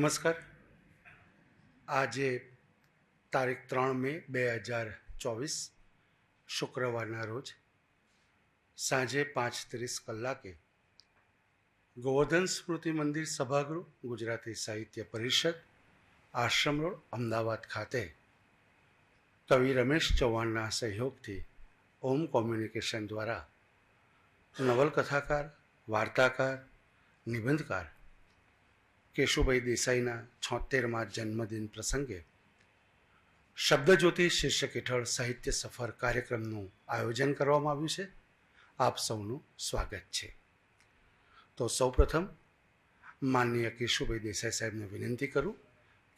નમસ્કાર. આજે તારીખ 3 મે 2024 શુક્રવારના રોજ સાંજે 5:30 કલાકે ગોવર્ધન સ્મૃતિ મંદિર સભાગૃહ ગુજરાતી સાહિત્ય પરિષદ આશ્રમ રોડ અમદાવાદ ખાતે કવિ રમેશ ચૌહાણના સહયોગથી ઓમ કોમ્યુનિકેશન દ્વારા નવલકથાકાર, વાર્તાકાર, નિબંધકાર કેશુભાઈ દેસાઈના 76મા જન્મદિન પ્રસંગે શબ્દજ્યોતિ શીર્ષક હેઠળ સાહિત્ય સફર કાર્યક્રમનું આયોજન કરવામાં આવ્યું છે. આપ સૌનું સ્વાગત છે. તો સૌપ્રથમ માનનીય કેશુભાઈ દેસાઈ સાહેબને વિનંતી કરું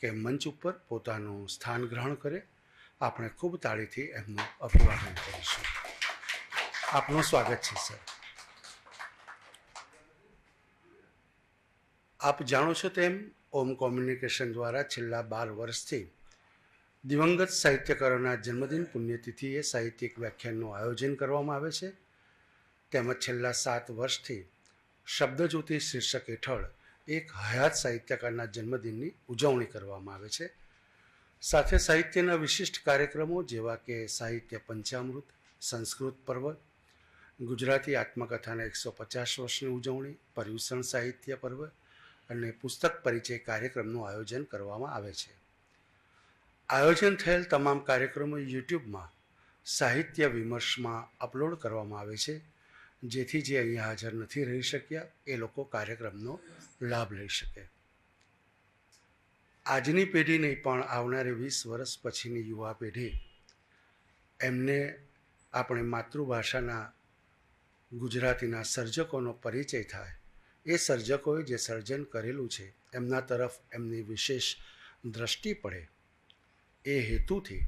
કે મંચ ઉપર પોતાનું સ્થાન ગ્રહણ કરે. આપણે ખૂબ તાળીથી એમનું અભિવાદન કરીશું. આપનું સ્વાગત છે સર. આપ જાણો છો તેમ ઓમ કોમ્યુનિકેશન દ્વારા છેલ્લા 12 વર્ષથી દિવંગત સાહિત્યકારોના જન્મદિન પુણ્યતિથિએ સાહિત્યિક વ્યાખ્યાનનું આયોજન કરવામાં આવે છે. તેમજ છેલ્લા 7 વર્ષથી શબ્દજ્યોતિ શીર્ષક હેઠળ એક હયાત સાહિત્યકારના જન્મદિનની ઉજવણી કરવામાં આવે છે. સાથે સાહિત્યના વિશિષ્ટ કાર્યક્રમો જેવા કે સાહિત્ય પંચામૃત, સંસ્કૃત પર્વ, ગુજરાતી આત્મકથાના 150 વર્ષની ઉજવણી, પર્યુષણ સાહિત્ય પર્વ અને પુસ્તક પરિચય કાર્યક્રમનું આયોજન કરવામાં આવે છે. આયોજન થયેલ તમામ કાર્યક્રમો યુટ્યુબમાં સાહિત્ય વિમર્શમાં અપલોડ કરવામાં આવે છે, જેથી જે અહીંયા હાજર નથી રહી શક્યા એ લોકો કાર્યક્રમનો લાભ લઈ શકે. આજની પેઢી નહીં પણ આવનારી 20 વર્ષ પછીની યુવા પેઢી એમને આપણે માતૃભાષાના ગુજરાતીના સર્જકોનો પરિચય થાય, એ સર્જકોએ જે સર્જન કરેલું છે એમના તરફ એમની વિશેષ દ્રષ્ટિ પડે એ હેતુથી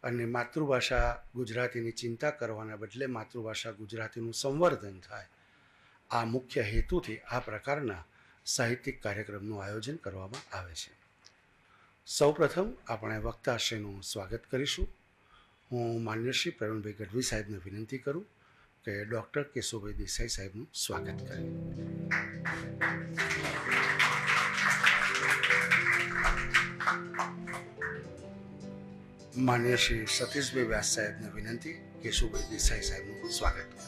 અને માતૃભાષા ગુજરાતીની ચિંતા કરવાના બદલે માતૃભાષા ગુજરાતીનું સંવર્ધન થાય, આ મુખ્ય હેતુથી આ પ્રકારના સાહિત્યિક કાર્યક્રમનું આયોજન કરવામાં આવે છે. સૌપ્રથમ આપણે વક્તાશ્રીનું સ્વાગત કરીશું. હું માન્ય શ્રી પ્રવીણભાઈ ગઢવી સાહેબને વિનંતી કરું કે ડૉક્ટર કેશુભાઈ દેસાઈ સાહેબનું સ્વાગત કરે. માન્ય શ્રી સતીશભાઈ વ્યાસ સાહેબને વિનંતી કેશુભાઈ દેસાઈ સાહેબનું સ્વાગત કરે.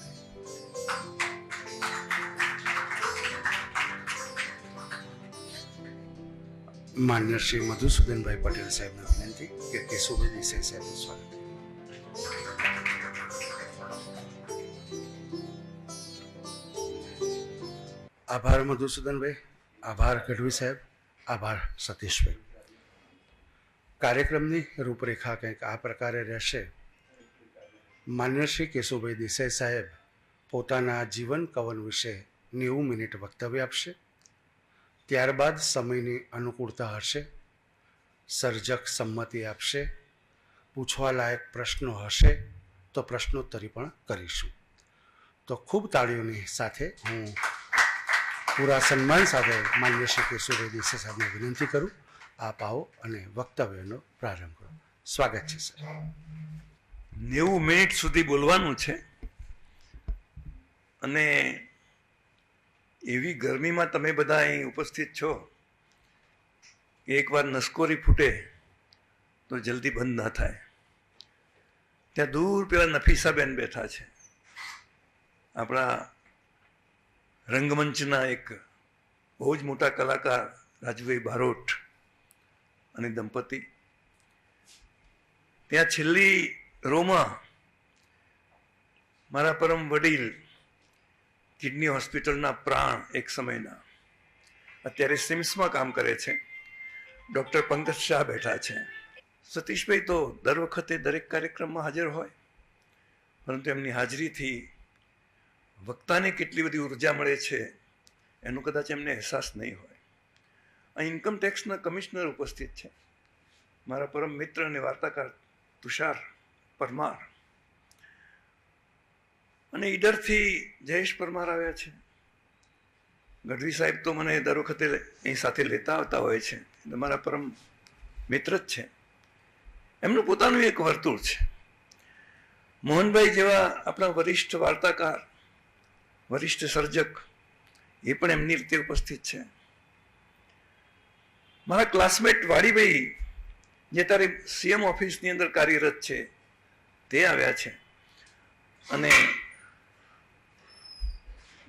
માન્ય શ્રી મધુસૂદનભાઈ પટેલ સાહેબને વિનંતી કે કેશુભાઈ દેસાઈ સાહેબનું સ્વાગત કરે. આભાર મધુસૂદનભાઈ, આભાર ગઢવી સાહેબ, આભાર સતીશભાઈ. કાર્યક્રમની રૂપરેખા કંઈક આ પ્રકારે રહેશે. માન્ય શ્રી કેશુભાઈ દેસાઈ સાહેબ પોતાના જીવન કવન વિશે 90 મિનિટ વક્તવ્ય આપશે. ત્યારબાદ સમયની અનુકૂળતા હશે, સર્જક સંમતિ આપશે, પૂછવા લાયક પ્રશ્નો હશે તો પ્રશ્નોત્તરી પણ કરીશું. તો ખૂબ તાળીઓની સાથે હું પૂરા સન્માન સાથે માન્ય શ્રી કેશુભાઈ દેસાઈ સાહેબને વિનંતી કરું, આપ આવો અને વક્તવ્યનો પ્રારંભ કરો. સ્વાગત છે સર. 90 મિનિટ સુધી બોલવાનું છે અને એવી ગરમીમાં તમે બધા અહીં ઉપસ્થિત છો કે એકવાર નસકોરી ફૂટે તો જલ્દી બંધ ના થાય. ત્યાં દૂર પેલા નફીસાબેન બેઠા છે, આપણા રંગમંચના એક બહુ જ મોટા કલાકાર રાજુભાઈ બારોટ અને દંપતી. ત્યાં છેલ્લી રોમાં મારા પરમ વડીલ કિડની હોસ્પિટલના પ્રાણ એક સમયના, અત્યારે સિમ્સમાં કામ કરે છે, ડૉક્ટર પંકજ શાહ બેઠા છે. સતીશભાઈ તો દર વખતે દરેક કાર્યક્રમમાં હાજર હોય, પરંતુ એમની હાજરીથી વક્તાને કેટલી બધી ઉર્જા મળે છે એનો કદાચ એમને અહેસાસ નહીં હોય. અહીં ઇન્કમ ટેક્સના કમિશનર ઉપસ્થિત છે, મારા પરમ મિત્ર અને વાર્તાકાર તુષાર પરમાર, અને ઈડરથી જયેશ પરમાર આવ્યા છે. ગઢવી સાહેબ તો મને દર વખતે અહીં સાથે લેતા આવતા હોય છે, મારા પરમ મિત્ર જ છે. એમનું પોતાનું એક વર્તુળ છે. મોહનભાઈ જેવા આપણા વરિષ્ઠ વાર્તાકાર, વરિષ્ઠ સર્જક, એ પણ એમની રીતે ઉપસ્થિત છે. મારા ક્લાસમેટ વાડીભાઈ જે તારે સીએમ ઓફિસની અંદર કાર્યરત છે તે આવ્યા છે, અને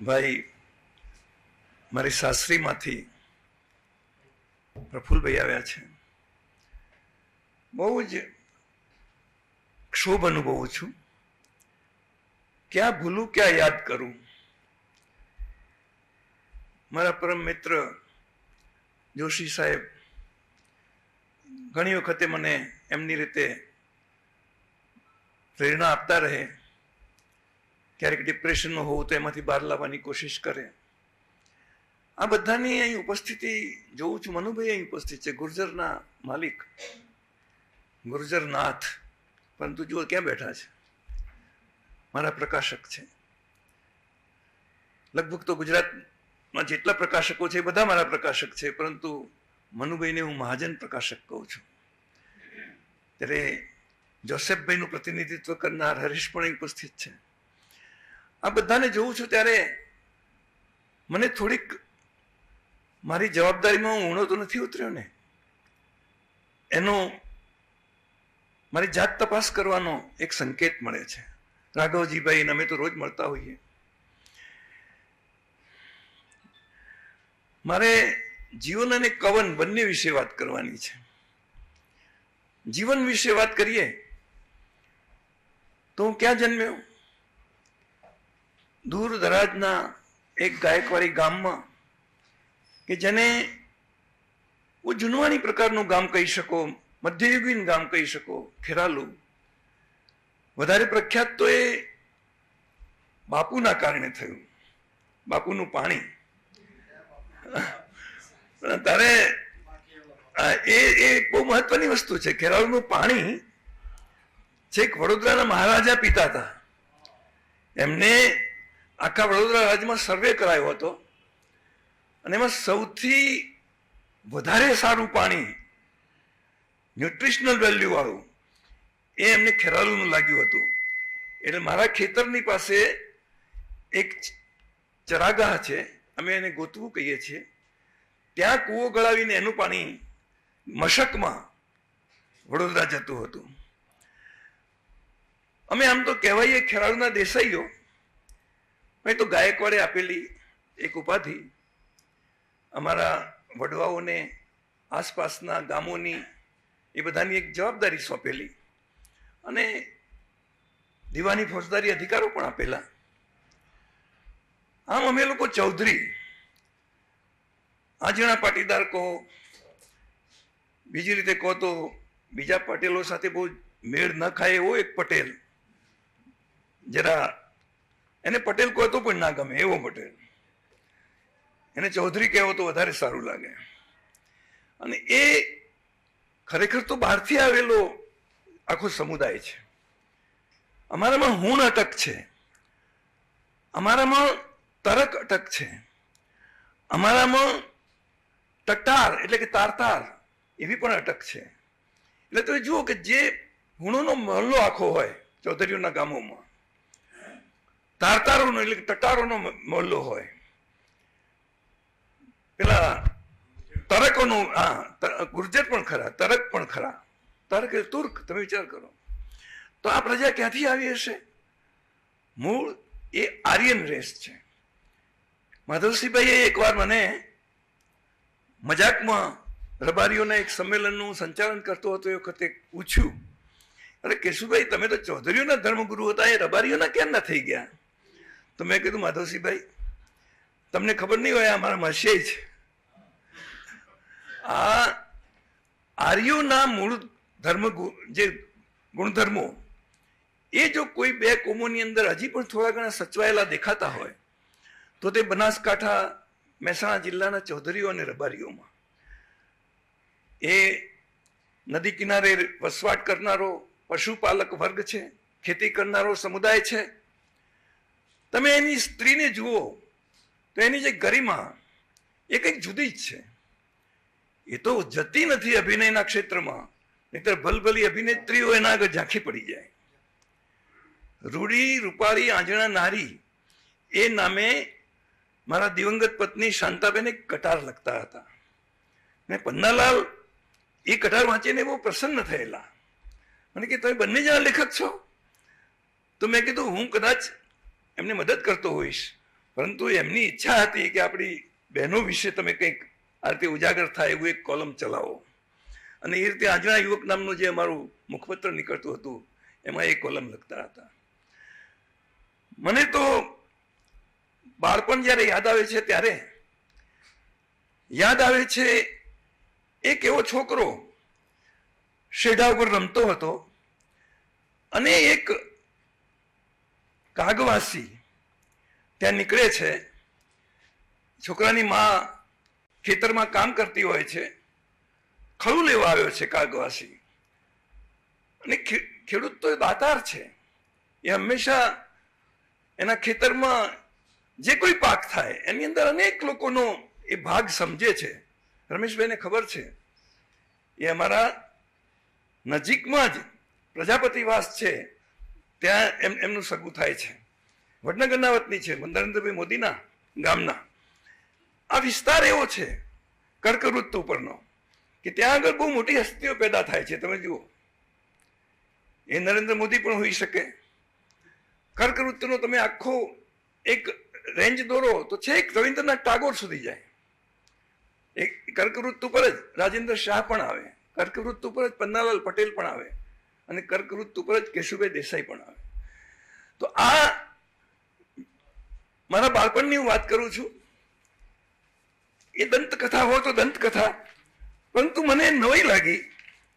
ભાઈ મારી સાસરીમાંથી પ્રફુલભાઈ આવ્યા છે. બહુ જ ક્ષોભ અનુભવું છું. ક્યાં ભૂલું ક્યાં યાદ કરું. મારા પરમ મિત્ર જોશી સાહેબ ઘણી વખતે મને એમની રીતે પ્રેરણા આપતા રહે. ક્યારેક ડિપ્રેશનમાં હોવું તો એમાંથી બહાર લાવવાની કોશિશ કરે. આ બધાની અહીં ઉપસ્થિતિ જોઉં છું. મનુભાઈ અહીં ઉપસ્થિત છે, ગુર્જરના માલિક, ગુર્જરનાથ, પરંતુ જુઓ ક્યાં બેઠા છે, મારા પ્રકાશક છે. લગભગ તો ગુજરાતમાં જેટલા પ્રકાશકો છે એ બધા મારા પ્રકાશક છે, પરંતુ મનુભાઈને હું મહાજન પ્રકાશક કહું છું. ત્યારે જોસેફભાઈનું પ્રતિનિધિત્વ કરનાર હરીશ પણ ઉપસ્થિત છે. આ બધાને જોઉં છું ત્યારે મને થોડીક મારી જવાબદારીમાં હું ઊણો તો નથી ઉતર્યો ને, એનો મારી જાત તપાસ કરવાનો એક સંકેત મળે છે. રાઘવજીભાઈ અમે તો રોજ મળતા હોઈએ. મારે જીવન અને કવન બંને વિશે વાત કરવાની છે. જીવન વિશે વાત કરીએ તો હું ક્યાં જન્મ્યો? દૂર દરાજના એક ગાયકવાડી ગામમાં, કે જેને જુનવાણી પ્રકારનું ગામ કહી શકો, મધ્યયુગીન ગામ કહી શકો, ખેરાલુ. વધારે પ્રખ્યાત તો એ બાપુના કારણે થયું, બાપુનું પાણી. તારે એ બહુ મહત્વની વસ્તુ છે. ખેરાલુનું પાણી છેક વડોદરાના મહારાજા પીતા હતા. એમને આખા વડોદરા રાજ્યમાં સર્વે કરાયો હતો, અને એમાં સૌથી વધારે સારું પાણી, ન્યુટ્રિશનલ વેલ્યુ વાળું, એ એમને ખેરાલુનું લાગ્યું હતું. એટલે મારા ખેતરની પાસે એક ચરાગાહ છે, અમે એને ગોતવું કહીએ છીએ. ત્યાં કૂવો ગળાવીને એનું પાણી મશકમાં વડોદરા જતું હતું. અમે આમ તો કહેવાય ખેરાલુના દેસાઈઓ, તો ગાયકવાડે આપેલી એક ઉપાધિ અમારા વડવાઓને આસપાસના ગામોની એ બધાની એક જવાબદારી સોંપેલી, અને દીવાની ફોજદારી અધિકારો પણ આપેલા. આમ અમે લોકો ચૌધરી, આંજણા પાટીદાર કહો, બીજી રીતે કહો તો બીજા પટેલો સાથે બહુ મેળ ન ખાય એવો એક પટેલ, જરા એને પટેલ કહો તો પણ ના ગમે એવો પટેલ, એને ચૌધરી કહેવો તો વધારે સારું લાગે. અને એ ખરેખર તો બહારથી આવેલો આખો સમુદાય છે. અમારામાં હુણ અટક છે, અમારામાં તરક અટક છે, અમારામાં ટટાર એટલે કે તારતાર એવી પણ અટક છે. એટલે તમે જુઓ કે જે હુણોનો મહલ્લો આખો હોય ચૌધરીઓના ગામોમાં, તારતારોનો એટલે કે ટટારોનો મહલ્લો હોય, પેલા તરકોનો, ગુર્જર પણ ખરા, તરક પણ ખરા. તરક એટલે તુર્ક. તમે વિચાર કરો તો આ પ્રજા ક્યાંથી આવી હશે? મૂળ એ આર્યન રેસ છે. માધવસિંહભાઈએ એકવાર મને મજાકમાં રબારીઓના એક સંમેલનનું સંચાલન કરતો હતો એ વખતે પૂછ્યું, અરે કેશુભાઈ, તમે તો ચૌધરીઓના ધર્મગુરુ હતા, એ રબારીઓના કેમ ના થઈ ગયા? તો મેં કીધું, માધવસિંહભાઈ, તમને ખબર નહીં હોય, અમારા મસીહ છે. આ આર્યોના મૂળ ધર્મ, જે ગુણધર્મો, એ જો કોઈ બે કોમોની અંદર હજી પણ થોડા ઘણા સચવાયેલા દેખાતા હોય તો તે બનાસકાંઠા, મહેસાણા જિલ્લાના ચૌધરીઓ અને રબારીઓમાં. એ નદી કિનારે વસવાટ કરનારો પશુપાલક વર્ગ છે, ખેતી કરનારો સમુદાય છે. તમે એની સ્ત્રીને જુઓ તો એની જે ગરિમા એ કંઈક જુદી જ છે. એ તો જતી નથી અભિનયના ક્ષેત્રમાં, નહીતર ભલભલી અભિનેત્રીઓ એના આગળ ઝાંખી પડી જાય. રૂડી રૂપાળી આંજણા નારી એ નામે મારા દિવંગત પત્ની શાંતાબેન એક કટાર લખતા હતા. ને પન્નાલાલ એ કટાર વાંચીને બહુ પ્રસન્ન થયેલા. મને કે તમે બંને જણા લેખક છો? તો મેં કીધું હું કદાચ એમને મદદ કરતો હોઈશ, પરંતુ એમની ઈચ્છા હતી કે આપણી બહેનો વિશે તમે કંઈક આ રીતે ઉજાગર થાય એવું એક કોલમ ચલાવો. અને એ રીતે આજના યુવક નામનું જે અમારું મુખપત્ર નીકળતું હતું એમાં એ કોલમ લખતા હતા. મને તો બાળપણ જ્યારે યાદ આવે છે ત્યારે યાદ આવે છે એક એવો છોકરો શેઢા ઉપર રમતો હતો અને એક કાગવાસી ત્યાં નીકળે છે. છોકરાની માં ખેતરમાં કામ કરતી હોય છે, ખડું લેવા આવ્યો છે કાગવાસી. અને ખેડૂત તો દાતાર છે, એ હંમેશા એના ખેતરમાં જે કોઈ પાક થાય એની અંદર અનેક લોકોનો એ ભાગ સમજે છે. રમેશભાઈને ખબર છે, એ અમારા નજીકમાં જ પ્રજાપતિવાસ છે, ત્યાં એમનું સગું થાય છે. વડનગરના વતની છે, નરેન્દ્રભાઈ મોદીના ગામના. આ વિસ્તાર એવો છે કર્કવૃત્ત ઉપરનો કે ત્યાં આગળ બહુ મોટી હસ્તીઓ પેદા થાય છે. તમે જુઓ, એ નરેન્દ્ર મોદી પણ હોઈ શકે. કર્કવૃત્તનો તમે આખો એક રેન્જ દોરો તો છેક રવિન્દ્રનાથ ટાગોર સુધી જાય. એક કર્કવૃત્ત ઉપર જ રાજેન્દ્ર શાહ પણ આવે, કર્કવૃત્ત ઉપર જ પન્નાલાલ પટેલ પણ આવે, અને કર્કવૃત્ત ઉપર જ કેશુભાઈ દેસાઈ પણ આવે. તો આ મારા બાળપણની હું વાત કરું છું. એ દંતકથા હોય તો દંતકથા, પરંતુ મને નવાઈ લાગી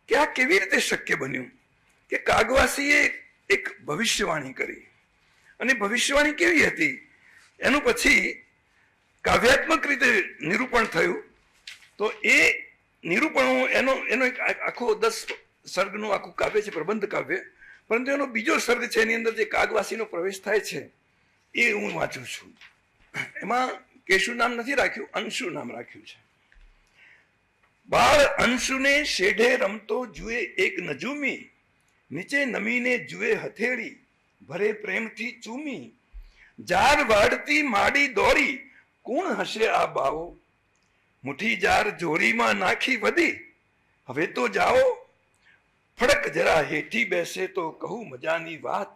કે આ કેવી રીતે શક્ય બન્યું કે કાગવાસીએ એક ભવિષ્યવાણી કરી. અને ભવિષ્યવાણી કેવી હતી એનું પછી કાવ્યાત્મક રીતે નિરૂપણ થયું. તો એ નિરૂપણો એનો એક આખો 10 સર્ગનું આખું કાવ્ય છે, પ્રબંધ કાવ્ય. પરંતુ એનો બીજો સર્ગ છે, એની અંદર જે કાગવાસીનો પ્રવેશ થાય છે એ હું વાંચું છું. એમાં કેશુ નામ નથી રાખ્યું, અંશુ નામ રાખ્યું છે. બાળ અંશુને શેઢે રમતો જુએ એક નજુમી, નીચે નમીને જુએ હથેળી, ભરે પ્રેમથી ચૂમી. જાર વાડતી માડી દોરી, કોણ હશે આ બાવો? મુઠ્ઠી જાર જોડીમાં નાખી વધી, હવે તો જાઓ. ફડક જરા હેઠી બેસે તો કહું મજાની વાત,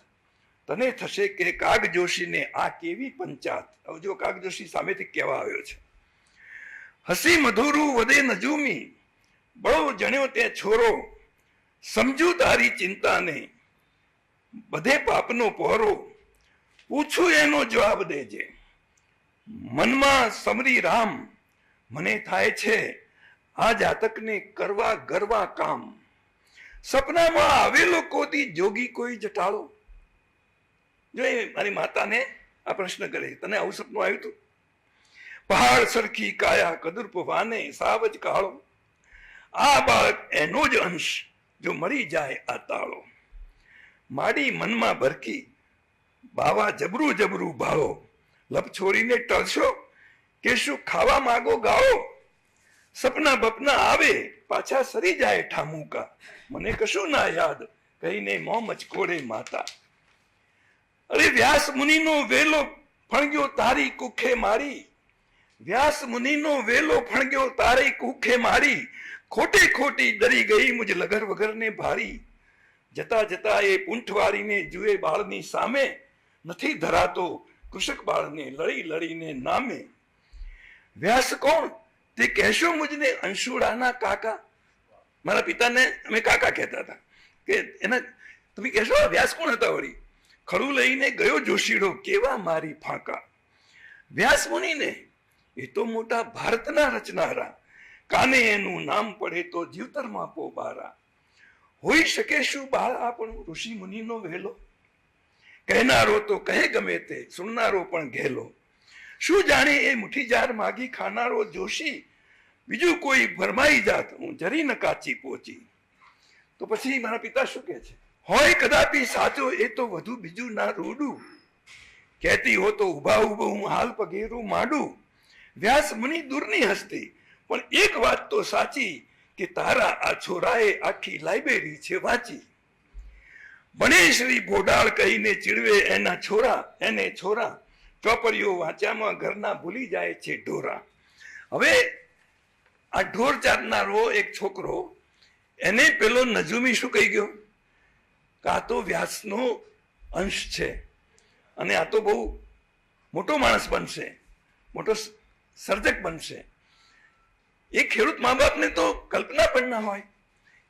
તને થશે કે કાગ જોશીને આ કેવી પંચાત. હવે જો કાગ જોશી સામેથી કહેવા આવ્યો છે. હસી મધુરું વધે નજુમી, બળો જણ્યો તે છોરો, સમજુ તારી ચિંતાને બધે પાપનો પહોરો, પૂછું એનો જવાબ દેજે. મનમાં સમરી રામ, મને થાય છે આ જાતકને કરવા ગરવા કામ. સપનામાં આવેલો કોદી જોગી કોઈ જટાળો. જો એ મારી માતાને આ પ્રશ્ન કરે, તને આવું સપનું આવ્યું હતું? પહાડ સરખી કાયા કદુર્પ વાને સાવજ કાળો, આ બાળક એનો જ અંશ જો મરી જાય આ તાળો. માડી મનમાં ભરકી, બાવા જબરું જબરું ભાળો, લપ છોડીને ટળશો કે શું ખાવા માગો ગાળો. સપના બપના આવે પાછા સરી જાય ઠામુકા, મને કશું ના યાદ કહીને મોં મચકોડે માતા. અરે વ્યાસ મુનિનો વેલો ફણગ્યો તારી કુખે મારી, વ્યાસ મુનિનો વેલો ફણગ્યો તારી કુખે મારી, ખોટે ખોટી ડરી ગઈ મુજ લગર વગરને ભારી. જતા જતા એ પૂંઠવાળીને જુએ બાળની સામે, નથી ધરાતો કૃષક બાળને લડી લડીને નામે. વ્યાસ કોણ તે કહેશો મુજને અંશુડાના કાકા. મારા પિતાને અમે કાકા કહેતા હતા કે એના તમે કહેશો વ્યાસ કોણ હતા વળી? ખડું લઈને ગયો જોશીડો કેવા મારી ફાંકા. વ્યાસ મુનિને એ તો મોટા ભારતના રચનારા, કાને એનું નામ પડે તો જીવતરમાં પોબારા. હોઈ શકે શું બાળ આપણું ઋષિ મુનિનો વહેલો? કહેનારો તો કહે ગમે તે, સુણનારો પણ ઘેલો. શું જાણે એ મુઠ્ઠી જાર માગી ખાનારો જોશી, બીજું કોઈ ભરમાઈ જાત હું જરી ન કાચી પહોંચી. તો પછી મારા પિતા શું કહે છે? હોય કદાપી સાચો એ તો વધુ બીજું ના રૂડું, કહેતી હો તો ઉભા ઉભા હું હાલ પગેરું માંડું. વ્યાસ મુનિ દૂરની હસ્તી, પણ એક વાત તો સાચી કે તારા આ છોરાએ આખી લાઇબ્રેરી છે વાંચી. બને શ્રી ભોડાળ કહીને ચીડવે એના છોરા, એને છોરા, ચોપડીઓ વાંચ્યામાં ઘરના ભૂલી જાય છે ઢોરા. હવે આ ઢોર ચારનારો એક છોકરો, એને પેલો નજુમી શું કહી ગયો કે આ તો વ્યાસનો અંશ છે અને આ તો બહુ મોટો માણસ બનશે, મોટો સર્જક બનશે. એ ખેડૂત મા બાપને તો કલ્પના પણ ના હોય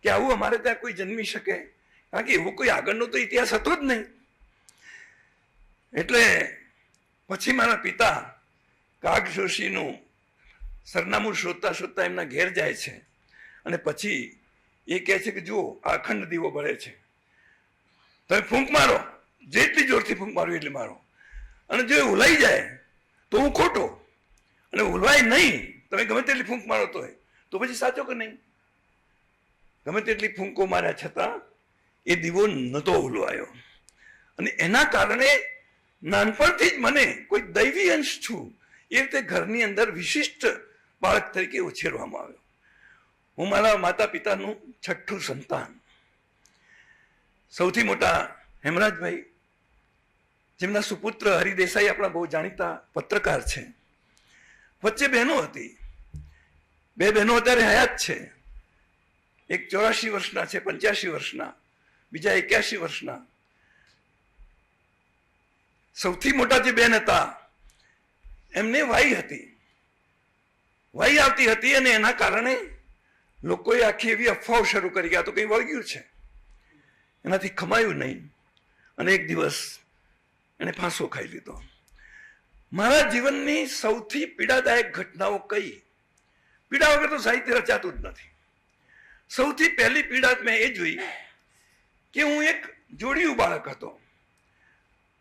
કે આવું અમારે ત્યાં કોઈ જન્મી શકે, કારણ કે એવો કોઈ આગળનો તો ઇતિહાસ હતો જ નહીં. એટલે પછી મારા પિતા કાગ જોશીનું સરનામું શોધતા શોધતા એમના ઘેર જાય છે અને પછી એ કહે છે કે જુઓ આ અખંડ દીવો બળે છે, તમે ફૂંક મારો, જેટલી જોરથી ફૂંક મારો એટલી મારો, અને જો એ ઉલાઈ જાય તો હું ખોટો, અને ઉલવાય નહીં તમે ગમે તેટલી ફૂંક મારો તો પછી સાચો કે નહીં? ગમે તેટલી ફૂંકો માર્યા છતાં એ દીવો નહોતો ઉલવાયો. અને એના કારણે નાનપણથી જ મને કોઈ દૈવી અંશ છું એ રીતે ઘરની અંદર વિશિષ્ટ બાળક તરીકે ઉછેરવામાં આવ્યો. હું મારા માતા પિતાનું છઠ્ઠું સંતાન. સૌથી મોટા હેમરાજભાઈ, જેમના સુપુત્ર હરિદેસાઈ આપણા બહુ જાણીતા પત્રકાર છે. વચ્ચે બહેનો હતી, 2 બહેનો અત્યારે હયાત છે. એક 84 વર્ષના છે, 85 વર્ષના, બીજા 81 વર્ષના. સૌથી મોટા જે બેન હતા એમને વાઈ હતી, વાઈ આવતી હતી, અને એના કારણે લોકોએ આખી એવી અફવાઓ શરૂ કરી કે આ તો કંઈ વળગ્યું છે, એનાથી ખમાયું નહીં, અને એક દિવસ એને ફાંસો ખાઈ લીધો. મારા જીવનની સૌથી પીડાદાયક ઘટનાઓ કઈ? પીડા વગર તો સાહિત્ય રચાતું જ નથી. સૌથી પહેલી પીડા મેં એ જોઈ કે હું એક જોડિયું બાળક હતો,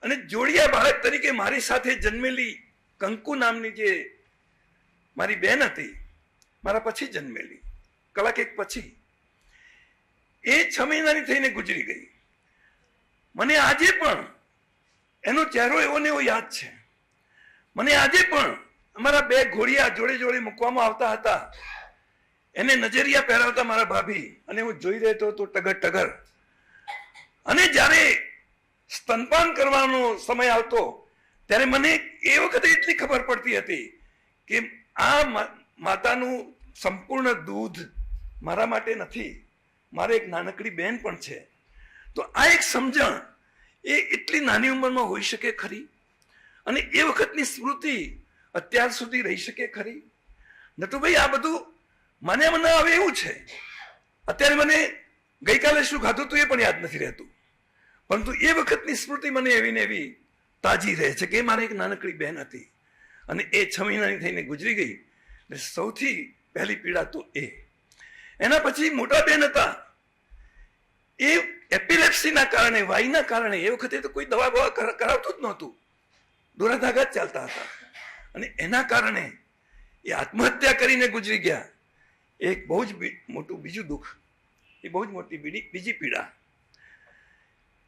અને જોડિયા બાળક તરીકે મારી સાથે જન્મેલી કંકુ નામની જે મારી બેન હતી, મારા પછી જન્મેલી, કલાક એક પછી, એ 6 મહિનાની થઈને ગુજરી ગઈ. મને આજે પણ એનો ચહેરો એવો ને એવો યાદ છે. મને આજે પણ અમારા 2 ઘોડિયા જોડે જોડે મૂકવામાં આવતા હતા, એને નજરિયા પહેરાવતા મારા ભાભી, અને હું જોઈ રહેતો હતો ટગર ટગર. અને જ્યારે સ્તનપાન કરવાનો સમય આવતો ત્યારે મને એ વખતે એટલી ખબર પડતી હતી કે આ માતાનું સંપૂર્ણ દૂધ મારા માટે નથી, મારે એક નાનકડી બેન પણ છે. તો આ એક સમજણ એ એટલી નાની ઉંમરમાં હોઈ શકે ખરી? અને એ વખતની સ્મૃતિ અત્યાર સુધી રહી શકે ખરી? નટુભાઈ, આ બધું મને આવે એવું છે. અત્યારે મને ગઈકાલે શું ખાધું હતું એ પણ યાદ નથી રહેતું, પરંતુ એ વખતની સ્મૃતિ મને એવી ને એવી તાજી રહે છે કે મારે એક નાનકડી બહેન હતી, અને એ 6 મહિનાની થઈને ગુજરી ગઈ. એટલે સૌથી પહેલી પીડા તો એ. એના પછી મોટા બેન હતા, એ એપિલેપ્સીના કારણે, વાઈના કારણે, એ વખતે તો કોઈ દવા બવા કરાવતું જ નહોતું, દોરાધાગા જ ચાલતા હતા, અને એના કારણે એ આત્મહત્યા કરીને ગુજરી ગયા. એક બહુ જ મોટું બીજું દુઃખ, એ બહુ જ મોટી બીજી પીડા.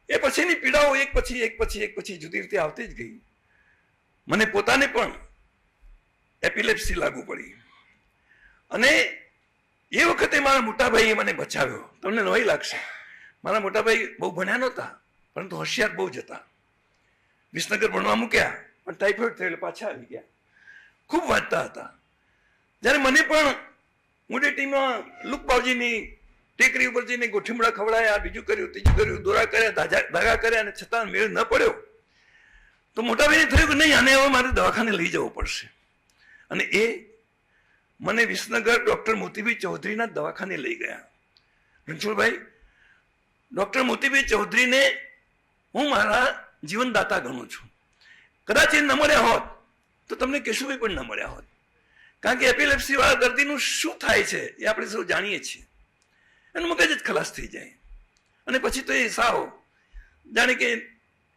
એ પછીની પીડાઓ એક પછી જુદી રીતે આવતી જ ગઈ. મને પોતાને પણ એપિલેપ્સી લાગુ પડી, અને એ વખતે મારા મોટાભાઈએ મને બચાવ્યો. તમને નવાઈ લાગશે, મારા મોટાભાઈ બહુ ભણ્યા નહોતા, પરંતુ હોશિયાર બહુ જ હતા. વિસનગર ભણવા મૂક્યા, પણ ટાઇફોઇડ થયો એટલે પાછા આવી ગયા. ખૂબ વાંચતા હતા. જ્યારે મને પણ મુડેટીમાં લુકબાવજીની ટેકરી ઉપર જઈને ગોઠીમડા ખવડાયા, બીજું કર્યું, ત્રીજું કર્યું, દોરા કર્યા, ધાગા કર્યા, અને છતાં મેળ ન પડ્યો, તો મોટાભાઈને થયું કે નહીં, આને હવે મારે દવાખાને લઈ જવું પડશે. અને એ મને વિસનગર ડૉક્ટર મોતીભાઈ ચૌધરીના દવાખાને લઈ ગયા. રણછોડભાઈ, ડૉક્ટર મોતીભાઈ ચૌધરીને હું મારા જીવનદાતા ગણું છું. કદાચ એ ન મળ્યા હોત તો તમને કેશુભાઈ પણ ન મળ્યા હોત, કારણ કે એપિલેપ્સી વાળા દર્દીનું શું થાય છે એ આપણે સૌ જાણીએ છીએ. એનું મગજ જ ખલાસ થઈ જાય, અને પછી તો એ સાવ જાણે કે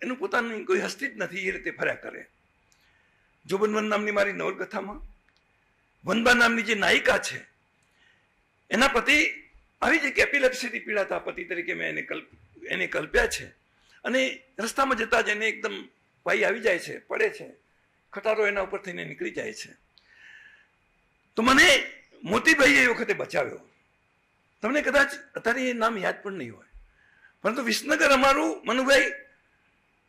એનું પોતાની કોઈ હસ્તી જ નથી, એ રીતે ફર્યા કરે. જોબનવન નામની મારી નવલકથામાં વનબા નામની જે નાયિકા છે, એના પતિ આવી જ એક એપિલેપ્સીથી પીડાતા પતિ તરીકે મેં એને કલ્પ્યા છે. અને રસ્તામાં જતા જ એને એકદમ વાઈ આવી જાય છે, પડે છે, ખટારો એના ઉપર થઈને નીકળી જાય છે. તો મને મોતીભાઈએ એ વખતે બચાવ્યો. તમને કદાચ અત્યારે એ નામ યાદ પણ નહીં હોય, પરંતુ વિસનગર અમારું, મનુભાઈ,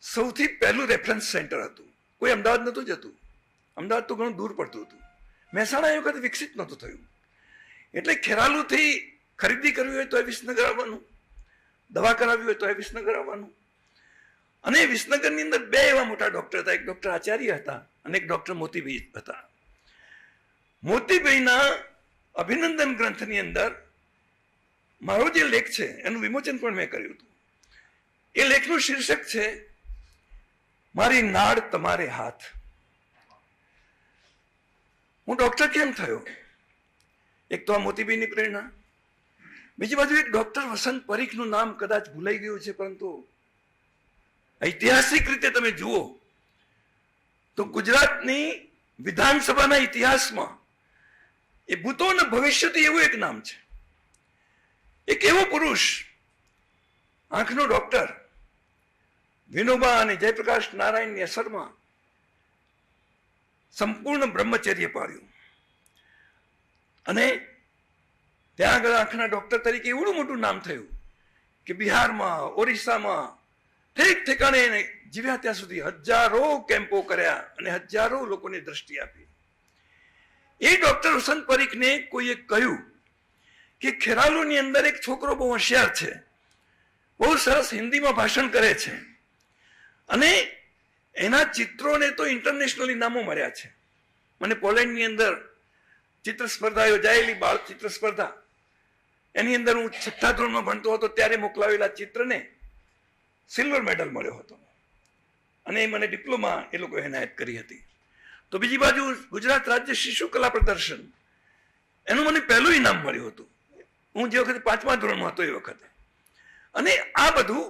સૌથી પહેલું રેફરન્સ સેન્ટર હતું. કોઈ અમદાવાદ નહોતું જતું, અમદાવાદ તો ઘણું દૂર પડતું હતું. મહેસાણા એ વખતે વિકસિત નહોતું થયું, એટલે ખેરાલુથી ખરીદી કરવી હોય તો એ વિસનગર આવવાનું, દવા કરાવવી હોય તો એ વિસનગર આવવાનું. અને વિસનગરની અંદર બે એવા મોટા ડોક્ટર હતા, એક ડોક્ટર આચાર્ય હતા અને એક ડોક્ટર મોતીભાઈ હતા. મોતીભાઈના અભિનંદન ગ્રંથની અંદર મારો જે લેખ છે એનું વિમોચન પણ મેં કર્યું હતું. એ લેખનું શીર્ષક છે મારી નાડ તમારે હાથ. હું ડોક્ટર કેમ થયો? એક તો આ મોતીભાઈની પ્રેરણા, બીજી બાજુ એક ડોક્ટર વસંત પરીખનું નામ કદાચ ભૂલાઈ ગયું છે, પરંતુ ઐતિહાસિક રીતે તમે જુઓ તો ગુજરાતની વિધાનસભાના ઇતિહાસમાં એ ભૂતો અને ભવિષ્યથી એવું એક નામ છે. એક એવો પુરુષ, આંખનો ડોક્ટર, વિનોબા અને જયપ્રકાશ નારાયણની અસરમાં સંપૂર્ણ બ્રહ્મચર્ય પાળ્યું અને ત્યાં આગળ આંખના ડોક્ટર તરીકે એવડું મોટું નામ થયું કે બિહારમાં, ઓરિસ્સામાં ઠેક ઠેકાણે જીવ્યા ત્યાં સુધી હજારો કેમ્પો કર્યા અને હજારો લોકોને દ્રષ્ટિ આપી. એ ડોક્ટર વસંત પરીખને કોઈએ કહ્યું કે ખેરાલુની અંદર એક છોકરો બહુ હોશિયાર છે, બહુ સરસ હિન્દીમાં ભાષણ કરે છે અને એના ચિત્રોને તો ઇન્ટરનેશનલ ઇનામો મળ્યા છે. મને પોલેન્ડની અંદર ચિત્ર સ્પર્ધા યોજાયેલી, બાળ ચિત્ર સ્પર્ધા, એની અંદર હું 6થા ધોરણમાં ભણતો હતો ત્યારે મોકલાવેલા ચિત્રને સિલ્વર મેડલ મળ્યો હતો અને મને ડિપ્લોમા એ લોકો એનાયત કરી હતી. તો બીજી બાજુ ગુજરાત રાજ્ય શિશુ કલા પ્રદર્શન, એનું મને પહેલું ઇનામ મળ્યું હતું, હું જે વખતે 5મા ધોરણમાં હતો એ વખતે. અને આ બધું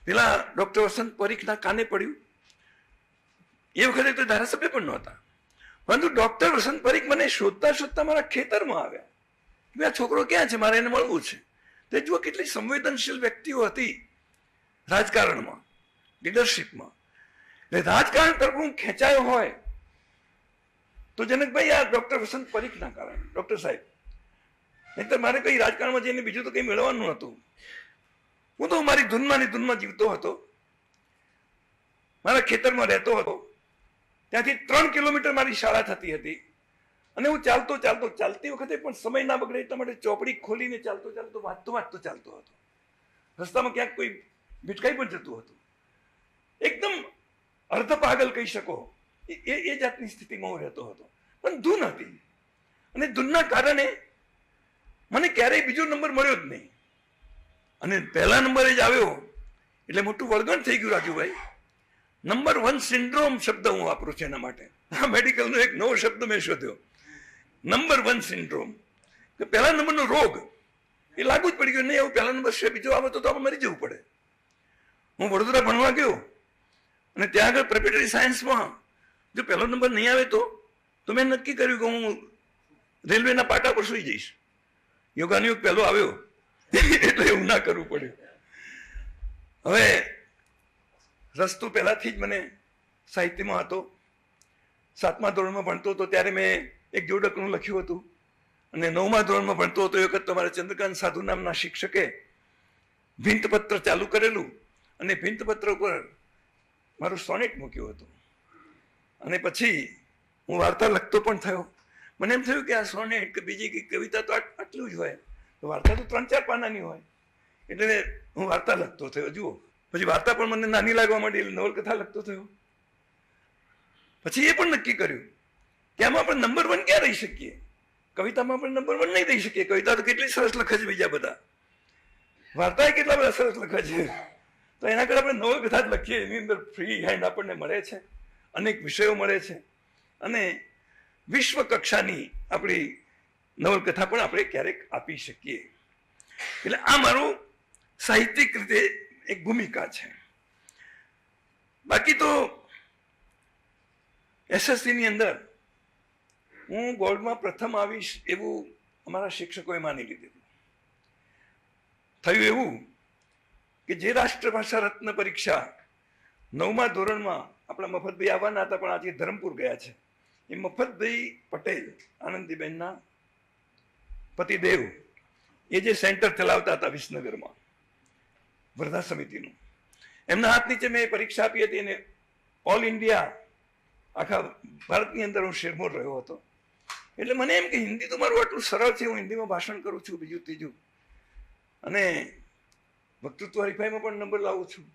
પેલા ડોક્ટર વસંત પરીખના કાને પડ્યું. એ વખતે તો ધારાસભ્ય પણ નહોતા, પરંતુ ડોક્ટર વસંત પરીખ મને શોધતા શોધતા મારા ખેતરમાં આવ્યા. આ છોકરો ક્યાં છે, મારે એને મળવું છે. તે જુઓ કેટલી સંવેદનશીલ વ્યક્તિઓ હતી રાજકારણમાં, લીડરશીપમાં. એટલે રાજકારણ તરફ હું ખેંચાયો હોય તો જનકભાઈ આ ડોક્ટર વસંત પરીખના કારણે, ડોક્ટર સાહેબ, નહીતર મારે કઈ રાજકારણમાં જઈને બીજું તો કઈ મેળવવાનું નહોતું. હું તો મારી ધૂનમાં જીવતો હતો, મારા ખેતરમાં રહેતો હતો. ત્યાંથી 3 કિલોમીટર મારી શાળા થતી હતી અને હું ચાલતી વખતે પણ સમય ના બગડે એટલા માટે ચોપડી ખોલીને વાંચતો ચાલતો હતો. રસ્તામાં ક્યાંક કોઈ ભીટકાઈ પણ જતું હતું. એકદમ અર્ધ પાગલ કહી શકો એ જાતની સ્થિતિમાં હું રહેતો હતો. પણ ધૂન હતી અને ધૂનના કારણે મને ક્યારેય બીજો નંબર મળ્યો જ નહીં અને પહેલા નંબરે જ આવ્યો એટલે મોટું વળગણ થઈ ગયું રાજુભાઈ. નંબર 1 સિન્ડ્રોમ શબ્દ હું વાપરું છું એના માટે. આ મેડિકલનો એક નવો શબ્દ મેં શોધ્યો, નંબર 1 સિન્ડ્રોમ. કે પહેલા નંબરનો રોગ એ લાગુ જ પડી ગયો, નહીં એવું પહેલા નંબર છે, બીજો આવે તો આપણે મરી જવું પડે. હું વડોદરા ભણવા ગયો અને ત્યાં આગળ પ્રેપરેટરી સાયન્સમાં જો પહેલો નંબર નહીં આવે તો મેં નક્કી કર્યું કે હું રેલવેના પાટા પર સુઈ જઈશ. યોગાનુયોગ પહેલો આવ્યો એટલે એવું ના કરવું પડ્યું. હવે રસ તો પહેલાથી જ મને સાહિત્યમાં હતો. 7મા ધોરણમાં ભણતો હતો ત્યારે મેં એક જોડકનું લખ્યું હતું અને 9મા ધોરણમાં ભણતો હતો એ વખત તમારા ચંદ્રકાંત સાધુ નામના શિક્ષકે ભિંતપત્ર ચાલુ કરેલું અને ભિંતપત્ર ઉપર મારું સોનેટ મૂક્યું હતું. અને પછી હું વાર્તા લખતો પણ થયો. મને એમ થયું કે આ સોનેટ કે બીજી કવિતા તો આટલું જ હોય, તો વાર્તા તો 3-4 પાનાની હોય. એટલે હું વાર્તા લખતો થયો. જુઓ, પછી વાર્તા પણ મને નાની લાગવા માંડી એટલે નવલકથા લખતો થયો. પછી એ પણ નક્કી કર્યું કે આમાં પણ નંબર 1 ક્યાં રહી શકીએ, કવિતામાં પણ નંબર 1 નહીં રહી શકીએ. કવિતા તો કેટલી સરસ લખે છે બીજા બધા, વાર્તા કેટલા બધા સરસ લખે છે, તો એના કરતા આપણે નવલકથા જ લખીએ. એની અંદર ફ્રી હેન્ડ આપણને મળે છે, અનેક વિષયો મળે છે અને વિશ્વ કક્ષાની આપણી નવલકથા પણ આપણે ક્યારેક આપી શકીએ. એટલે આ મારું સાહિત્યિક રીતે એક ભૂમિકા છે. બાકી તો એસએસસીની અંદર હું ગોલ્ડમાં પ્રથમ આવીશ એવું અમારા શિક્ષકોએ માની લીધેલું. થયું એવું કે જે રાષ્ટ્રભાષા રત્ન પરીક્ષા 9મા ધોરણમાં આપણા મફતભાઈ આવવાના હતા પણ આજે ધરમપુર ગયા છે, એ મફતભાઈ પટેલ, આનંદીબેનના પતિદેવ, એ જે સેન્ટર ચલાવતા હતા વિસનગરમાં વર્ધા સમિતિનું, એમના હાથ નીચે મેં પરીક્ષા આપી હતી અને ઓલ ઇન્ડિયા આખા ભારતની અંદર હું શેરમોર રહ્યો હતો. એટલે મને એમ કે હિન્દી તો મારું આટલું સરળ છે, હું હિન્દીમાં ભાષણ કરું છું બીજું ત્રીજું, અને વક્તૃત્વ હરીફાઈમાં પણ નંબર લાવું છું,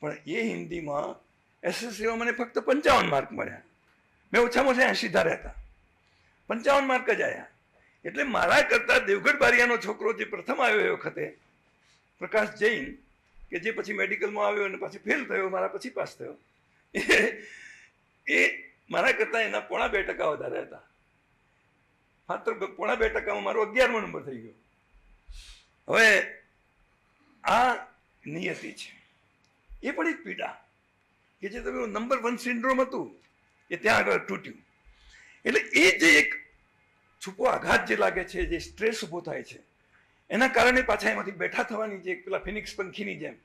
પણ એ હિન્દીમાં એસએસસીમાં મને ફક્ત 55 માર્ક મળ્યા. મેં ઓછામાં ઓછા 80 ધાર્યા હતા, 55 માર્ક જ આવ્યા. એટલે મારા કરતા દેવગઢ બારિયાનો છોકરો જે પ્રથમ આવ્યો એ વખતે, પ્રકાશ જૈન, કે જે પછી મેડિકલમાં આવ્યો અને પછી ફેલ થયો, મારા પછી પાસ થયો, એ મારા કરતા એના 2.5% વધારે હતા. માત્ર 2.5%માં મારો 11મો નંબર થઈ ગયો. હવે આ નિયતિ છે, એ પણ એક પીડા કે જે તમે નંબર 1 સિન્ડ્રોમ હતું એ ત્યાં આગળ તૂટ્યું. એટલે એ જે એક છૂપો આઘાત જે લાગે છે, જે સ્ટ્રેસ ઊભો થાય છે, એના કારણે પાછા એમાંથી બેઠા થવાની જે પેલા ફિનિક્સ પંખીની જેમ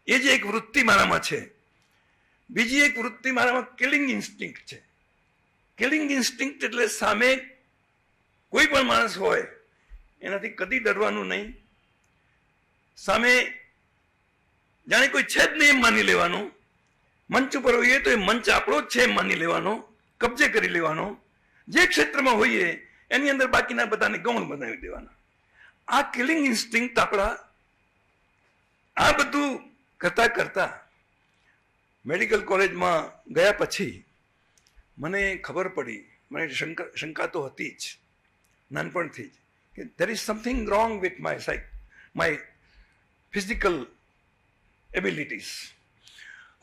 એ જે એક વૃત્તિ મારામાં છે. બીજી એક વૃત્તિ મારામાં કિલિંગ ઇન્સ્ટિંક્ટ છે. કિલિંગ ઇન્સ્ટિંક્ટ એટલે સામે કોઈ પણ માણસ હોય એનાથી કદી ડરવાનું નહીં, સામે જાણે કોઈ છે જ નહીં એમ માની લેવાનું, મંચ ઉપર હોઈએ તો એ મંચ આપણો જ છે એમ માની લેવાનો, કબજે કરી લેવાનો, જે ક્ષેત્રમાં હોઈએ એની અંદર બાકીના બધાને ગૌણ બનાવી દેવાના. આ કિલિંગ ઇન્સ્ટિંક્ટ આપણા આ બધું કરતા કરતા મેડિકલ કોલેજમાં ગયા પછી મને ખબર પડી, મને શંકા તો હતી જ નાનપણથી જ, કે there is something wrong with my physical abilities.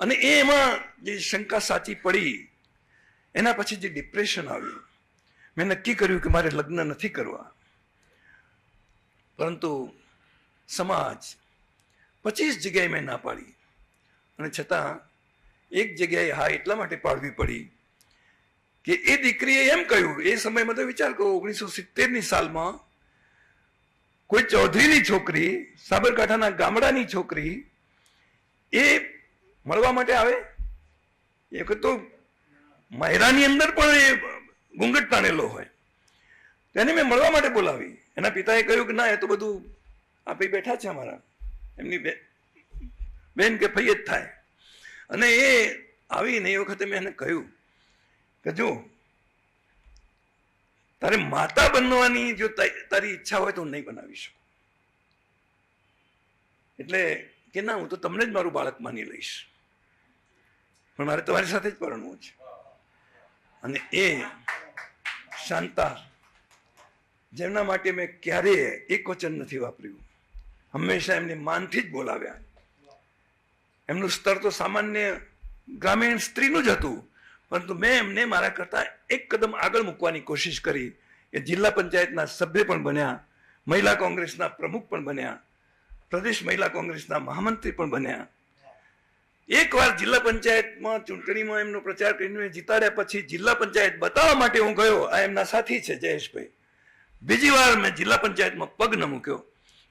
અને એમાં જે શંકા સાચી પડી એના પછી જે ડિપ્રેશન આવ્યું, મેં નક્કી કર્યું કે મારે લગ્ન નથી કરવા. પરંતુ સમાજ 25 જગ્યાએ મેં ના પાડી, અને છતાં એક જગ્યાએ હા એટલા માટે પાડવી પડી કે એ દીકરીએ એમ કહ્યું, એ સમયમાં તો વિચાર કરો 1970ની સાલમાં કોઈ ચૌધરીની છોકરી, સાબરકાંઠાના ગામડાની છોકરી એ મળવા માટે આવે. એ વખત તો માયરાની અંદર પણ એ ઘૂંઘટ તાણેલો હોય, તેને મેં મળવા માટે બોલાવી. એના પિતાએ કહ્યું કે ના, એ તો બધું આપી બેઠા છે અમારા, એમની બેન કે ફૈયત થાય. અને એ આવીને એ વખતે મેં એને કહ્યું કે જો તારે માતા બનવાની જો તારી ઈચ્છા હોય તો હું નહીં બનાવી શકું. એટલે કે ના, હું તો તમને જ મારું બાળક માની લઈશ, પણ મારે તમારી સાથે જ પરણવું છે. અને એ શાંતા, જેમના માટે મેં ક્યારેય એક વચન નથી વાપર્યું, હંમેશા એમને માનથી જ બોલાવ્યા. એમનું સ્તર તો સામાન્ય ગ્રામીણ સ્ત્રીનું જ હતું, પરંતુ મેં એમને મારા કરતા એક કદમ આગળ મૂકવાની કોશિશ કરી. એ જિલ્લા પંચાયતના સભ્ય પણ બન્યા, મહિલા કોંગ્રેસના પ્રમુખ પણ બન્યા, પ્રદેશ મહિલા કોંગ્રેસના મહામંત્રી પણ બન્યા. એકવાર જિલ્લા પંચાયતમાં ચૂંટણીમાં એમનો પ્રચાર કરીને જીતાડ્યા પછી જિલ્લા પંચાયત બતાવવા માટે હું ગયો, આ એમના સાથી છે જયેશભાઈ. બીજી વાર મેં જિલ્લા પંચાયતમાં પગ ન મૂક્યો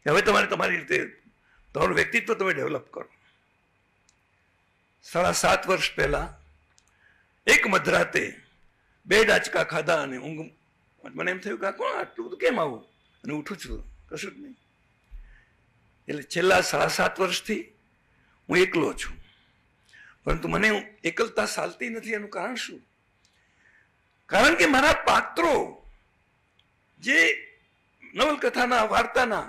કે હવે તમારે તમારી રીતે તમારું વ્યક્તિત્વ તમે ડેવલપ કરો. 7.5 વર્ષ પહેલા એક મધરાતે 2 ડાચકા ખાધા અને ઊંઘ, મને એમ થયું કે આ કોણ આટલું બધું કેમ આવું, અને ઉઠું છું કશું જ નહીં. એટલે છેલ્લા 7.5 વર્ષથી હું એકલો છું, પરંતુ મને એકલતા ચાલતી નથી. એનું કારણ શું? કારણ કે મારા પાત્રો જે નવલકથાના, વાર્તાના,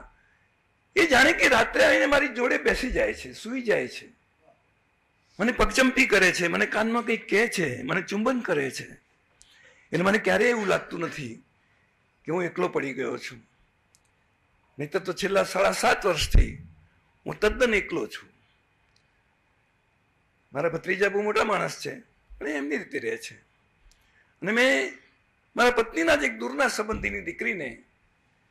એ જાણે કે રાત્રે આવીને મારી જોડે બેસી જાય છે, સૂઈ જાય છે, મને પગચંપી કરે છે, મને કાનમાં કંઈક કહે છે, મને ચુંબન કરે છે. એટલે મને ક્યારેય એવું લાગતું નથી કે હું એકલો પડી ગયો છું. નહીંતર તો છેલ્લા 7.5 વર્ષથી હું તદ્દન એકલો છું. મારા ભત્રીજા બહુ મોટા માણસ છે અને એમની રીતે રહે છે. અને મેં મારા પત્નીના જ એક દૂરના સંબંધીની દીકરીને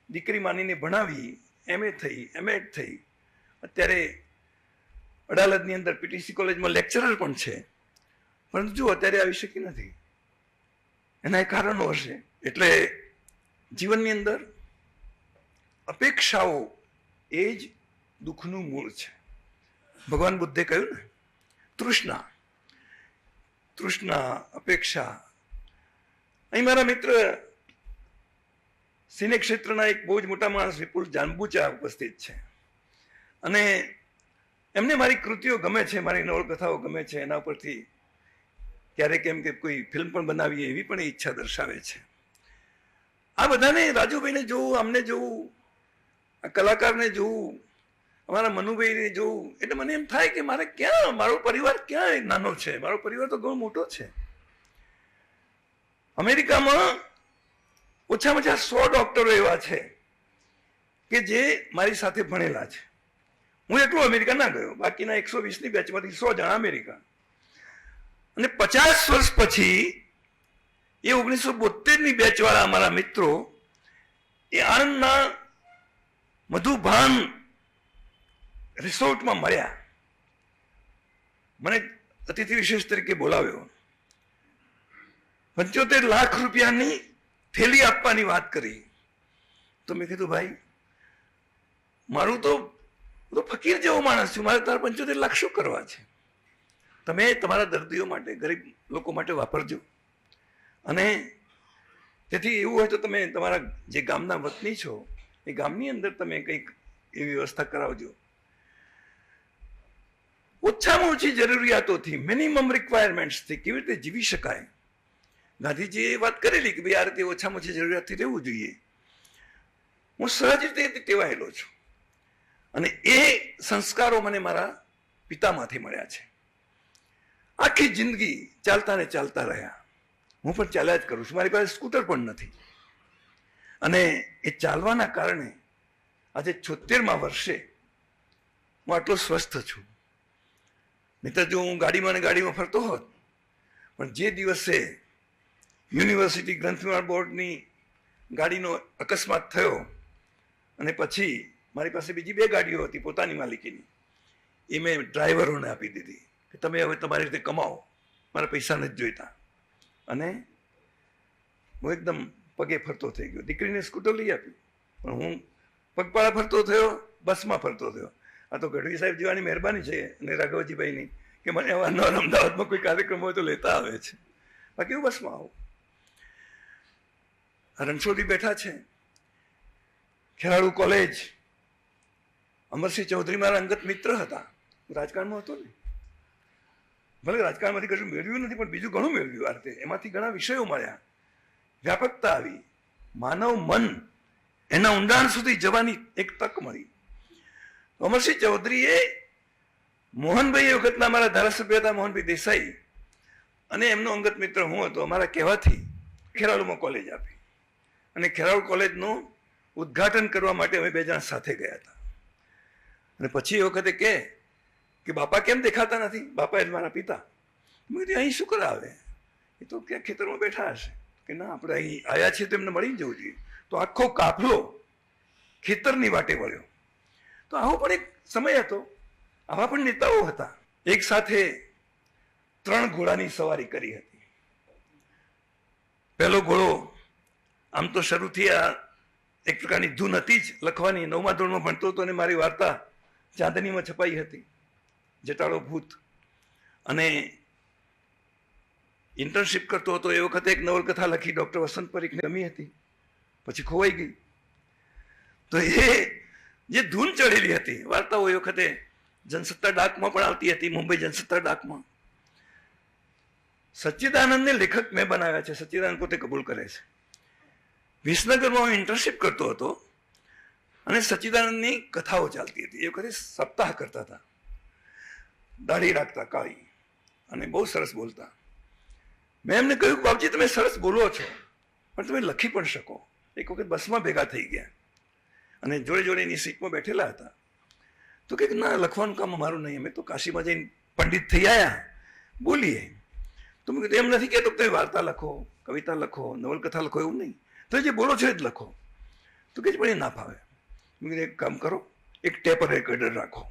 દીકરી માનીને ભણાવી, MA થઈ, MAd થઈ, અત્યારે અડાલજની અંદર PTC કોલેજમાં લેક્ચરર પણ છે. પરંતુ જો અત્યારે આવી શકી નથી, એના કારણો હશે. એટલે જીવનની અંદર અપેક્ષાઓ એ જ દુઃખનું મૂળ છે. ભગવાન બુદ્ધે કહ્યું ને, તૃષ્ણા, અપેક્ષા. અહીં મારા મિત્ર સિને ક્ષેત્રના એક બહુ જ મોટા માણસ વિપુલ જાંબુચા ઉપસ્થિત છે, અને એમને મારી કૃતિઓ ગમે છે, મારી નવલકથાઓ ગમે છે. એના પરથી ક્યારેક એમ કે કોઈ ફિલ્મ પણ બનાવીએ એવી પણ ઈચ્છા દર્શાવે છે. આ બધાને, રાજુભાઈને જોવું, અમને જોવું, આ કલાકારને જોવું, અમારા મનુભાઈને જોવું, એટલે મને એમ થાય કે મારે ક્યાં, મારો પરિવાર ક્યાં નાનો છે, મારો પરિવાર તો ઘણો મોટો છે. અમેરિકામાં ઓછામાં ઓછા 100 ડોક્ટરો એવા છે કે જે મારી સાથે ભણેલા છે. હું એટલું અમેરિકા ના ગયો, બાકીના 120ની બેચમાંથી 100 જણા અમેરિકા. અને 50 વર્ષ પછી એ 1972ની બેચવાળા અમારા મિત્રો એ આણંદના મધુભાન રિસોર્ટમાં મળ્યા. મને અતિથિ વિશેષ તરીકે બોલાવ્યો. 75 લાખ રૂપિયાની થેલી આપવાની વાત કરી. તો મેં કીધું, ભાઈ મારું તો ફકીર જેવો માણસ છું, મારે તારા 75 લાખ શું કરવા છે? તમે તમારા દર્દીઓ માટે, ગરીબ લોકો માટે વાપરજો. અને તેથી એવું હોય તો તમે તમારા જે ગામના વતની છો એ ગામની અંદર તમે કંઈક એવી વ્યવસ્થા કરાવજો. ઓછામાં ઓછી જરૂરિયાતોથી, મિનિમમ રિક્વાયરમેન્ટ્સથી કેવી રીતે જીવી શકાય. ગાંધીજીએ વાત કરેલી કે ભાઈ આ રીતે ઓછામાં ઓછી જરૂરિયાતથી રહેવું જોઈએ. હું સહજ રીતે ટેવાયેલો છું અને એ સંસ્કારો મને મારા પિતામાંથી મળ્યા છે. આખી જિંદગી ચાલતા ને ચાલતા રહ્યા. હું પણ ચાલ્યા જ કરું છું. મારી પાસે સ્કૂટર પણ નથી. અને એ ચાલવાના કારણે આજે 76મા વર્ષે હું આટલો સ્વસ્થ છું. નહીંતર જો હું ગાડીમાં ફરતો હોત, પણ જે દિવસે યુનિવર્સિટી ગ્રંથમેળ બોર્ડની ગાડીનો અકસ્માત થયો અને પછી મારી પાસે બીજી 2 ગાડીઓ હતી પોતાની માલિકીની, એ મેં ડ્રાઈવરોને આપી દીધી કે તમે હવે તમારી રીતે કમાઓ, મારા પૈસા નથી જોઈતા. અને હું એકદમ પગે ફરતો થઈ ગયો. દીકરીને સ્કૂટર લઈ આપ્યું, પણ હું પગપાળા ફરતો થયો, બસમાં ફરતો થયો. આ તો ગઢવી સાહેબ જેવાની મહેરબાની છે અને રાઘવજીભાઈની કે મને અવારનવાર અમદાવાદમાં કોઈ કાર્યક્રમ હોય તો લેતા આવે છે. બાકી હું બસમાં આવું. રણછોડી બેઠા છે, ખેરાળુ કોલેજ. અમરસિંહ ચૌધરી મારા અંગત મિત્ર હતા. રાજકારણમાં હતો ને, ભલે રાજકારણમાંથી કશું મેળવ્યું નથી, પણ બીજું ઘણું મેળવ્યું. આ રીતે એમાંથી ઘણા વિષયો મળ્યા, વ્યાપકતા આવી, માનવ મન એના ઊંડાણ સુધી જવાની એક તક મળી. અમરસિંહ ચૌધરીએ મોહનભાઈ એ વખતના અમારા ધારાસભ્ય હતા, મોહનભાઈ દેસાઈ, અને એમનો અંગત મિત્ર હું હતો. અમારા કહેવાથી ખેરાલુમાં કોલેજ આપી અને ખેરાલુ કોલેજનું ઉદ્ઘાટન કરવા માટે અમે 2 જણા સાથે ગયા હતા. અને પછી એ વખતે કે બાપા કેમ દેખાતા નથી? બાપા એટલે મારા પિતા. મેં કીધું અહીં શું કરાવે? એ તો ક્યાંક ખેતરમાં બેઠા હશે. કે ના, આપણે અહીં આવ્યા છીએ તો એમને મળી જવું જોઈએ. તો આખો કાફલો ખેતરની વાટે વળ્યો. તો આવો પણ એક સમય હતો. આવા પણ નેતાઓ હતા. એક સાથે 3 ઘોડાની સવારી કરી હતી. પહેલો ઘોડો આમ તો શરૂથી આ એક પ્રકારની ધૂન હતી જ લખવાની. 9મા ધોરણમાં ભણતો હતો અને મારી વાર્તા ચાંદનીમાં છપાઈ હતી, જટાળો ભૂત. અને ઇન્ટર્નશીપ કરતો હતો એ વખતે એક નવલકથા લખી ડૉક્ટર વસંત પરીખને ગમી હતી, પછી ખોવાઈ ગઈ. તો એ જે ધૂન ચડેલી હતી વાર્તાઓ એ વખતે જનસત્તા ડાકમાં પણ આવતી હતી, મુંબઈ જનસત્તા ડાકમાં. સચ્ચિદાનંદને લેખક મેં બનાવ્યા છે, સચ્ચિદાનંદ પોતે કબૂલ કરે છે. વિસનગરમાં હું ઇન્ટર્નશીપ કરતો હતો અને સચ્ચિદાનંદની કથાઓ ચાલતી હતી. એ વખતે સપ્તાહ કરતા હતા. દાઢી રાખતા કાળી અને બહુ સરસ બોલતા. મેં એમને કહ્યું કે બાપજી તમે સરસ બોલો છો, પણ તમે લખી પણ શકો. એક વખત બસમાં ભેગા થઈ ગયા અને જોડે જોડે એની સીટમાં બેઠેલા હતા. તો કે ના, લખવાનું કામ અમારું નહીં, અમે તો કાશીમાં જઈને પંડિત થઈ આવ્યા, બોલીએ. તો મેં કીધું એમ નથી કહેતો તમે વાર્તા લખો, કવિતા લખો, નવલકથા લખો, એવું નહીં, તો જે બોલો છો એ જ લખો. તો કે પણ એ ના ફાવે. મેં કીધું એક કામ કરો, એક ટેપ રેકોર્ડર રાખો,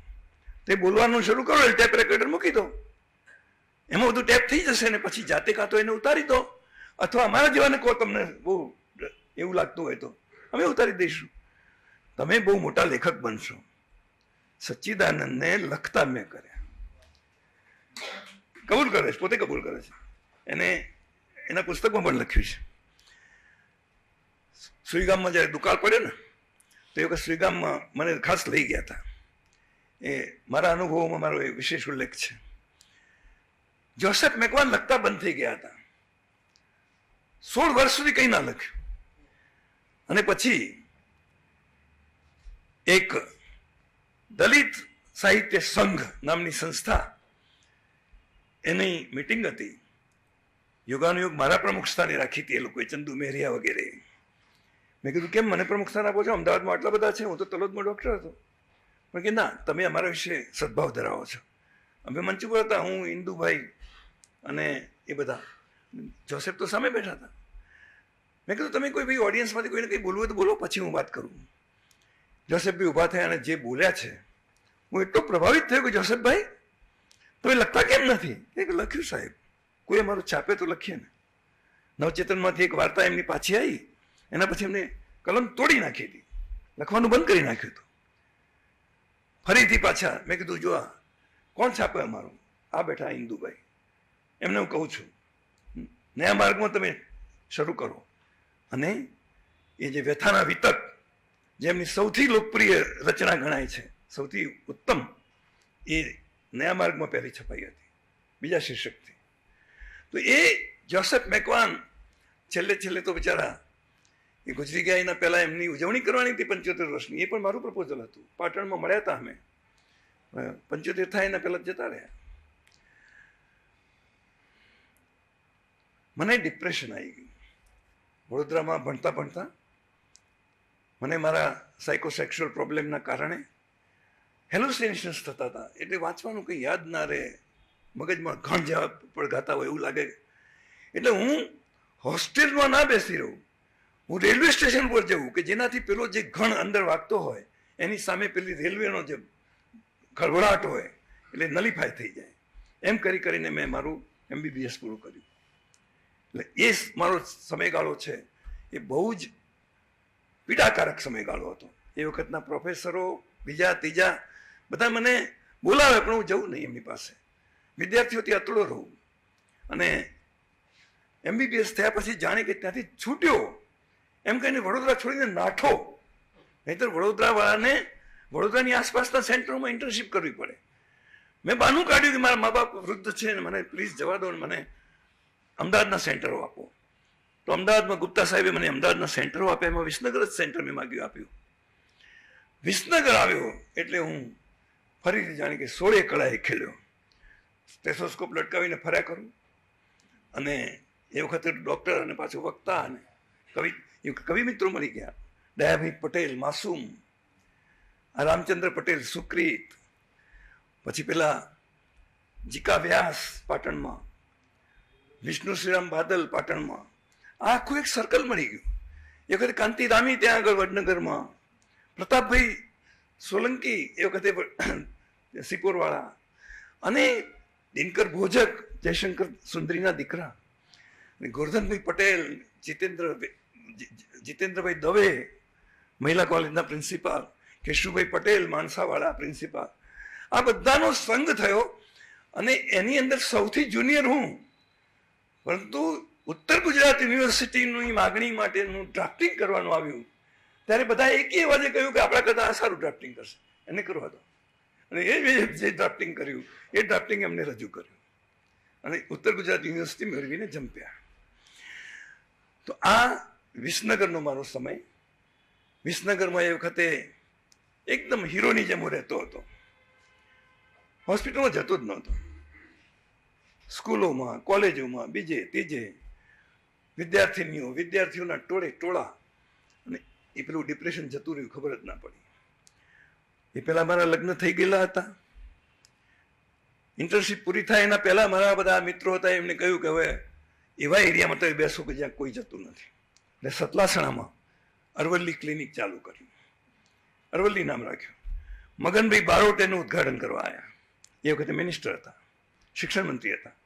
તે બોલવાનું શરૂ કરો, એ ટેપ રેકોર્ડર મૂકી દો, એમાં બધું ટેપ થઈ જશે ને પછી જાતે કાં તો એને ઉતારી દો, અથવા અમારા જેવાને કહો તમને બહુ એવું લાગતું હોય તો અમે ઉતારી દઈશું. તમે બહુ મોટા લેખક બનશો. સચ્ચિદાનંદને લખતા મેં કર્યા. કબૂલ કરે છે, પોતે કબૂલ કરે છે. એને એના પુસ્તકમાં પણ લખ્યું છે. સુઈગામમાં જ્યારે દુકાળ પડ્યો ને તો એ વખત સુઈગામમાં મને ખાસ લઈ ગયા હતા. એ મારા અનુભવોમાં મારો એ વિશેષ ઉલ્લેખ છે. જોસેફ મેકવાન લખતા બંધ થઈ ગયા હતા. 16 વર્ષ સુધી કંઈ ના લખ્યું. અને પછી એક દલિત સાહિત્ય સંઘ નામની સંસ્થા, એની મિટિંગ હતી. યુગાનુયુગ મારા પ્રમુખ સ્થાને રાખી હતી એ લોકોએ, ચંદુ મેરિયા વગેરે. મેં કીધું કેમ મને પ્રમુખ સ્થાન આપો છો? અમદાવાદમાં આટલા બધા છે, હું તો તલોદમાં ડૉક્ટર હતો. પણ કે ના, તમે અમારા વિશે સદભાવ ધરાવો છો. અમે મંચ ઉપર હતા, હું, ઇન્દુભાઈ અને એ બધા. જોસેફ તો સામે બેઠા હતા. મેં કીધું તમે કોઈ ભાઈ ઓડિયન્સમાંથી કોઈને કંઈ બોલવું હોય તો બોલો, પછી હું વાત કરું. જોસેફભાઈ ઊભા થયા અને જે બોલ્યા છે, હું એટલો પ્રભાવિત થયો કે જોસેફભાઈ તમે લખતા કેમ નથી? એક લખ્યું સાહેબ, કોઈ અમારું છાપે તો લખીએ ને. નવચેતનમાંથી એક વાર્તા એમની પાછી આવી, એના પછી એમને કલમ તોડી નાખી હતી, લખવાનું બંધ કરી નાખ્યું હતું. ફરીથી પાછા મેં કીધું જો આ કોણ છાપે અમારું? આ બેઠા ઇન્દુભાઈ. એમને હું કહું છું નયા માર્ગમાં તમે શરૂ કરો. અને એ જે વ્યથાના વિતક, જે એમની સૌથી લોકપ્રિય રચના ગણાય છે, સૌથી ઉત્તમ, એ નયા માર્ગમાં પહેલી છપાઈ હતી, બીજા શીર્ષકથી. તો એ જોસેફ મેકવાન છેલ્લે તો બિચારા એ ગુજરી ગયા. એના પહેલા એમની ઉજવણી કરવાની હતી 75 વર્ષની. એ પણ મારું પ્રપોઝલ હતું. પાટણમાં મળ્યા હતા અમે. 75 થાય એના પહેલા જતા રહ્યા. મને ડિપ્રેશન આવી ગયું. વડોદરામાં ભણતા મને મારા સાયકોસેક્સ્યુઅલ પ્રોબ્લેમના કારણે હેલુસિનેશન્સ થતા હતા. એટલે વાંચવાનું કંઈ યાદ ના રહે, મગજમાં ઘણ જેવા પડઘાતા હોય એવું લાગે. એટલે હું હોસ્ટેલમાં ના બેસી રહું, હું રેલવે સ્ટેશન પર જવું કે જેનાથી પેલો જે ઘણ અંદર વાગતો હોય એની સામે પેલી રેલવેનો જે ખળભળાટ હોય એટલે નલિફાય થઈ જાય. એમ કરીને મેં મારું MBBS પૂરું કર્યું. એટલે એ મારો સમયગાળો છે એ બહુ જ પીડાકારક સમયગાળો હતો. એ વખતના પ્રોફેસરો બીજા ત્રીજા બધા મને બોલાવે પણ હું જવું નહીં એમની પાસે. વિદ્યાર્થીઓથી અતડો રહું. અને MBBS થયા પછી જાણે કે ત્યાંથી છૂટ્યો એમ કહીને વડોદરા છોડીને નાઠો. નહીંતર વડોદરાવાળાને વડોદરાની આસપાસના સેન્ટરોમાં ઇન્ટર્નશીપ કરવી પડે. મેં બહાનું કાઢ્યું કે મારા મા બાપ વૃદ્ધ છે ને મને પ્લીઝ જવા દો ને મને અમદાવાદના સેન્ટરો આપો. તો અમદાવાદમાં ગુપ્તા સાહેબે મને અમદાવાદના સેન્ટરો આપ્યા. એમાં વિસનગર જ સેન્ટર મેં માગ્યું, આપ્યું. વિસનગર આવ્યો એટલે હું ફરીથી જાણે કે 16 કળાએ ખેલ્યો. સ્ટેથોસ્કોપ લટકાવીને ફર્યા કરું. અને એ વખતે ડૉક્ટર અને પાછું વક્તા અને કવિ મિત્રો મળી ગયા. દયાભાઈ પટેલ માસૂમ, રામચંદ્ર પટેલ સુક્રીત, પછી પેલા જીકા વ્યાસ પાટણમાં, વિષ્ણુ શ્રીરામ બાદલ પાટણમાં. આ આખું એક સર્કલ મળી ગયું. એ વખતે કાંતિરામી ત્યાં આગળ વડનગરમાં, પ્રતાપભાઈ સોલંકી એ વખતે સિપોરવાળા, અને દિનકર ભોજક જયશંકર સુંદરીના દીકરા, ગોરધનભાઈ પટેલ, જીતેન્દ્રભાઈ દવે મહિલા કોલેજના પ્રિન્સિપાલ, કેશુભાઈ પટેલ માણસાવાળા પ્રિન્સિપાલ. આ બધાનો સંઘ થયો. અને એની અંદર સૌથી જુનિયર હું. પરંતુ ઉત્તર ગુજરાત યુનિવર્સિટીની માગણી માટેનું ડ્રાફ્ટિંગ કરવાનું આવ્યું ત્યારે બધા એકે અવાજે કહ્યું કે આપણા કરતાં આ સારું ડ્રાફ્ટિંગ કરશે, એને કરવા દો. અને એ જે ડ્રાફ્ટિંગ કર્યું એ ડ્રાફ્ટિંગ એમને રજૂ કર્યું અને ઉત્તર ગુજરાત યુનિવર્સિટી મેળવીને જંપ્યા. તો આ વિસનગરનો મારો સમય. વિસનગરમાં એ વખતે એકદમ હીરોની જેમ હું રહેતો હતો. હોસ્પિટલમાં જતો જ નહોતો. સ્કૂલોમાં, કોલેજોમાં, બીજે ત્રીજે વિદ્યાર્થીઓના ટોળા. અને એ પેલું ડિપ્રેશન જતું રહ્યું, ખબર જ ના પડી. એ પહેલા મારા લગ્ન થઈ ગયેલા હતા. ઇન્ટર્નશીપ પૂરી થાય એના પહેલા મારા બધા મિત્રો હતા, એમને કહ્યું કે હવે એવા એરિયામાં તો બેસો કે જ્યાં કોઈ જતું નથી. એટલે સતલાસણામાં અરવલ્લી ક્લિનિક ચાલુ કર્યું. અરવલ્લી નામ રાખ્યું. મગનભાઈ બારોટ એનું ઉદઘાટન કરવા આવ્યા. એ વખતે મિનિસ્ટર હતા, શિક્ષણ મંત્રી હતા.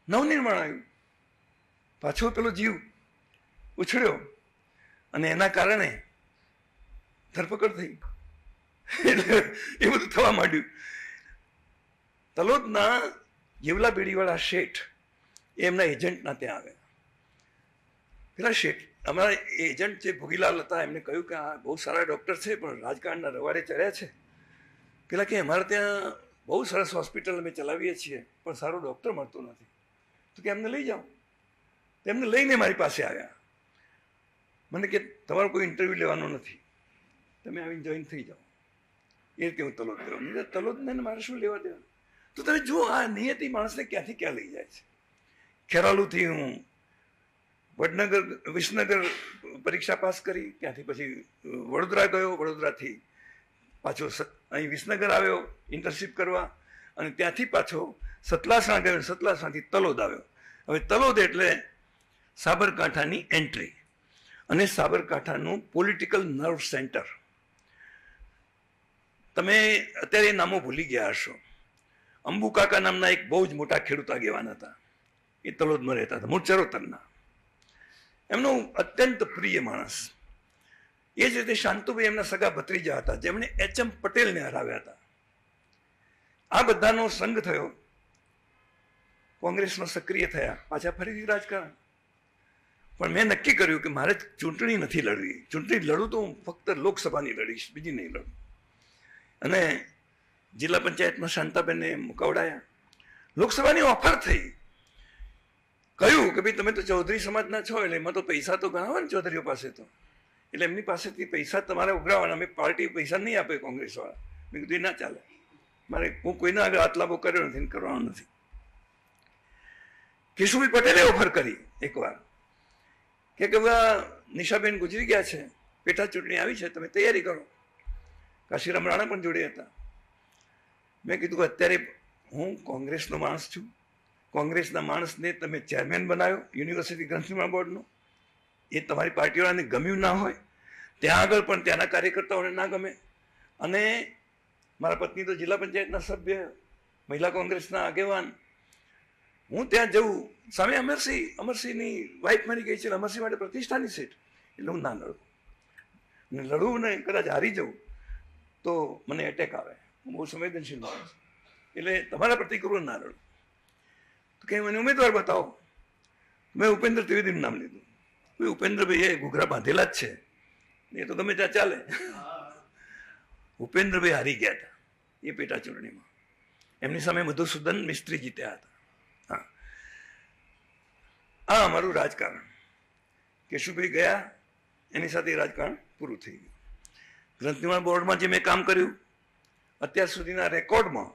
નવનિર્માણ આવ્યું. પાછો પેલો જીવ ઉછળ્યો અને એના કારણે ધરપકડ થઈ. એટલે એ બધું થવા માંડ્યું. તલોદના જેવલા બેડીવાળા શેઠ એ એમના એજન્ટના ત્યાં આવ્યા. પેલા શેઠ અમારા એજન્ટ જે ભોગીલાલ હતા એમને કહ્યું કે આ બહુ સારા ડૉક્ટર છે પણ રાજકારણના રવાડે ચડ્યા છે. પેલા કે અમારે ત્યાં બહુ સરસ હોસ્પિટલ અમે ચલાવીએ છીએ પણ સારો ડૉક્ટર મળતો નથી, તો કે એમને લઈ જાઓ. એમને લઈને મારી પાસે આવ્યા મને કે તમારો કોઈ ઇન્ટરવ્યૂ લેવાનો નથી, તમે આવીને જોઈન થઈ જાઓ. એ રીતે હું તલોદ ગયો. નહીં તલોદને મારે શું લેવા દેવાનું? તો તમે જુઓ આ નિયતિ માણસને ક્યાંથી ક્યાં લઈ જાય છે. ખેરાલુથી હું વિસનગર પરીક્ષા પાસ કરી, ત્યાંથી પછી વડોદરા ગયો, વડોદરાથી પાછો અહીં વિસનગર આવ્યો ઇન્ટર્નશીપ કરવા, અને ત્યાંથી પાછો સતલાસણા ગયો, સતલાસણાથી તલોદ આવ્યો. હવે તલોદ એટલે સાબરકાંઠાની એન્ટ્રી અને સાબરકાંઠાનું પોલિટિકલ નર્વ સેન્ટર. તમે અત્યારે એ નામો ભૂલી ગયા હશો. અંબુ કાકા નામના એક બહુ જ મોટા ખેડૂત આગેવાન હતા, એ તલોદમાં રહેતા હતા, મૂળ ચરોતરના. એમનો અત્યંત પ્રિય માણસ. એ જ રીતે શાંતુભાઈ એમના સગા ભત્રીજા હતા, જેમણે એચ.એમ. પટેલને હરાવ્યા હતા. આ બધાનો સંગ થયો, કોંગ્રેસમાં સક્રિય થયા, પાછા ફરીથી રાજકારણ. પણ મેં નક્કી કર્યું કે મારે ચૂંટણી નથી લડવી. ચૂંટણી લડું તો હું ફક્ત લોકસભાની લડીશ, બીજી નહીં લડું. અને જિલ્લા પંચાયતમાં શાંતાબેનને મુકાવડાયા. લોકસભાની ઓફર થઈ. કહ્યું કે ભાઈ તમે તો ચૌધરી સમાજના છો, એટલે એમાં તો પૈસા તો ઘણા હોય ને ચૌધરીઓ પાસે તો, એટલે એમની પાસેથી પૈસા તમારે ઉઘરાવવાના. અમે પાર્ટી પૈસા નહીં આપે કોંગ્રેસવાળા. મેં કીધું એ ના ચાલે, મારે હું કોઈના આગળ આટલાબો કર્યો નથી, કરવાનો નથી. કેશુભાઈ પટેલે ઓફર કરી એકવાર કે નિશાબેન ગુજરી ગયા છે, પેટા ચૂંટણી આવી છે, તમે તૈયારી કરો. કાશીરામ રાણા પણ જોડે હતા. મેં કીધું કે અત્યારે હું કોંગ્રેસનો માણસ છું, કોંગ્રેસના માણસને તમે ચેરમેન બનાવ્યો યુનિવર્સિટી ગ્રંથનિર્માણ બોર્ડનો, એ તમારી પાર્ટીવાળાને ગમ્યું ના હોય, ત્યાં આગળ પણ ત્યાંના કાર્યકર્તાઓને ના ગમે, અને મારા પત્ની તો જિલ્લા પંચાયતના સભ્ય, મહિલા કોંગ્રેસના આગેવાન, હું ત્યાં જઉં, સામે અમરસિંહની વાઇફ મરી ગઈ છે, અમરસિંહ માટે પ્રતિષ્ઠાની સીટ, એટલે હું ના લડું. અને લડવું ને કદાચ હારી જવું તો મને એટેક આવે, હું બહુ સંવેદનશીલ માણસ, એટલે તમારા પ્રતિક્રિયા ના લડું. તો કે મને ઉમેદવાર બતાવો. મેં ઉપેન્દ્ર ત્રિવેદીનું નામ લીધું. ઉપેન્દ્રભાઈ એ ઘૂઘરા બાંધેલા જ છે, એ તો ગમે ત્યાં ચાલે. ઉપેન્દ્રભાઈ હારી ગયા હતા એ પેટા ચૂંટણીમાં. એમની સામે મધુસૂદન મિસ્ત્રી જીત્યા હતા. હા, આ અમારું રાજકારણ. કેશુભાઈ ગયા, એની સાથે રાજકારણ પૂરું થઈ ગયું. ગ્રંથનિર્માણ બોર્ડમાં જે મેં કામ કર્યું, અત્યાર સુધીના રેકોર્ડમાં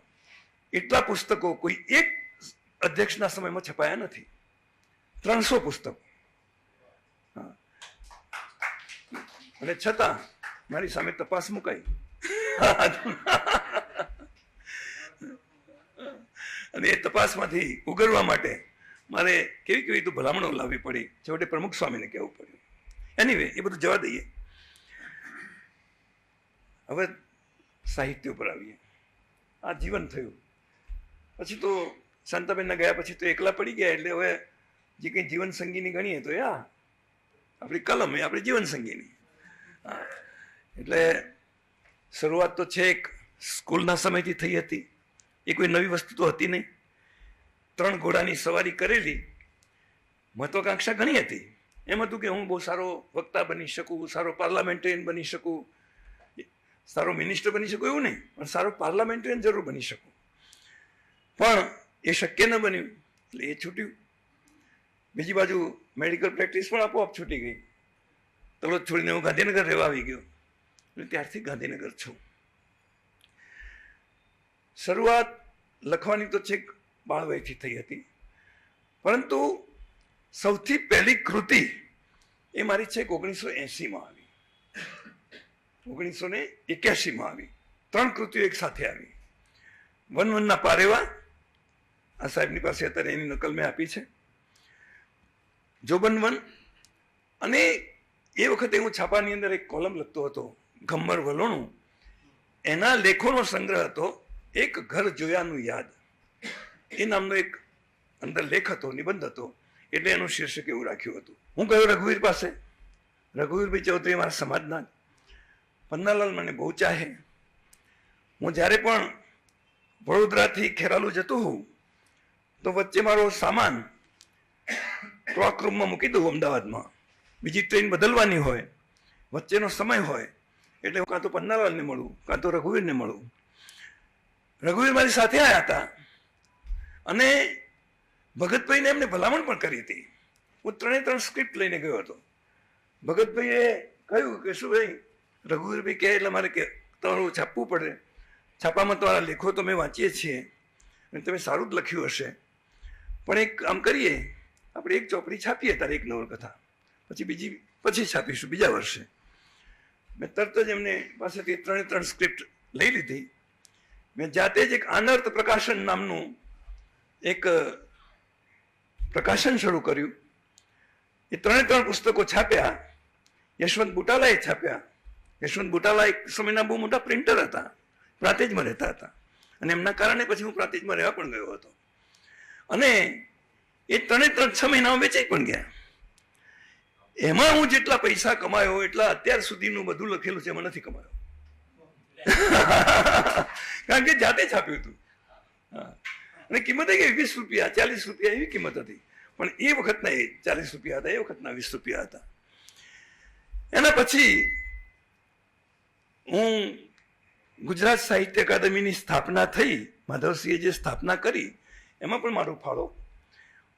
એટલા પુસ્તકો કોઈ એક અધ્યક્ષના સમયમાં છપાયા નથી. 300 પુસ્તકો. અને છતાં મારી સામે તપાસ મુકાઈ. અને એ તપાસમાંથી ઉગરવા માટે મારે કેવી કેવી તો ભલામણો લાવવી પડી. છેવટે પ્રમુખ સ્વામીને કહેવું પડ્યું. એનીવે, એ બધું જવા દઈએ. હવે સાહિત્ય ઉપર આવીએ. આ જીવન થયું પછી તો શાંતાબેનના ગયા પછી તો એકલા પડી ગયા, એટલે હવે જે કંઈ જીવન સંગીની ગણીએ તો આપણી કલમ એ આપણી જીવન સંગીની. એટલે શરૂઆત તો છેક સ્કૂલના સમયથી થઈ હતી. એ કોઈ નવી વસ્તુ તો હતી નહીં. 3 ઘોડાની સવારી કરેલી. મહત્વાકાંક્ષા ઘણી હતી. એમ હતું કે હું બહુ સારો વક્તા બની શકું, સારો પાર્લામેન્ટેરિયન બની શકું, સારો મિનિસ્ટર બની શકું એવું નહીં, પણ સારો પાર્લામેન્ટેરિયન જરૂર બની શકું. પણ એ શક્ય ન બન્યું, એટલે એ છૂટ્યું. બીજી બાજુ મેડિકલ પ્રેક્ટિસ પણ આપોઆપ છૂટી ગઈ. તલોદ છોડીને હું ગાંધીનગર રહેવા આવી ગયો. એટલે ત્યારથી ગાંધીનગર છું. શરૂઆત લખવાની તો છેક બાળવયથી થઈ હતી, પરંતુ સૌથી પહેલી કૃતિ એ મારી છેક 1980માં આવી, 1981માં આવી. 3 કૃતિઓ એક સાથે આવી. વનવનના પારેવા, આ સાહેબની પાસે અત્યારે એની નકલ મેં આપી છે. જોબનવન, અને એ વખતે હું છાપાની અંદર એક કોલમ લખતો હતો, ગમ્મર વલોણું. એના લેખોનો સંગ્રહ હતો એક ઘર જોયાનું યાદ. એ નામનો એક અંદર લેખ હતો, નિબંધ હતો. એટલે એનું શીર્ષક એવું રાખ્યું હતું. હું ગયો રઘુવીર પાસે. રઘુવીરભાઈ ચૌધરી મારા સમાજના. પન્નાલાલ મને બહુ ચાહે. હું જ્યારે પણ વડોદરાથી ખેરાલુ જતો હોઉં તો વચ્ચે મારો સામાન ક્લોક રૂમમાં મૂકી દઉં અમદાવાદમાં. બીજી ટ્રેન બદલવાની હોય, વચ્ચેનો સમય હોય, એટલે હું કાં તો પન્નાલાલને મળું, કાં તો રઘુવીરને મળું. રઘુવીર મારી સાથે આવ્યા હતા, અને ભગતભાઈને એમને ભલામણ પણ કરી હતી. હું 3 સ્ક્રિપ્ટ લઈને ગયો હતો. ભગતભાઈએ કહ્યું કે શું ભાઈ, રઘુવીરભાઈ કહે એટલે મારે કે તમારું છાપવું પડે, છાપામાં તમારા લેખો તો અમે વાંચીએ છીએ અને તમે સારું જ લખ્યું હશે, પણ એક કામ કરીએ, આપણે એક ચોપડી છાપીએ તારે એક નવલકથા, પછી છાપીશું બીજા વર્ષે. મેં તરત જ એમને પાસેથી 3 સ્ક્રિપ્ટ લઈ લીધી. મેં જાતે જ એક આનર્ત પ્રકાશન નામનું એક પ્રકાશન શરૂ કર્યું. એ 3 પુસ્તકો છાપ્યા. યશવંત બુટાલાએ છાપ્યા. યશવંત બુટાલા એક સમયના બહુ મોટા પ્રિન્ટર હતા, પ્રાંતિજમાં રહેતા હતા, અને એમના કારણે પછી હું પ્રાંતિજમાં રહેવા પણ ગયો હતો. અને એ 3 6 મહિનામાં વેચાઈ પણ ગયા. એમાં હું જેટલા પૈસા કમાયો એટલા અત્યાર સુધીનું બધું લખેલું છે એમાં નથી કમાયો. કારણ કે જાતે છાપ્યું હતું. અને કિંમત કે 20 રૂપિયા 40 રૂપિયા એવી કિંમત હતી, પણ એ વખતના એ 40 રૂપિયા હતા, એ વખતના 20 રૂપિયા હતા. એના પછી હું ગુજરાત સાહિત્ય અકાદમીની સ્થાપના થઈ, માધવસિંહે જે સ્થાપના કરી એમાં પણ મારો ફાળો.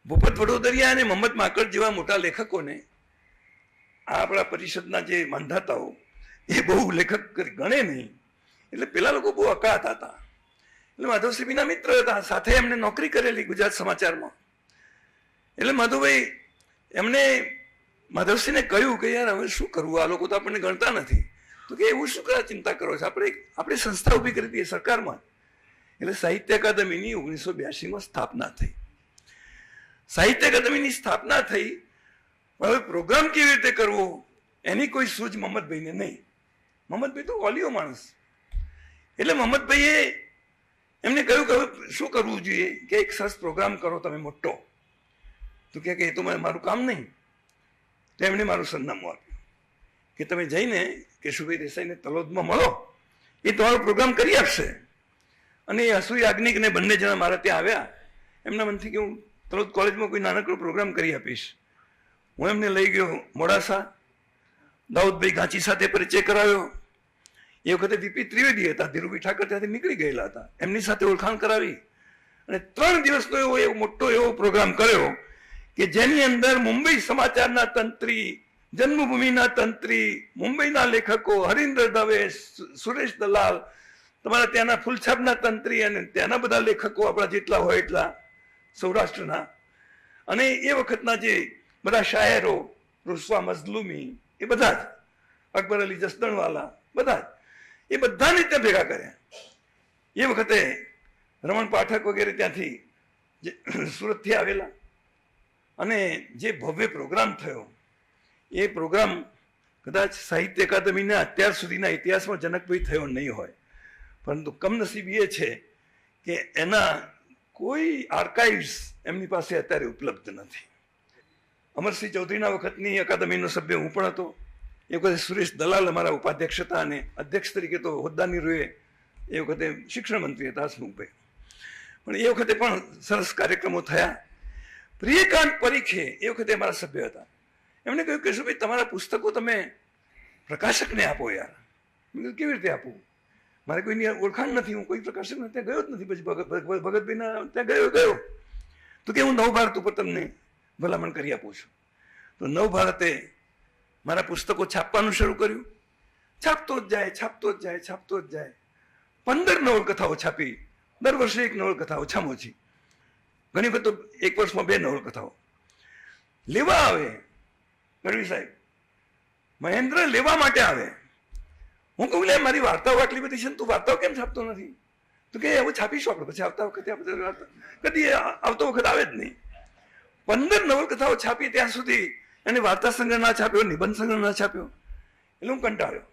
ભૂપત વડોદરિયા અને મોહમ્મદ માકડ જેવા મોટા લેખકોને આપણા પરિષદના જે માંધાતાઓ એ બહુ લેખક ગણે નહીં, એટલે પેલા લોકો બહુ અકાતા હતા. એટલે માધવસિંહના મિત્ર હતા, સાથે એમને નોકરી કરેલી ગુજરાત સમાચારમાં. એટલે માધવભાઈ એમને માધવસિંહને કહ્યું કે યાર હવે શું કરવું, આ લોકો તો આપણને ગણતા નથી. તો કે એવું શું કરવા ચિંતા કરો છો, આપણે સંસ્થા ઊભી કરી દઈએ સરકારમાં. એટલે સાહિત્ય અકાદમીની 1982માં સ્થાપના થઈ. સાહિત્ય અકાદમીની સ્થાપના થઈ. હવે પ્રોગ્રામ કેવી રીતે કરવો એની કોઈ સૂઝ મોહમ્મદભાઈને નહીં. મોહમ્મદભાઈ તો ઓલિયો માણસ. એટલે મોહમ્મદભાઈએ એમને કહ્યું કે હવે શું કરવું જોઈએ, કે એક સરસ પ્રોગ્રામ કરો તમે મોટો. તો કે એ તો મારું કામ નહીં. તો એમણે મારું સરનામું આપ્યું કે તમે જઈને કેશુભાઈ દેસાઈને તલોદમાં મળો, એ તમારો પ્રોગ્રામ કરી આપશે. અને એ હસુ યાજ્ઞિક ને બંને જણા મારા ત્યાં આવ્યા. એમના મનથી કે હું તલોદ કોલેજમાં કોઈ નાનકડો પ્રોગ્રામ કરી આપીશ. હું એમને લઈ ગયો મોડાસા, દાઉદભાઈ ગાંચી સાથે પરિચય કરાવ્યો. એ વખતે વીપી ત્રિવેદી હતા, ધીરુભાઈ ઠાકર ત્યાંથી નીકળી ગયેલા હતા. એમની સાથે ઓળખાણ કરાવી અને 3 દિવસનો એવો મોટો એવો પ્રોગ્રામ કર્યો કે જેની અંદર મુંબઈ સમાચારના તંત્રી, જન્મભૂમિના તંત્રી, મુંબઈના લેખકો, હરીન્દ્ર દવે, સુરેશ દલાલ, તમારા ત્યાંના ફૂલછાપના તંત્રી અને ત્યાંના બધા લેખકો આપણા જેટલા હોય એટલા સૌરાષ્ટ્રના, અને એ વખતના જે બધા શાયરો, રૂસવા મઝલુમી, એ બધા જ, અકબર અલી જસદણવાલા, બધા જ, એ બધાને ત્યાં ભેગા કર્યા. એ વખતે રમણ પાઠક વગેરે ત્યાંથી સુરતથી આવેલા. અને જે ભવ્ય પ્રોગ્રામ થયો, એ પ્રોગ્રામ કદાચ સાહિત્ય અકાદમીના અત્યાર સુધીના ઇતિહાસમાં જનકભાઈ થયો નહીં હોય, પરંતુ કમનસીબ એ છે કે એના કોઈ આર્કાઇવ્સ એમની પાસે અત્યારે ઉપલબ્ધ નથી. અમરસિંહ ચૌધરીના વખતની અકાદમીનો સભ્ય હું પણ હતો. એ વખતે સુરેશ દલાલ અમારા ઉપાધ્યક્ષ હતા, અને અધ્યક્ષ તરીકે તો હોદ્દાની રૂએ એ વખતે શિક્ષણ મંત્રી હતા હસમુખભાઈ. પણ એ વખતે પણ સરસ કાર્યક્રમો થયા. પ્રિયકાંત પરીખે એ વખતે અમારા સભ્ય હતા. એમણે કહ્યું કે શું ભાઈ તમારા પુસ્તકો તમે પ્રકાશકને આપો યાર. મેં કહ્યું કેવી રીતે આપું, મારે કોઈની ઓળખાણ નથી, હું કોઈ પ્રકાશકને ત્યાં ગયો જ નથી. પછી ભગતભાઈના ત્યાં ગયો તો કે હું નવભારત ઉપર તમને ભલામણ કરી આપું છું. તો નવભારતે મારા પુસ્તકો છાપવાનું શરૂ કર્યું. છાપતો જ જાય. 15 નવલકથાઓ છાપી. દર વર્ષે એક નવલકથા, ઓછામાં ઓછી. ઘણી વખત તો એક વર્ષમાં 2 નવલકથાઓ. લેવા આવે ગઢવી સાહેબ, મહેન્દ્ર લેવા માટે આવે. હું કહું લે મારી વાર્તાઓ આટલી બધી છે ને તું વાર્તાઓ કેમ છાપતો નથી? તો કે હવે છાપીશું આપણે, પછી આવતા વખતે આપણે કદી આવતો વખત આવે જ નહીં. 15 નવલકથાઓ છાપી ત્યાં સુધી એને વાર્તા સંગ્રહ ના છાપ્યો, નિબંધ સંગ્રહ ના છાપ્યો. એટલે હું કંટાળ્યો.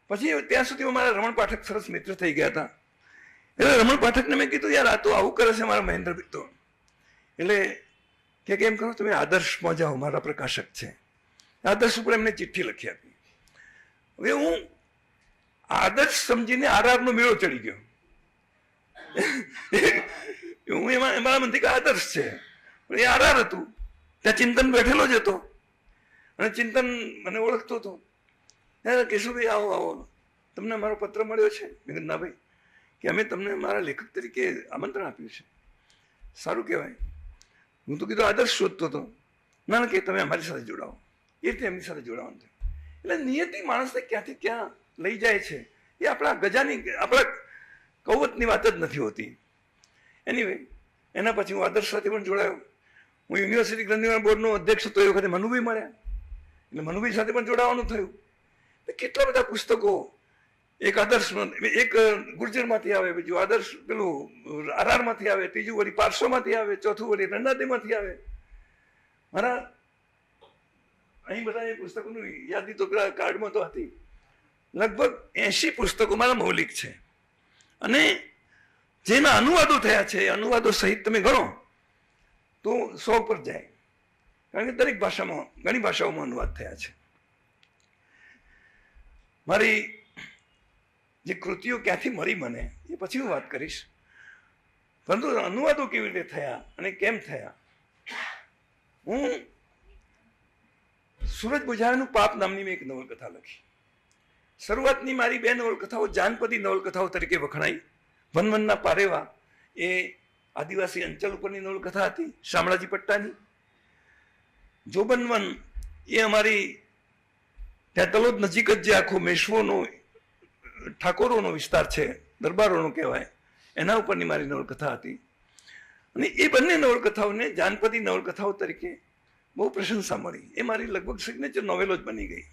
પછી ત્યાં સુધી મારા રમણ પાઠક સરસ મિત્ર થઈ ગયા હતા. એટલે રમણ પાઠકને મેં કીધું યાર આ તો આવું કરે છે મારા મહેન્દ્રભાઈ તો. એટલે કે કેમ કરો તમે આદર્શમાં જાઓ, મારા પ્રકાશક છે. આદર્શ ઉપર એમને ચિઠ્ઠી લખી આપી. હવે હું આદર્શ સમજીને આરઆરનો મેળો ચડી ગયો. હું એમાં મનથી કે આદર્શ છે, પણ એ આરઆર હતું. ત્યાં ચિંતન બેઠેલો જ હતો, અને ચિંતન મને ઓળખતો હતો. કેશુભાઈ આવો, તમને મારો પત્ર મળ્યો છે? મેં કીધું ના ભાઈ, કે અમે તમને મારા લેખક તરીકે આમંત્રણ આપ્યું છે. સારું કહેવાય. હું તો કીધું આદર્શ શોધતો હતો. ના કે તમે અમારી સાથે જોડાવો. એ રીતે એમની સાથે જોડાવાનું થયું. એટલે નિયતિ માણસને ક્યાંથી ક્યાં લઈ જાય છે એ આપણા આપણા કૌવતની વાત જ નથી હોતી. એનીવે, એના પછી હું આદર્શ સાથે પણ જોડાયો. હું યુનિવર્સિટી ગ્રંથિમાળા બોર્ડનો અધ્યક્ષ હતો એ વખતે મનુભાઈ મળ્યા, એટલે મનુભાઈ સાથે પણ જોડાવાનું થયું. કેટલા બધા પુસ્તકો, એક આદર્શ, એક ગુર્જરમાંથી આવે, બીજું આદર્શ પેલું આરઆરમાંથી આવે, ત્રીજું વળી પાર્શ્વમાંથી આવે, ચોથું વળી રણનાદેમાંથી આવે. મારા અહીં બધા એ પુસ્તકોની યાદી તો પેલા કાર્ડમાં તો હતી. લગભગ 80 પુસ્તકો મારા મૌલિક છે, અને જેના અનુવાદો થયા છે એ અનુવાદો સહિત તમે ગણો તો 100 પર જાય, કારણ કે દરેક ભાષામાં, ઘણી ભાષાઓમાં અનુવાદ થયા છે. મારી જે કૃતિઓ ક્યાંથી મળી મને એ પછી હું વાત કરીશ, પરંતુ અનુવાદો કેવી રીતે થયા અને કેમ થયા. હું સૂરજ બુઝાવેનું પાપ નામની મેં એક નવલકથા લખી. શરૂઆતની મારી 2 નવલકથાઓ જાનપદી નવલકથાઓ તરીકે વખણાઈ. વનવનના પારેવા એ આદિવાસી અંચલ ઉપરની નવલકથા હતી, શામળાજી પટ્ટાની. જોબનવન એ અમારી ત્યાં તલોદ નજીક જ જે આખો મેશ્વોનો, ઠાકોરોનો વિસ્તાર છે, દરબારોનો કહેવાય, એના ઉપરની મારી નવલકથા હતી. અને એ બંને નવલકથાઓને જાનપદી નવલકથાઓ તરીકે બહુ પ્રશંસા મળી. એ મારી લગભગ સિગ્નેચર નોવેલો જ બની ગઈ.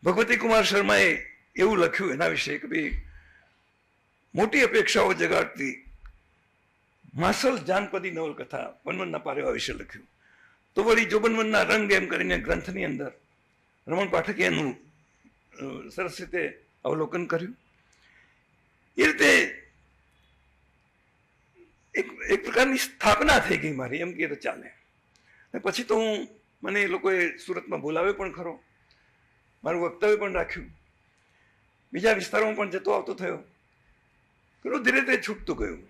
ભગવતી કુમાર શર્માએ એવું લખ્યું એના વિશે કે ભાઈ મોટી અપેક્ષાઓ જગાડતી માસલ જાનપદી નવલકથા વનવનના પારેવા વિશે લખ્યું. તો વળી જોબનવનના રંગ એમ કરીને ગ્રંથની અંદર રમણ પાઠકે એનું સરસ રીતે અવલોકન કર્યું. એ રીતે એક પ્રકારની સ્થાપના થઈ ગઈ મારી, એમ કે તો ચાલે. પછી તો મને એ લોકોએ સુરતમાં બોલાવ્યો પણ ખરો, મારું વક્તવ્ય પણ રાખ્યું, બીજા વિસ્તારોમાં પણ જતો આવતો થયો. પેલું ધીરે ધીરે છૂટતું ગયું,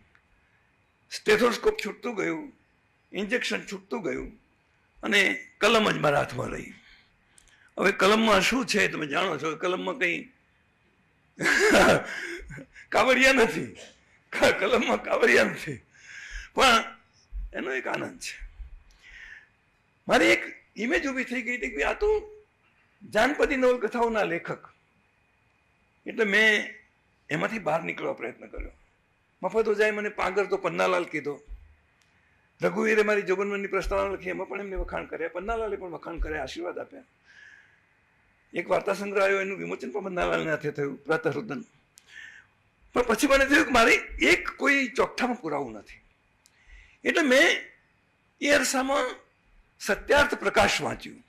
સ્ટેથોસ્કોપ છૂટતું ગયું, ઇન્જેક્શન છૂટતું ગયું, અને કલમ જ મારા હાથમાં રહી. હવે કલમમાં શું છે તમે જાણો છો, કલમમાં કંઈ કાવડિયા નથી, કલમમાં કાવડિયા નથી, પણ એનો એક આનંદ છે. મારી એક ઇમેજ ઊભી થઈ ગઈ હતી કે આ તો જાનપદી નવલકથાઓના લેખક, એટલે મેં એમાંથી બહાર નીકળવા પ્રયત્ન કર્યો. મફત ઓજાએ મને પાંગર તો પન્નાલાલ કીધો. રઘુવીરે મારી જોબનવનની પ્રસ્તાવના લખી, એમાં પણ એમને વખાણ કર્યા, પન્નાલાલે પણ વખાણ કર્યા, આશીર્વાદ આપ્યા. એક વાર્તા સંગ્રહ આવ્યો, એનું વિમોચન પણ પન્નાલાલને હાથે થયું, પ્રાતઃરુદન. પણ પછી મને થયું કે મારે એક કોઈ ચોકઠામાં પુરાવું નથી, એટલે મેં એ અરસામાં સત્યાર્થ પ્રકાશ વાંચ્યું.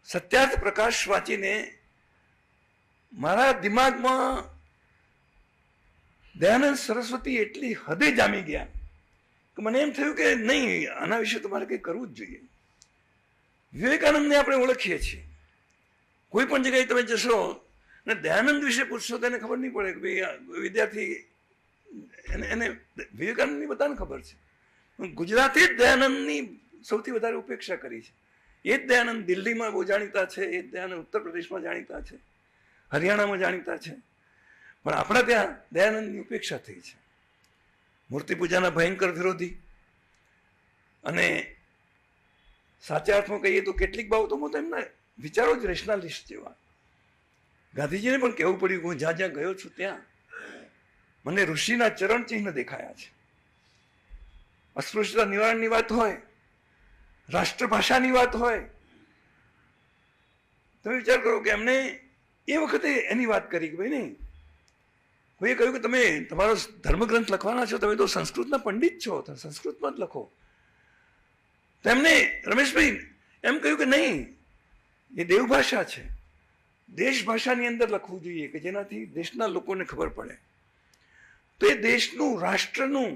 સત્યાર્થ પ્રકાશ વાંચીને મારા દિમાગમાં દયાનંદ સરસ્વતી એટલી હદે જામી ગયા કે મને એમ થયું કે નહીં, આના વિશે તમારે કંઈ કરવું જ જોઈએ. વિવેકાનંદને આપણે ઓળખીએ છીએ, કોઈ પણ જગ્યાએ તમે જશો ને દયાનંદ વિશે પૂછશો તો એને ખબર નહીં પડે કે ભાઈ વિદ્યાર્થી એને વિવેકાનંદની બધાને ખબર છે. ગુજરાતે જ દયાનંદની સૌથી વધારે ઉપેક્ષા કરી છે. એ જ દયાનંદ દિલ્હીમાં બહુ જાણીતા છે, એ જ દયાનંદ ઉત્તર પ્રદેશમાં જાણીતા છે, હરિયાણામાં જાણીતા છે, પણ આપણા ત્યાં દયાનંદની ઉપેક્ષા થઈ છે. મૂર્તિ પૂજાના ભયંકર વિરોધી, અને સાચા અર્થમાં કહીએ તો કેટલીક બાબતોમાં તો એમના વિચારો જ રેશનાલિસ્ટ જેવા. ગાંધીજીને પણ કહેવું પડ્યું કે હું જ્યાં જ્યાં ગયો છું ત્યાં મને ઋષિના ચરણ ચિહ્ન દેખાયા છે. અસ્પૃશ્યતા નિવારણની વાત હોય, રાષ્ટ્રભાષાની વાત હોય, તમે વિચાર કરો કે એમને એ વખતે એની વાત કરી કે ભાઈ નહીં, કોઈએ કહ્યું કે તમે તમારો ધર્મગ્રંથ લખવાના છો, તમે તો સંસ્કૃતના પંડિત છો, તમે સંસ્કૃતમાં જ લખો. તો એમને રમેશભાઈ એમ કહ્યું કે નહીં, એ દેવભાષા છે, દેશભાષાની અંદર લખવું જોઈએ કે જેનાથી દેશના લોકોને ખબર પડે. તો એ દેશનું, રાષ્ટ્રનું,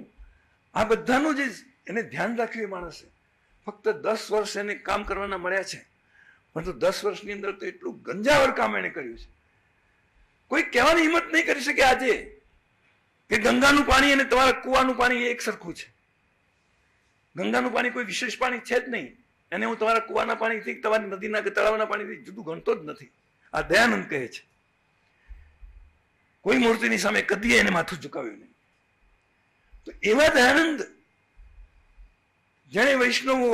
આ બધાનું જે એને ધ્યાન રાખ્યું એ માણસે, ફક્ત 10 વર્ષ એને કામ કરવાના મળ્યા છે, પરંતુ 10 વર્ષની અંદર તો એટલું ગંજાવર કામ એને કર્યું છે. કોઈ કહેવાની હિંમત નહીં કરી શકે આજે કે ગંગાનું પાણી અને તમારા કુવાનું પાણી એક સરખું છે. ગંગાનું પાણી કોઈ વિશેષ પાણી છે જ નહીં, એને હું તમારા કુવાના પાણીથી, તમારી નદીના કે તળાવના પાણીથી જુદું ગણતો જ નથી. આ દયાનંદ કહે છે. કોઈ મૂર્તિની સામે કદીએ એને માથું ઝુકાવ્યું નહીં. તો એવા દયાનંદ, જેણે વૈષ્ણવો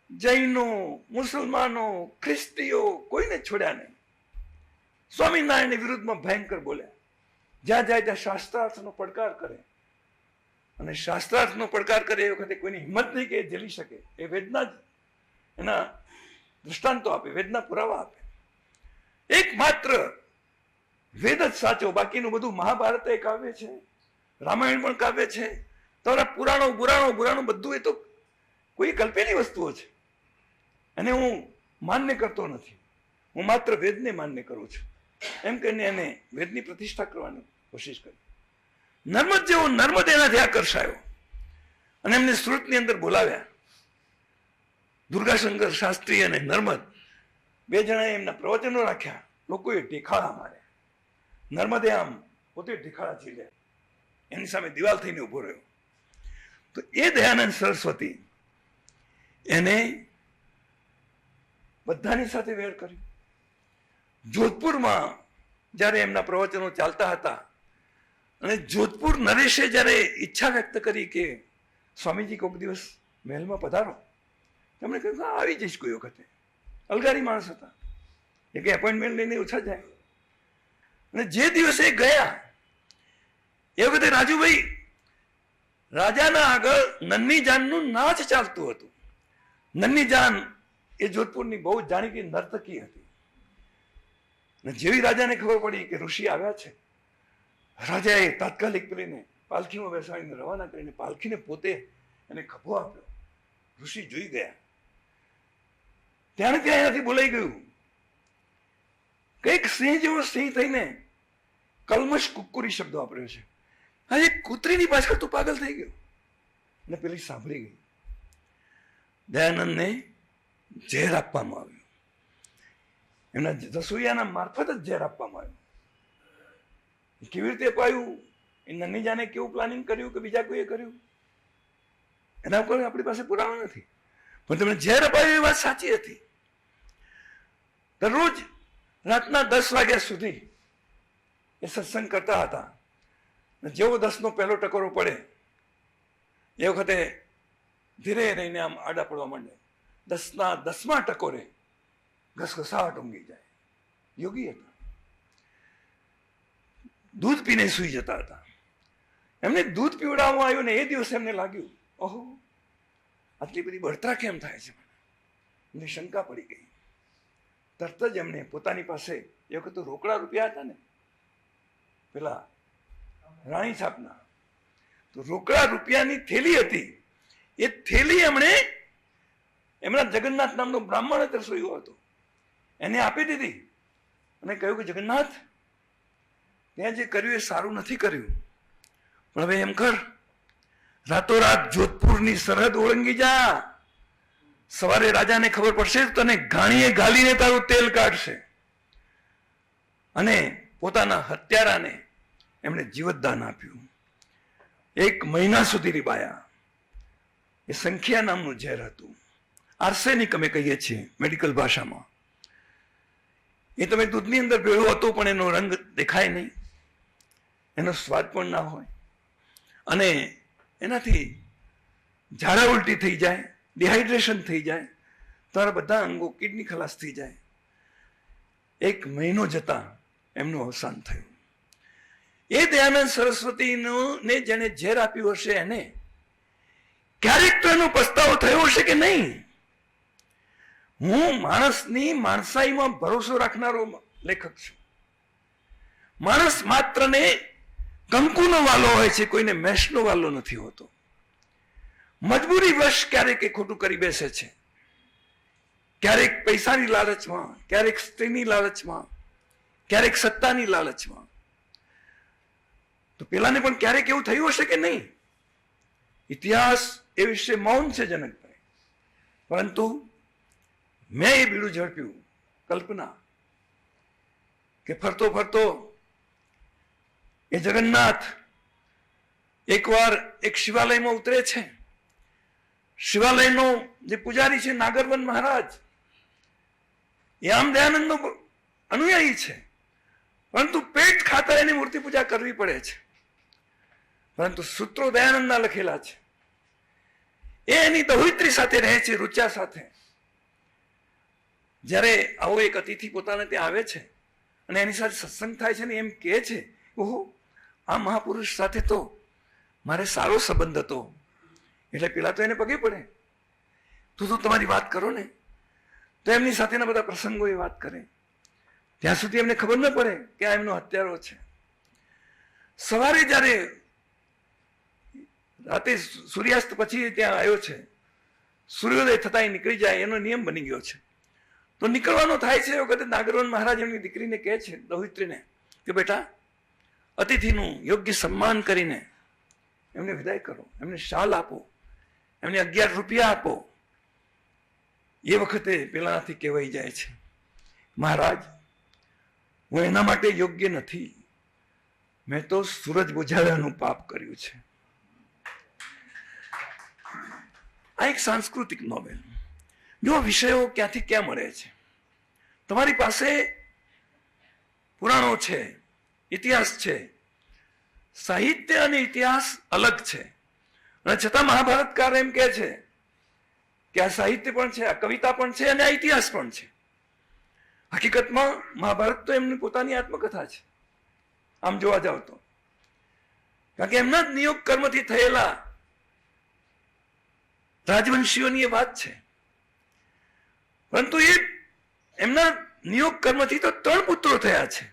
જૈનો, મુસલમાનો, ખ્રિસ્તીઓ કોઈને છોડ્યા નહીં. સ્વામિનારાયણની વિરુદ્ધમાં ભયંકર બોલ્યા. જ્યાં જાય ત્યાં શાસ્ત્રાર્થનો પડકાર કરે, અને શાસ્ત્રાર્થનો પડકાર કરે એ વખતે કોઈની હિંમત નહીં કે એ ઝીલી શકે. એ વેદના જ એના દૃષ્ટાંતો આપે, વેદના પુરાવા આપે. એકમાત્ર વેદ જ સાચો, બાકીનું બધું મહાભારત એ કાવ્ય છે, રામાયણ પણ કાવ્ય છે, તમારા પુરાણો બધું એ તો કોઈ કલ્પેલી વસ્તુઓ છે. અને હું માન્ય કરતો નથી, હું માત્ર વેદને માન્ય કરું છું એમ કહીને એને વેદની પ્રતિષ્ઠા કરવાની કોશિશ કરી. નર્મદ જેવો નર્મદ એનાથી આકર્ષાયો અને એમને સુરતની અંદર બોલાવ્યા. દુર્ગાશંકર શાસ્ત્રી અને નર્મદ બે જણાએ એમના પ્રવચનો રાખ્યા. લોકોએ ઢેખાડા માર્યા. નર્મદે આમ પોતે ઢેખાડા ઝીલ્યા, એની સામે દિવાલ થઈને ઉભો રહ્યો. તો એ દયાનંદ સરસ્વતી એને બધાની સાથે વેર કર્યું. જોધપુરમાં જ્યારે એમના પ્રવચનો ચાલતા હતા અને જોધપુર નરેશે જ્યારે ઈચ્છા વ્યક્ત કરી કે સ્વામીજી કોઈક દિવસ મહેલમાં પધારો, તેમણે કહ્યું આવી જઈશ કોઈ વખતે. અલગારી માણસ હતા, એ કંઈ એપોઇન્ટમેન્ટ લઈને ઓછા જાય. અને જે દિવસે ગયા એ વખતે રાજુભાઈ રાજાના આગળ નન્ની જાનનું નાચ ચાલતું હતું. નન્ની જાન એ જોધપુરની બહુ જાણીતી નર્તકી હતી. અને જેવી રાજાને ખબર પડી કે ઋષિ આવ્યા છે, રાજાએ તાત્કાલિક પેલીને પાલખીમાં બેસાડીને રવાના કરીને પાલખીને પોતે એને ખભો આપ્યો. ઋષિ જોઈ ગયા. ત્યાં એનાથી બોલાઈ ગયું. કઈક સિંહ જેવો સિંહ થઈને કલમશ કુક્કુરી શબ્દ વાપર્યો છે. હા, એ કૂતરીની પાછળ તું પાગલ થઈ ગયો. અને પેલી સાંભળી ગઈ. દયાનંદને ઝેર આપવામાં આવ્યું. એમના રસોઈયાના મારફત જ ઝેર આપવામાં આવ્યું. કેવી રીતે અપાયું, એ નન્ની જાને કેવું પ્લાનિંગ કર્યું કે બીજા કોઈએ કર્યું, એના ઉપર આપણી પાસે પુરાવા નથી. પણ તમને ઝેર અપાયું એ વાત સાચી હતી. દરરોજ રાતના 10 વાગ્યા સુધી એ સત્સંગ કરતા હતા. જેવો 10નો પહેલો ટકોરો પડે એ વખતે ધીરે રહીને આમ આડા પડવા માંડે. 10મા ટકોરે ઘસઘસાટ ઊંઘી જાય. યોગી હતા. દૂધ પીને સૂઈ જતા હતા. એમને દૂધ પીવડાવવામાં આવ્યું ને એ દિવસે એમને લાગ્યું, ઓહો, આટલી બધી બળતરા કેમ થાય છે. એમને શંકા પડી ગઈ. તરત જ એમને પોતાની પાસે એ વખત તો રોકડા રૂપિયા હતા ને, પેલા રાણી છાપના, તો રોકડા રૂપિયાની થેલી હતી. એ થેલી એમણે એમના જગન્નાથ નામનો બ્રાહ્મણ જ રસોઈયો હતો, એને આપી દીધી અને કહ્યું કે જગન્નાથ, ત્યાં જે કર્યું એ સારું નથી કર્યું, પણ હવે એમ કર, રાતોરાત જોધપુરની સરહદ ઓળંગી જા. સવારે રાજાને ખબર પડશે તો તને ઘાણીએ ઘાલીને તારું તેલ કાઢશે. અને પોતાના હત્યારાને એમણે જીવતદાન આપ્યું. 1 મહિના સુધી રીબાયા. એ સંખ્યા નામનું ઝેર હતું. આર્સેનિક અમે કહીએ છીએ મેડિકલ ભાષામાં. એ તમે દૂધની અંદર ભેળું હતું, પણ એનો રંગ દેખાય નહીં, એનો સ્વાદ પણ ના હોય, અને એનાથી ઝાડા ઉલટી થઈ જાય, ડિહાઇડ્રેશન થઈ જાય, તમારા બધા અંગો, કિડની ખલાસ થઈ જાય. 1 મહિનો જતા એમનું અવસાન થયું. એ દયાનંદ સરસ્વતીનું ને જેને ઝેર આપ્યું હશે એને ક્યારેક તો એનો પસ્તાવો થયો હશે કે નહીં. હું માણસની માણસાઈમાં ભરોસો રાખનારો લેખક છું. માણસ માત્ર ને કંકુનો વાલો હોય છે, કોઈને મેષનો વાલો નથી હોતો. મજબૂરી વશ ક્યારેક એ ખોટું કરી બેસે છે, ક્યારેક પૈસાની લાલચમાં, ક્યારેક સ્ત્રીની લાલચમાં, ક્યારેક સત્તાની લાલચમાં. તો પેલાને પણ ક્યારેક એવું થયું હશે કે નહીં. ઇતિહાસ એ વિશે મૌન છે જનકભાઈ, પરંતુ મેં એ બીડું ઝડપ્યું. કલ્પના કે ફરતો ફરતો એ જગન્નાથ એકવાર એક શિવાલયમાં ઉતરે છે. શિવાલયનો જે પૂજારી છે નાગરવન મહારાજ, એ આમ દયાનંદનો અનુયાયી છે, પરંતુ પેટ ખાતર એની મૂર્તિ પૂજા કરવી પડે છે. પરંતુ સૂત્રો દયાનંદના લખેલા છે. એ એની દહોત્રી સાથે રહે છે, રૂચા સાથે. જ્યારે આવો એક અતિથિ પોતાને ત્યાં આવે છે અને એની સાથે સત્સંગ થાય છે ને એમ કહે છે, ઓહો, આ મહાપુરુષ સાથે તો મારે સારો સંબંધ હતો, એટલે પેલા તો એને પગે પડે, તું તો તમારી વાત કરો ને. તો એમની સાથેના બધા પ્રસંગો એ વાત કરે, ત્યાં સુધી એમને ખબર ન પડે કે આ એમનો હત્યારો છે. સવારે જ્યારે રાતે સૂર્યાસ્ત પછી ત્યાં આવ્યો છે, સૂર્યોદય થતા એ નીકળી જાય એનો નિયમ બની ગયો છે. તો નીકળવાનો થાય છે એ વખતે નાગરવન મહારાજ એમની દીકરીને કહે છે, દૌહિત્રીને, કે બેટા અતિથિનું યોગ્ય સન્માન કરીને એમને વિદાય કરો, એમને શાલ આપો, એમને 11 રૂપિયા આપો. એ વખતે પેલાથી કહેવાઈ જાય છે, મહારાજ હું એના માટે યોગ્ય નથી, મેં તો સૂરજ બુઝાવવાનું પાપ કર્યું છે. આ એક સાંસ્કૃતિક નોવેલ. જો વિષયો ક્યાંથી ક્યાં મળે છે. તમારી પાસે પુરાણો છે, ઇતિહાસ છે, સાહિત્ય અને ઇતિહાસ અલગ છે, અને છતાં મહાભારતકાર એમ કહે છે કે આ સાહિત્ય પણ છે, આ કવિતા પણ છે અને આ ઇતિહાસ પણ છે. હકીકતમાં મહાભારત તો એમની પોતાની આત્મકથા છે આમ જોવા જાવ તો, કારણ કે એમના જ નિયોગ કર્મથી થયેલા રાજવંશીઓની એ વાત છે. પરંતુ એ એમના નિયોગ કર્મથી તો 3 પુત્રો થયા છે.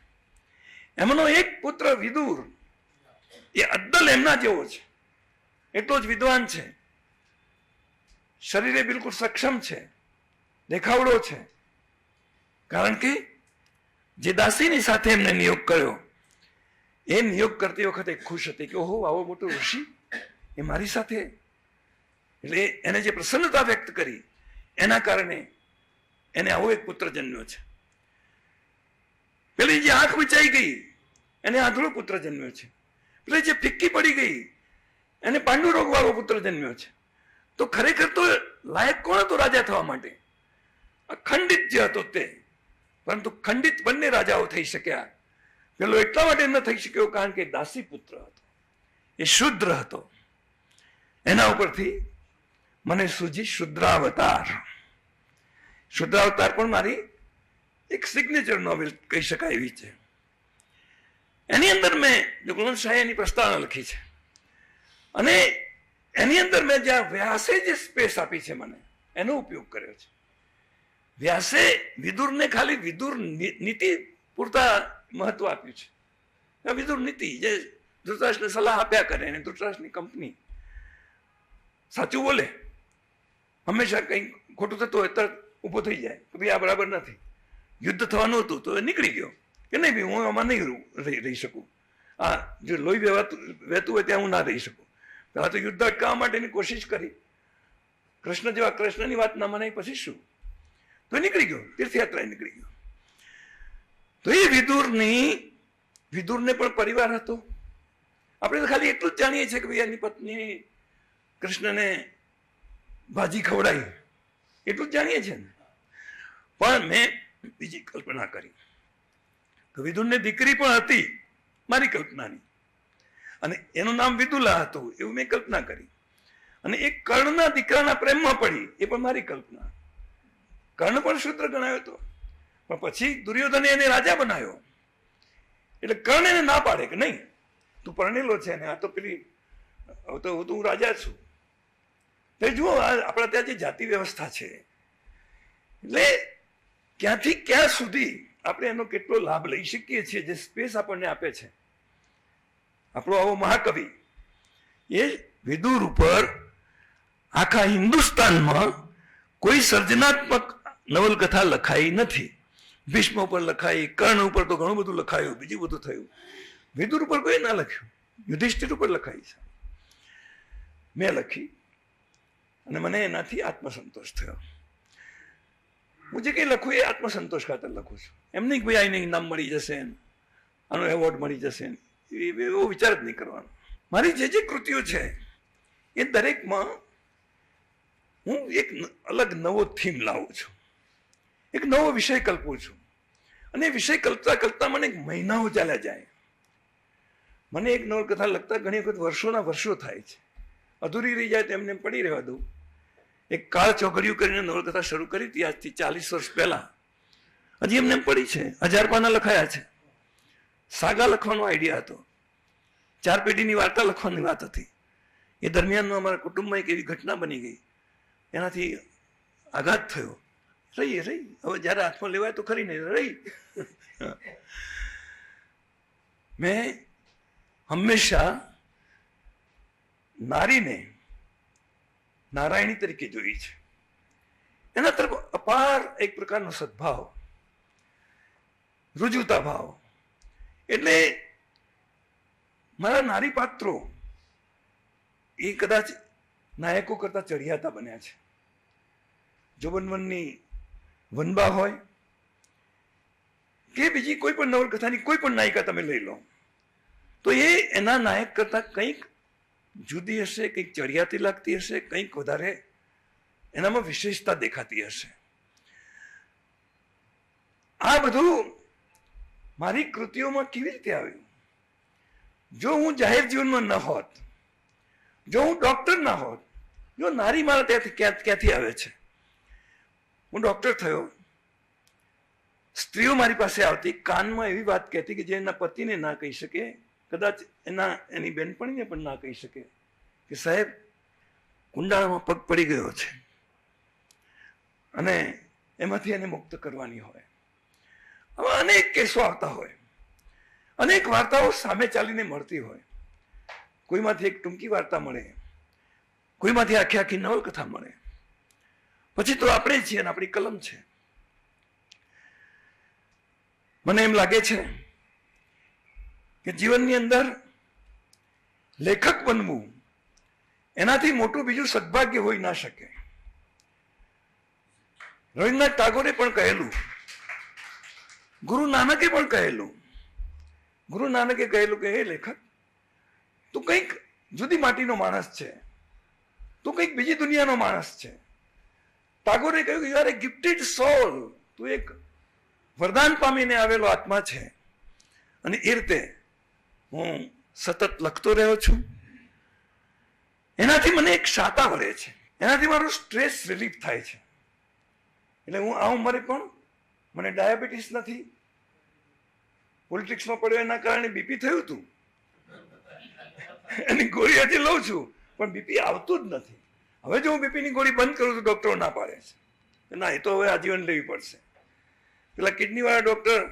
એમનો એક પુત્ર વિદુર, એ અદ્દલ એમના જેવો છે, એટલો જ વિદ્વાન છે, શરીરે બિલકુલ સક્ષમ છે, દેખાવડો છે. કારણ કે જે દાસીની સાથે એમને નિયોગ કર્યો, એ નિયોગ કરતી વખતે ખુશ હતી કે ઓહો, આવો મોટો ઋષિ એ મારી સાથે. એટલે એને જે પ્રસન્નતા વ્યક્ત કરી એના કારણે એને આવો એક પુત્ર જન્મ્યો છે. પેલી જે આંખ વિચાઈ ગઈ એને આંધળો પુત્ર જન્મ્યો છે. પેલી જે ફિક્કી પડી ગઈ એને પાંડુ રોગ વાળો પુત્ર જન્મ્યો છે. તો ખરેખર તો લાયક કોણ હતો રાજા થવા માટે? અખંડિત જે હતો તે. પરંતુ ખંડિત બંને રાજાઓ થઈ શક્યા. પેલો એટલા માટે ન થઈ શક્યો કારણ કે દાસી પુત્ર હતો, એ શુદ્ર હતો. એના ઉપરથી મને સૂજી શુદ્રાવતાર. શુદ્રાવતાર પણ મારી એક સિગ્નેચર નોવેલ કહી શકાય એવી છે. એની અંદર મેં જગમોહન શાહે એની પ્રસ્તાવના લખી છે, અને એની અંદર મેં જ્યાં વ્યાસે જે સ્પેસ આપી છે મને એનો ઉપયોગ કર્યો છે. વ્યાસે વિદુરને ખાલી વિદુર નીતિ પૂરતા મહત્વ આપ્યું છે. વિદુર નીતિ જે ધૃતરાષ્ટ્રને સલાહ આપ્યા કરે, અને ધૃતરાષ્ટ્રની કંપની સાચું બોલે, હંમેશા કંઈ ખોટું થતું હોય તરત ઊભો થઈ જાય કે ભાઈ આ બરાબર નથી, યુદ્ધ થવાનું હતું તો એ નીકળી ગયો કે નહીં ભાઈ હું આમાં નહીં રહી શકું, આ જો લોહી વહેતું હોય ત્યાં હું ના રહી શકું. પહેલાં તો યુદ્ધ અટકાવવા માટેની કોશિશ કરી, કૃષ્ણ જેવા કૃષ્ણની વાત ના મનાય પછી શું, તો નીકળી ગયો, તીર્થયાત્રાએ નીકળી ગયો. તો એ વિદુરને પણ પરિવાર હતો. આપણે તો ખાલી એટલું જ જાણીએ છીએ કે ભાઈ એની પત્ની કૃષ્ણને ભાજી ખવડાવી, એટલું જ જાણીએ છીએ ને. પણ મેં બીજી કલ્પના કરી કે વિદુરની દીકરી પણ હતી મારી કલ્પનાની, અને એનું નામ વિદુલા હતું એવું મેં કલ્પના કરી. અને એક કર્ણના દીકરાના પ્રેમમાં પડી, એ પણ મારી કલ્પના. કર્ણ પણ શૂદ્ર ગણાયો હતો, પણ પછી દુર્યોધને એને રાજા બનાવ્યો. એટલે કર્ણ એને ના પાડે કે નહીં, તું પરણેલો છે ને આ તો પેલી તો હું રાજા છું. તો જુઓ આપણા ત્યાં જે જાતિ વ્યવસ્થા છે, એટલે ક્યાંથી ક્યાં સુધી આપણે એનો કેટલો લાભ લઈ શકીએ છીએ, જે સ્પેસ આપણને આપે છે આપણો આવો મહાકવિ. એ વિદુર ઉપર આખા હિન્દુસ્તાનમાં કોઈ સર્જનાત્મક નવલકથા લખાઈ નથી. ભીષ્મ ઉપર લખાઈ, કર્ણ ઉપર તો ઘણું બધું લખાયું, બીજું બધું થયું. વિદુર ઉપર કોઈ ના લખ્યું. યુધિષ્ઠિર ઉપર લખાઈ છે, મેં લખી, અને મને એનાથી આત્મસંતોષ થયો. હું જે કંઈ લખું એ આત્મસંતોષ ખાતર લખું છું. એમ નહીં કે ભાઈ આને ઇનામ મળી જશે, આનો એવોર્ડ મળી જશે, એવો વિચાર જ નહીં કરવાનો. મારી જે કૃતિઓ છે એ દરેકમાં હું એક અલગ નવો થીમ લાવું છું, એક નવો વિષય કલ્પું છું. અને એ વિષય કલ્પતા કલ્પતા મને મહિનાઓ ચાલ્યા જાય. મને એક નવલકથા લખતા ઘણી વખત વર્ષોના વર્ષો થાય છે. અધૂરી રહી જાય તો એમને પડી રહેવા દઉં. એક કાળ ચોઘડિયું કરીને નવલકથા શરૂ કરી હતી આજથી 40 વર્ષ પહેલા. હજી એમને એમ પડી છે. 1000 પાના લખાયા છે. સાગા લખવાનો આઈડિયા હતો, 4 પેઢીની વાર્તા લખવાની વાત હતી. એ દરમિયાનમાં અમારા કુટુંબમાં એક એવી ઘટના બની ગઈ, એનાથી આઘાત થયો. રહી હવે જ્યારે હાથમાં લેવાય તો ખરી નહીં રહી. મેં હંમેશા નારીને નારાયણી તરીકે જોઈ છે. એના તરફ અપાર એક પ્રકારનો સદભાવ, રુજુતા ભાવ. એટલે મારા નારી પાત્રો એ કદાચ નાયકો કરતા ચડિયાતા બન્યા છે. જોબનવનની વનબા હોય કે બીજી કોઈ પણ નવલકથાની કોઈ પણ નાયિકા તમે લઈ લો, તો એ એના નાયક કરતા કંઈક જુદી હશે, કંઈક ચડિયાતી લાગતી હશે, કંઈક વધારે એનામાં વિશેષતા દેખાતી હશે. આ બધું મારી કૃતિઓમાં કેવી રીતે આવ્યું? જો હું જાહેર જીવનમાં ન હોત, જો હું ડોક્ટર ના હોત, જો નારી મારા ત્યાંથી ક્યાંથી આવે છે? હું ડોક્ટર થયો, સ્ત્રીઓ મારી પાસે આવતી, કાનમાં એવી વાત કહેતી કે જે એના પતિને ના કહી શકે, કદાચ એની બેનપણીને પણ ના કહી શકે કે સાહેબ કુંડાળામાં પગ પડી ગયો છે અને એમાંથી એને મુક્ત કરવાની હોય. હવે અનેક કેસો આવતા હોય, અનેક વાર્તાઓ સામે ચાલીને મળતી હોય. કોઈમાંથી એક ટૂંકી વાર્તા મળે, કોઈમાંથી આખી આખી નવલકથા મળે. પછી તો આપણે છીએ અને આપણી કલમ છે. મને એમ લાગે છે કે જીવનની અંદર લેખક બનવું એનાથી મોટું બીજું સદભાગ્ય હોઈ ના શકે. રવિન્દ્રનાથ ટાગોરે પણ કહેલું, ગુરુ નાનકે પણ કહેલું. ગુરુ નાનકે કહેલું કે હે લેખક, તું કંઈક જુદી માટીનો માણસ છે, તું કંઈક બીજી દુનિયાનો માણસ છે. ટાગોરે કહ્યું કે યુ આર એ ગિફ્ટેડ સોલ, તું એક વરદાન પામીને આવેલો આત્મા છે. અને એ રીતે હું સતત લખતો રહ્યો છું. એનાથી મને એક શાતા વળે છે, એનાથી મારું સ્ટ્રેસ રિલીફ થાય છે. એટલે હું આ ઉંમરે પણ મને ડાયાબિટીસ નથી, પોલિટિક્સમાં પડ્યો એના કારણે બીપી થયું હતું, એની ગોળી હજી લઉં છું પણ બીપી આવતું જ નથી. હવે જો હું બીપીની ગોળી બંધ કરું તો ડોક્ટરો ના પાડે છે, ના એ તો હવે આજીવન લેવી પડશે. પેલા કિડની વાળા ડોક્ટર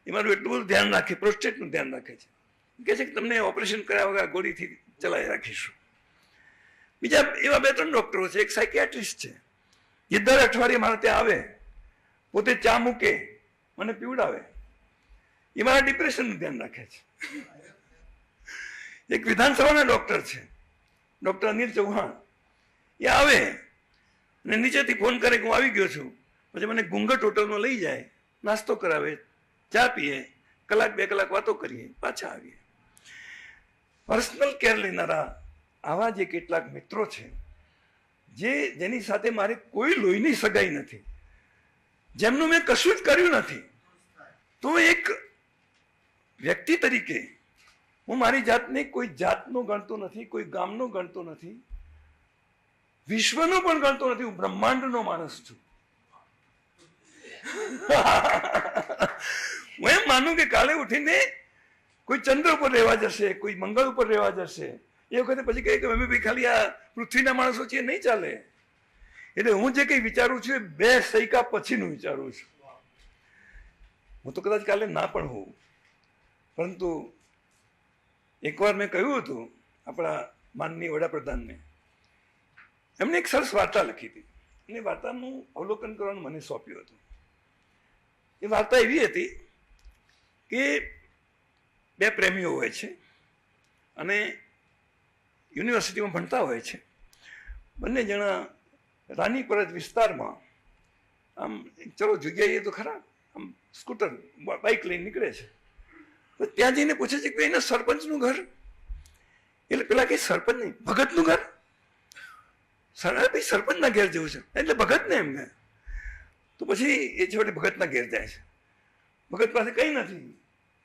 એ મારું એટલું બધું ધ્યાન રાખે, પ્રોસ્ટેટનું ધ્યાન રાખે છે, કહે છે કે તમને ઓપરેશન કર્યા વગર ગોળીથી ચલાવી રાખીશું. બીજા એવા 2-3 ડોક્ટરો છે, એક સાયકિયાટ્રિસ્ટ છે, એ દર અઠવાડિયે મારે ત્યાં આવે, પોતે ચા મૂકે, મને પીવડાવે. એ મારા ડિપ્રેશનનું ધ્યાન રાખે છે. એક વિધાનસભાના ડોક્ટર છે, ડોક્ટર અનિલ ચૌહાણ, એ આવે અને નીચેથી ફોન કરે કે હું આવી ગયો છું, પછી મને ઘૂંઘટ હોટલમાં લઈ જાય, નાસ્તો કરાવે, ચા પીએ, 1-2 કલાક વાતો કરીએ, પાછા આવીએ. પર્સનલ કેર લેનારા આવા જે કેટલાક મિત્રો છે, જેની સાથે મારે કોઈ લોહીની સગાઈ નથી, જેમનું મેં કશું જ કર્યું નથી, તો એક વ્યક્તિ તરીકે હું મારી જાતને કોઈ જાતનો ગણતો નથી, કોઈ ગામનો ગણતો નથી, વિશ્વનો પણ ગણતો નથી. હું બ્રહ્માંડનો માણસ છું. હું એમ માનું કે કાલે ઉઠીને કોઈ ચંદ્ર ઉપર રહેવા જશે, કોઈ મંગળ ઉપર રહેવા જશે, એ વખતે પછી કહે કે અમે ભાઈ ખાલી આ પૃથ્વીના માણસો છીએ, નહીં ચાલે. એટલે હું જે કંઈ વિચારું છું એ 2 સૈકા પછીનું વિચારું છું. હું તો કદાચ કાલે ના પણ હોઉં, પરંતુ એકવાર મેં કહ્યું હતું આપણા માનનીય વડાપ્રધાનને, એમને એક સરસ વાર્તા લખી હતી અને વાર્તાનું અવલોકન કરવાનું મને સોંપ્યું હતું. એ વાર્તા એવી હતી કે 2 પ્રેમીઓ હોય છે અને યુનિવર્સિટીમાં ભણતા હોય છે. બંને જણા રાનીપરજ વિસ્તારમાં આમ ચલો જગ્યાએ તો ખરા, આમ સ્કૂટર બાઇક લઈને નીકળે છે. તો ત્યાં જઈને પૂછે છે કે એના સરપંચનું ઘર? એટલે પેલા કે સરપંચ નહીં, ભગતનું ઘર. ભાઈ સરપંચના ઘેર જવું છે એટલે ભગત ને એમ કહે. તો પછી એ છોડે ભગતના ઘેર જાય છે. ભગત પાસે કંઈ નથી,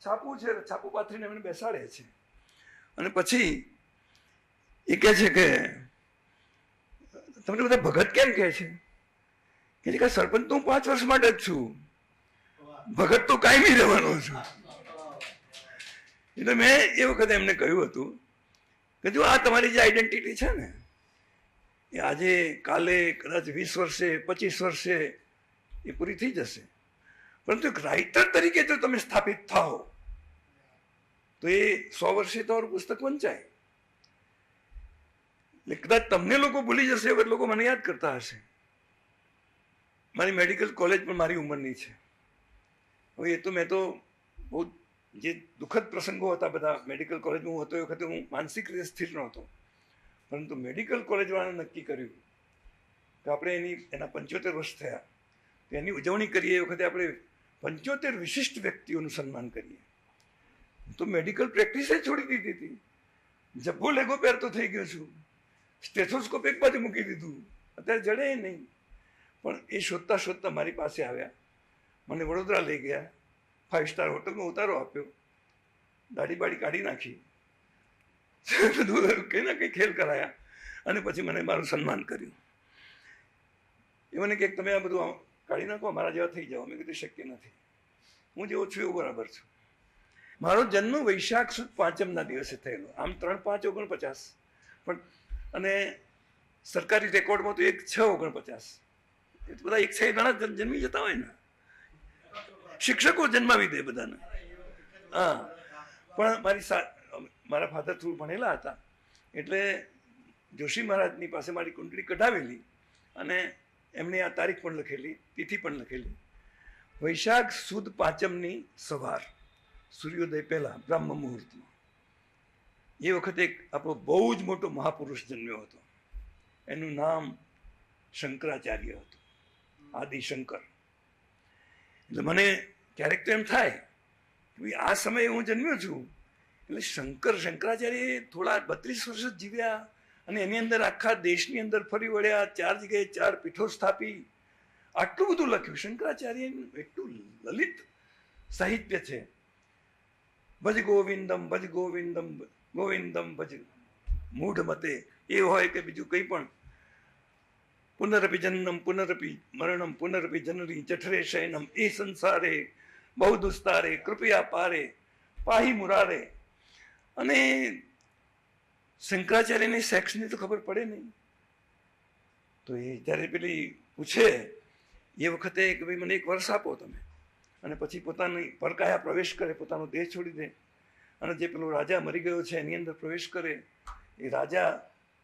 છાપું છે, છાપું પાથરીને એમને બેસાડે છે. અને પછી એ કહે છે કે તમને બધા ભગત કેમ કહે છે? કે સરપંચ તો હું 5 વર્ષ માટે જ છું. ભગત તો કાયમી રહેવાનો છું. એટલે મેં એ વખતે એમને કહ્યું હતું કે જો આ તમારી જે આઈડેન્ટિટી છે ને એ આજે કાલે કદાચ 20 વર્ષે 25 વર્ષે એ પૂરી થઈ જશે, પરંતુ એક રાઇટર તરીકે જો તમે સ્થાપિત થાઓ તો એ 100 વર્ષે તમારું પુસ્તક વંચાય. એટલે કદાચ તમને લોકો ભૂલી જશે વખત લોકો મને યાદ કરતા હશે. મારી મેડિકલ કોલેજ પણ મારી ઉંમરની છે. હવે એ તો મેં તો બહુ જે દુઃખદ પ્રસંગો હતા બધા મેડિકલ કોલેજમાં હું હતો એ વખતે હું માનસિક રીતે સ્થિર નહોતો, પરંતુ મેડિકલ કોલેજવાળાને નક્કી કર્યું કે આપણે એના 75 વર્ષ થયા તો એની ઉજવણી કરીએ. એ વખતે આપણે 75 વિશિષ્ટ વ્યક્તિઓનું સન્માન કરીએ. તો મેડિકલ પ્રેક્ટિસે છોડી દીધી હતી. જબ્બો લેગો પહેરતો થઈ ગયો છું, સ્ટેથોસ્કોપ એક બાજુ મૂકી દીધું, અત્યારે જડે નહીં. પણ એ શોધતા શોધતા મારી પાસે આવ્યા, મને વડોદરા લઈ ગયા, 5 સ્ટાર હોટલમાં ઉતારો આપ્યો, દાઢી બાડી કાઢી નાખી, બધું કંઈ ના કંઈ ખેલ કરાયા અને પછી મને મારું સન્માન કર્યું. એ મને કે તમે આ બધું કાઢી નાખો, મારા જેવા થઈ જાઓ. મેં કીધું શક્ય નથી, હું જેવો છું એવું બરાબર છું. મારો જન્મ વૈશાખ સુદ 5મના દિવસે થયેલો, આમ 3/5/49, પણ અને સરકારી રેકોર્ડમાં તો 1/6/49. એ તો બધા 1/6 ઘણા જન્મી જતા હોય ને, શિક્ષકો જન્માવી દે બધાને. હા, પણ મારા ફાધર થોડું ભણેલા હતા એટલે જોશી મહારાજની પાસે મારી કુંડળી કઢાવેલી અને એમણે આ તારીખ પણ લખેલી, તિથિ પણ લખેલી. વૈશાખ સુદ 5મની સવાર, સૂર્યોદય પહેલા બ્રહ્મ મુહૂર્તમાં. એ વખતે એક આપણો બહુ જ મોટો મહાપુરુષ જન્મ્યો હતો. એનું નામ શંકરાચાર્ય હતું, આદિશંકર. એટલે મને ક્યારેક તો એમ થાય કે આ સમયે હું જન્મ્યો છું એટલે શંકરાચાર્ય થોડા 32 વર્ષ જ જીવ્યા અને એની અંદર આખા દેશની અંદર ફરી વળ્યા, 4 જગ્યાએ 4 પીઠો સ્થાપી, આટલું બધું લખ્યું. શંકરાચાર્યનું એટલું લલિત સાહિત્ય છે. ભજ ગોવિંદમ ગોવિંદમ ભજ મૂઢ મતે એ હોય કે બીજું કંઈ પણ. પુનરપી જન્મ પુનરપી મરણમ પુનરપી જનની જઠરે શયનમ એ સંસારે બહુ દુસ્તારે કૃપયા પારે પાહી મુરારે. અને શંકરાચાર્યની સેક્સની તો ખબર પડે નહીં, તો એ જ્યારે પેલી પૂછે એ વખતે કે ભાઈ મને 1 વર્ષ આપો તમે, અને પછી પોતાની પરકાયા પ્રવેશ કરે, પોતાનો દેહ છોડી દે અને જે પેલો રાજા મરી ગયો છે એની અંદર પ્રવેશ કરે. એ રાજા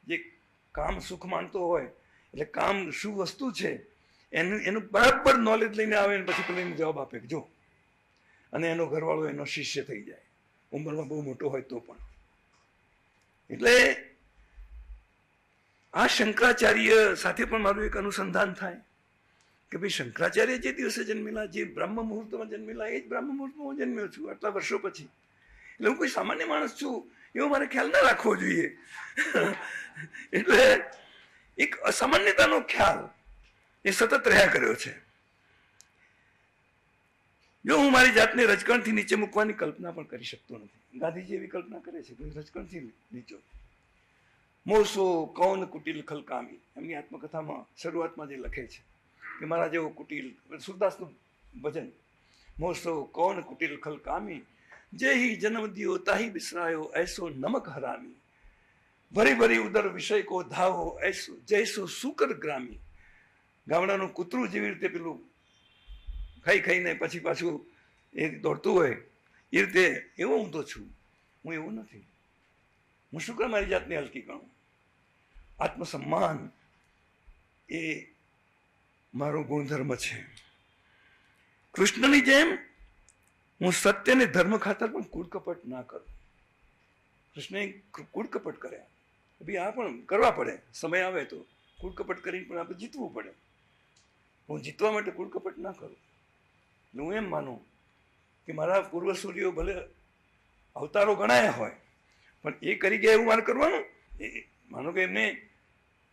જે કામ સુખ માનતો હોય એટલે કામ શું વસ્તુ છે એનું બરાબર નોલેજ લઈને આવે ને પછી પેલો જવાબ આપે કે જો, અને એનો ઘરવાળો એનો શિષ્ય થઈ જાય, ઉંમરમાં બહુ મોટો હોય તો પણ. એટલે આ શંકરાચાર્ય સાથે પણ મારું એક અનુસંધાન થાય કે ભાઈ શંકરાચાર્ય જે દિવસે જન્મેલા, જે બ્રહ્મ મુહૂર્તમાં જન્મેલા, એ જ બ્રહ્મ મુહૂર્તમાં હું જન્મ્યો છું આટલા વર્ષો પછી. એટલે હું કોઈ સામાન્ય માણસ છું એવો મારે ખ્યાલ ના રાખવો જોઈએ. એટલે એક અસામાન્યતાનો ખ્યાલ એ સતત રહ્યા કર્યો છે. જો હું મારી જાતને રજકણથી નીચે મૂકવાની કલ્પના પણ કરી શકતો નથી. ગાંધીજી એવી કલ્પના કરે છે કે રજકણથી નીચો. મોસો કૌન કુટિલ ખલકામી, એમની આત્મકથામાં શરૂઆતમાં જે લખે છે કે મારા જેવો કુટિલ, સુરદાસનું ભજન, મોસો કૌન કુટિલ ખલકામી, જેહી જન્મ દિયો તાહી બિસરાયો એસો નમક હરામી, ભરી ભરી ઉદર વિષય કો ધાવો એસો જૈસો સુકર ગ્રામી. ગામડાનું કૂતરું જેવી રીતે પેલું ખાઈ ખાઈને પછી પાછું એ દોડતું હોય એ રીતે એવો હું તો છું. હું એવું નથી. હું શું કામ મારી જાતને હલકી ગણું? આત્મસન્માન એ મારો ગુણધર્મ છે. કૃષ્ણની જેમ હું સત્ય ને ધર્મ ખાતર પણ કૂડકપટ ના કરું. કૃષ્ણએ કૂડકપટ કર્યા, ભાઈ આ પણ કરવા પડે, સમય આવે તો કૂડકપટ કરીને પણ આપણે જીતવું પડે. હું જીતવા માટે કૂડકપટ ના કરું. એટલે હું એમ માનું કે મારા પૂર્વસૂરીઓ ભલે અવતારો ગણાયા હોય પણ એ કરી ગયા એવું મારે કરવાનું. એ માનો કે એમને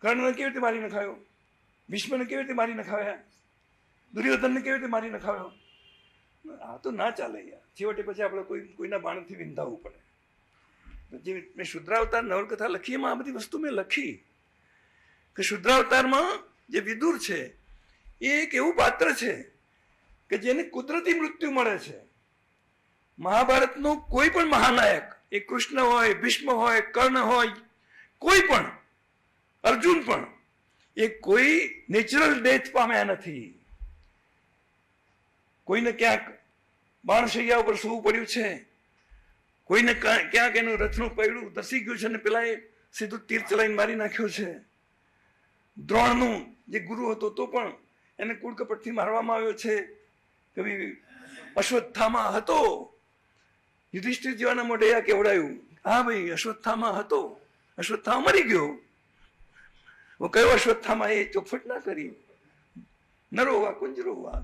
કર્ણને કેવી રીતે મારી નખાયો, ભીષ્મને કેવી રીતે મારી નખાવ્યા, દુર્યોધનને કેવી રીતે મારી નખાવ્યો. આ તો ના ચાલે યાર. છેવટે પછી આપણે કોઈના બાણથી વિંધાવવું પડે. જે મેં શુદ્રાવતાર નવલકથા લખી એમાં આ બધી વસ્તુ મેં લખી કે શુદ્રાવતારમાં જે વિદુર છે એ એક એવું પાત્ર છે કે જેને કુદરતી મૃત્યુ મળે છે. મહાભારતનો કોઈ પણ મહાનાયક, એ કૃષ્ણ હોય, ભીષ્મ હોય, કર્ણ હોય, કોઈ પણ, અર્જુન પણ, એ કોઈ નેચરલ ડેથ પામ્યા નથી. કોઈને ક્યાંક બાણશૈયા ઉપર સૂવું પડ્યું છે, કોઈને ક્યાંક એનું રથનું પૈડું ધસી ગયું છે અને પેલા એ સીધું તીર ચલાવીને મારી નાખ્યો છે. દ્રોણનું જે ગુરુ હતો તો પણ એને કૂળકપટથી મારવામાં આવ્યો છે. કવિ અશ્વત્થામા હતો, યુધિષ્ઠિર જેવાના મોઢે આ કેવડાયું, હા ભાઈ અશ્વત્થામા હતો, અશ્વત્થામા મરી ગયો. કયો અશ્વત્થામા? એ ચોખવટ ના કરી, ન રોવા કુંજ રોવા,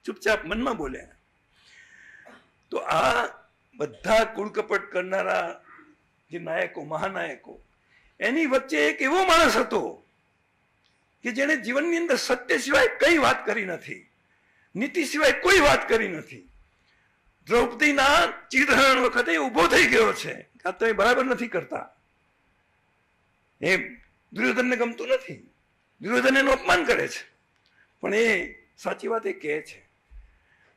ચૂપચાપ મનમાં બોલ્યા. તો આ બધા કુળકપટ કરનારા જે નાયકો, મહાનાયકો, એની વચ્ચે એક એવો માણસ હતો કે જેને જીવનની અંદર સત્ય સિવાય કઈ વાત કરી નથી, નીતિ સિવાય કોઈ વાત કરી નથી. દ્રૌપદીના ચિરહરણ વખતે ઉભો થઈ ગયો છે, આ તો એ બરાબર નથી કરતા, એ દુર્યોધનને ગમતું નથી, દુર્યોધન એનું અપમાન કરે છે, પણ એ સાચી વાત એ કહે છે.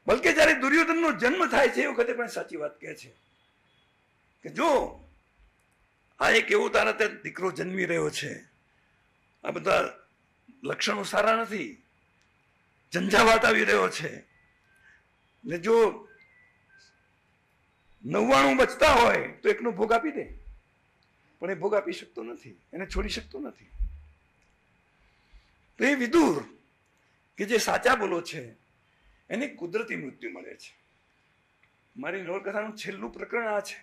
બલકે જયારે દુર્યોધનનો જન્મ થાય છે એ વખતે પણ સાચી વાત કહે છે કે જો આ એક એવો તારા ત્યાં દીકરો જન્મી રહ્યો છે, આ બધા લક્ષણો સારા નથી, ઝંઝાવાત આવી રહ્યો છે, ને જો 99 બચતા હોય તો એકનો ભોગ આપી દે, પણ એ ભોગ આપી શકતો નથી, એને છોડી શકતો નથી. તો એ વિદુર કે જે સાચા બોલો છે એને કુદરતી મૃત્યુ મળે છે. મારી નવલકથાનું છેલ્લું પ્રકરણ આ છે.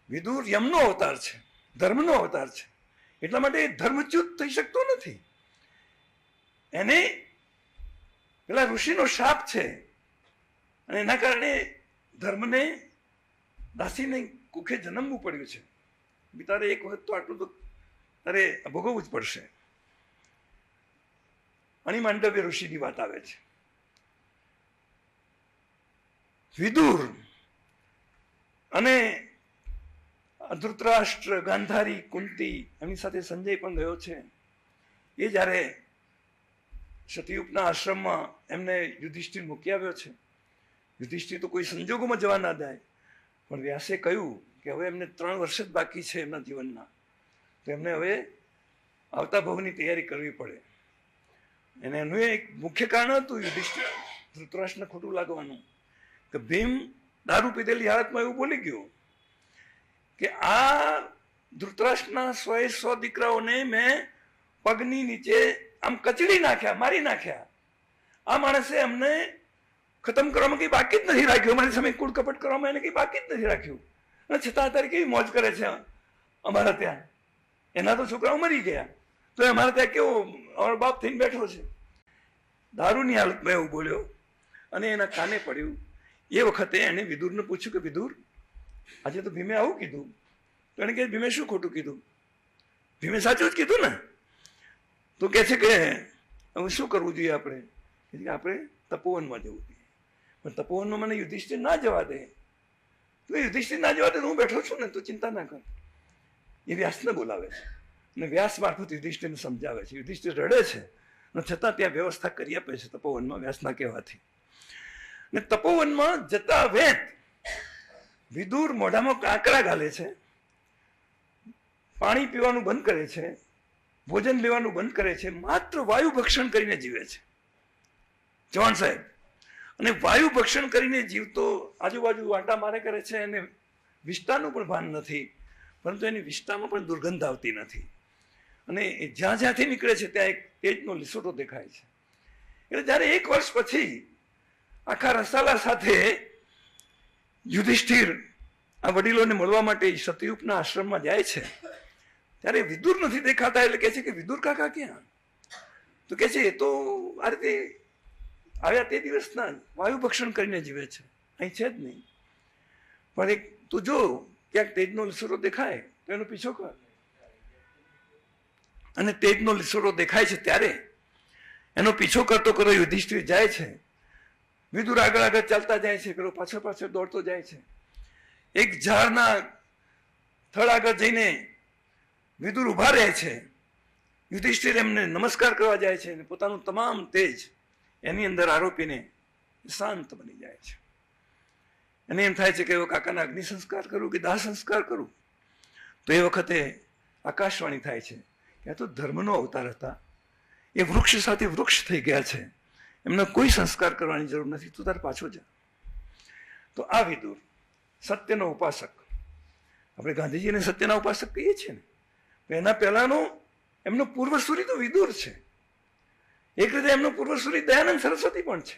વિદુર યમનો અવતાર છે, ધર્મનો અવતાર છે, એટલા માટે એ ધર્મચ્યુત થઈ શકતો નથી. એને પેલા ઋષિનો શાપ છે અને એના કારણે ધર્મને દાસીને કુખે જન્મવું પડ્યું છે. તારે એક વખત તો આટલું તો તારે ભોગવવું જ પડશે. અણિમાંડવ્ય ઋષિની વાત આવે છે. વિદુર અને ધૃતરાષ્ટ્ર, ગાંધારી, કુંતી, એમની સાથે સંજય પણ ગયો છે. એ જ્યારે સતયુગના આશ્રમમાં એમને યુધિષ્ઠિર મૂકી આવ્યો છે. યુધિષ્ઠિર તો કોઈ સંજોગોમાં જવા ના જાય, પણ વ્યાસે કહ્યું કે હવે એમને 3 વર્ષ જ બાકી છે એમના જીવનના, તો એમને હવે આવતા ભવની તૈયારી કરવી પડે. અને એનું એક મુખ્ય કારણ હતું યુધિષ્ઠિર ધૃતરાષ્ટ્રને ખોટું લાગવાનું કે ભીમ દારૂ પીધેલી હાલતમાં એવું બોલી ગયો કે આ ધૃતરાષ્ટ્રના 100 દીકરાઓને મેં પગની નીચે આમ કચડી નાખ્યા, મારી નાખ્યા. આ માણસે અમને ખતમ કરવામાં કંઈ બાકી જ નથી રાખ્યું, અમારી સામે કૂળકપટ કરવામાં એને કંઈ બાકી જ નથી રાખ્યું, અને છતાં અત્યારે કેવી મોજ કરે છે અમારા ત્યાં. એના તો છોકરાઓ મરી ગયા, તો અમારે ત્યાં કેવો અમારો બાપ થઈને બેઠો છે. દારૂની હાલતમાં એવું બોલ્યો અને એના કાને પડ્યું. એ વખતે એને વિદુરને પૂછ્યું કે વિદુર, આજે તો ભીમે આવું કીધું. તો એને કહે ભીમે શું ખોટું કીધું? ભીમે સાચું જ કીધું ને. તો કહે છે કે હવે શું કરવું જોઈએ આપણે? આપણે તપોવનમાં જવું જોઈએ. પણ તપોવનમાં મને યુધિષ્ઠિર ના જવા દે. તો યુધિષ્ઠિર ના જવા દે તો હું બેઠો છું ને, તો ચિંતા ના કર. એ વ્યાસને બોલાવે છે અને વ્યાસ મારફત યુધિષ્ઠિરને સમજાવે છે. યુધિષ્ઠિર રડે છે અને છતાં ત્યાં વ્યવસ્થા કરી આપે છે તપોવનમાં વ્યાસના કહેવાથી. ને તપોવનમાં જતા વેત વિદુર મોઢામાં કાંકરા ગાલે છે, પાણી પીવાનું બંધ કરે છે, ભોજન લેવાનું બંધ કરે છે, માત્ર વાયુ ભક્ષણ કરીને જીવે છે ચૌહાણ સાહેબ. અને વાયુ ભક્ષણ કરીને જીવતો આજુબાજુ વાંટા મારે કરે છે, એને વિષ્ટાનું પણ ભાન નથી, પરંતુ એની વિષ્ટામાં પણ દુર્ગંધ આવતી નથી. અને એ જ્યાં જ્યાંથી નીકળે છે ત્યાં એક તેજનો લીસોટો દેખાય છે. એટલે જ્યારે 1 વર્ષ પછી આખા રસાલા સાથે યુધિષ્ઠિર આ વડીલોને મળવા માટે સતયુગના આશ્રમમાં જાય છે, ત્યારે વિદુર નથી દેખાતા. એટલે કહે છે કે વિદુર કાકા ક્યાં? તો કહે છે એ તો આ રીતે આવ્યા તે દિવસના વાયુ ભક્ષણ કરીને જીવે છે, અહીં છે જ નહીં. પણ એક તું જો ક્યાંક તેજનો લીસોટો દેખાય તો એનો પીછો કર. અને તેજનો લીસોટો દેખાય છે ત્યારે એનો પીછો કરતો કરો યુધિષ્ઠિર જાય છે. વિદુર આગળ આગળ ચાલતા જાય છે, પેલો પાછળ પાછળ દોડતો જાય છે. એક ઝાડના થડ આગળ જઈને વિદુર ઉભા રહે છે. યુધિષ્ઠિર એમને નમસ્કાર કરવા જાય છે અને પોતાનું તમામ તેજ એની અંદર આરોપીને શાંત બની જાય છે. અને એમ થાય છે કે હવે કાકાના અગ્નિ સંસ્કાર કરું કે દાહ સંસ્કાર કરું. તો એ વખતે આકાશવાણી થાય છે કે આ તો ધર્મનો અવતાર હતા, એ વૃક્ષ સાથે વૃક્ષ થઈ ગયા છે, એમને કોઈ સંસ્કાર કરવાની જરૂર નથી, તું તાર પાછો જા. તો આ વિદુર સત્યનો ઉપાસક, આપણે ગાંધીજીને સત્યના ઉપાસક કહીએ છીએ ને, એના પહેલાનો એમનો પૂર્વસૂરી તો વિદુર છે. એક રીતે એમનો પૂર્વસૂરી દયાનંદ સરસ્વતી પણ છે.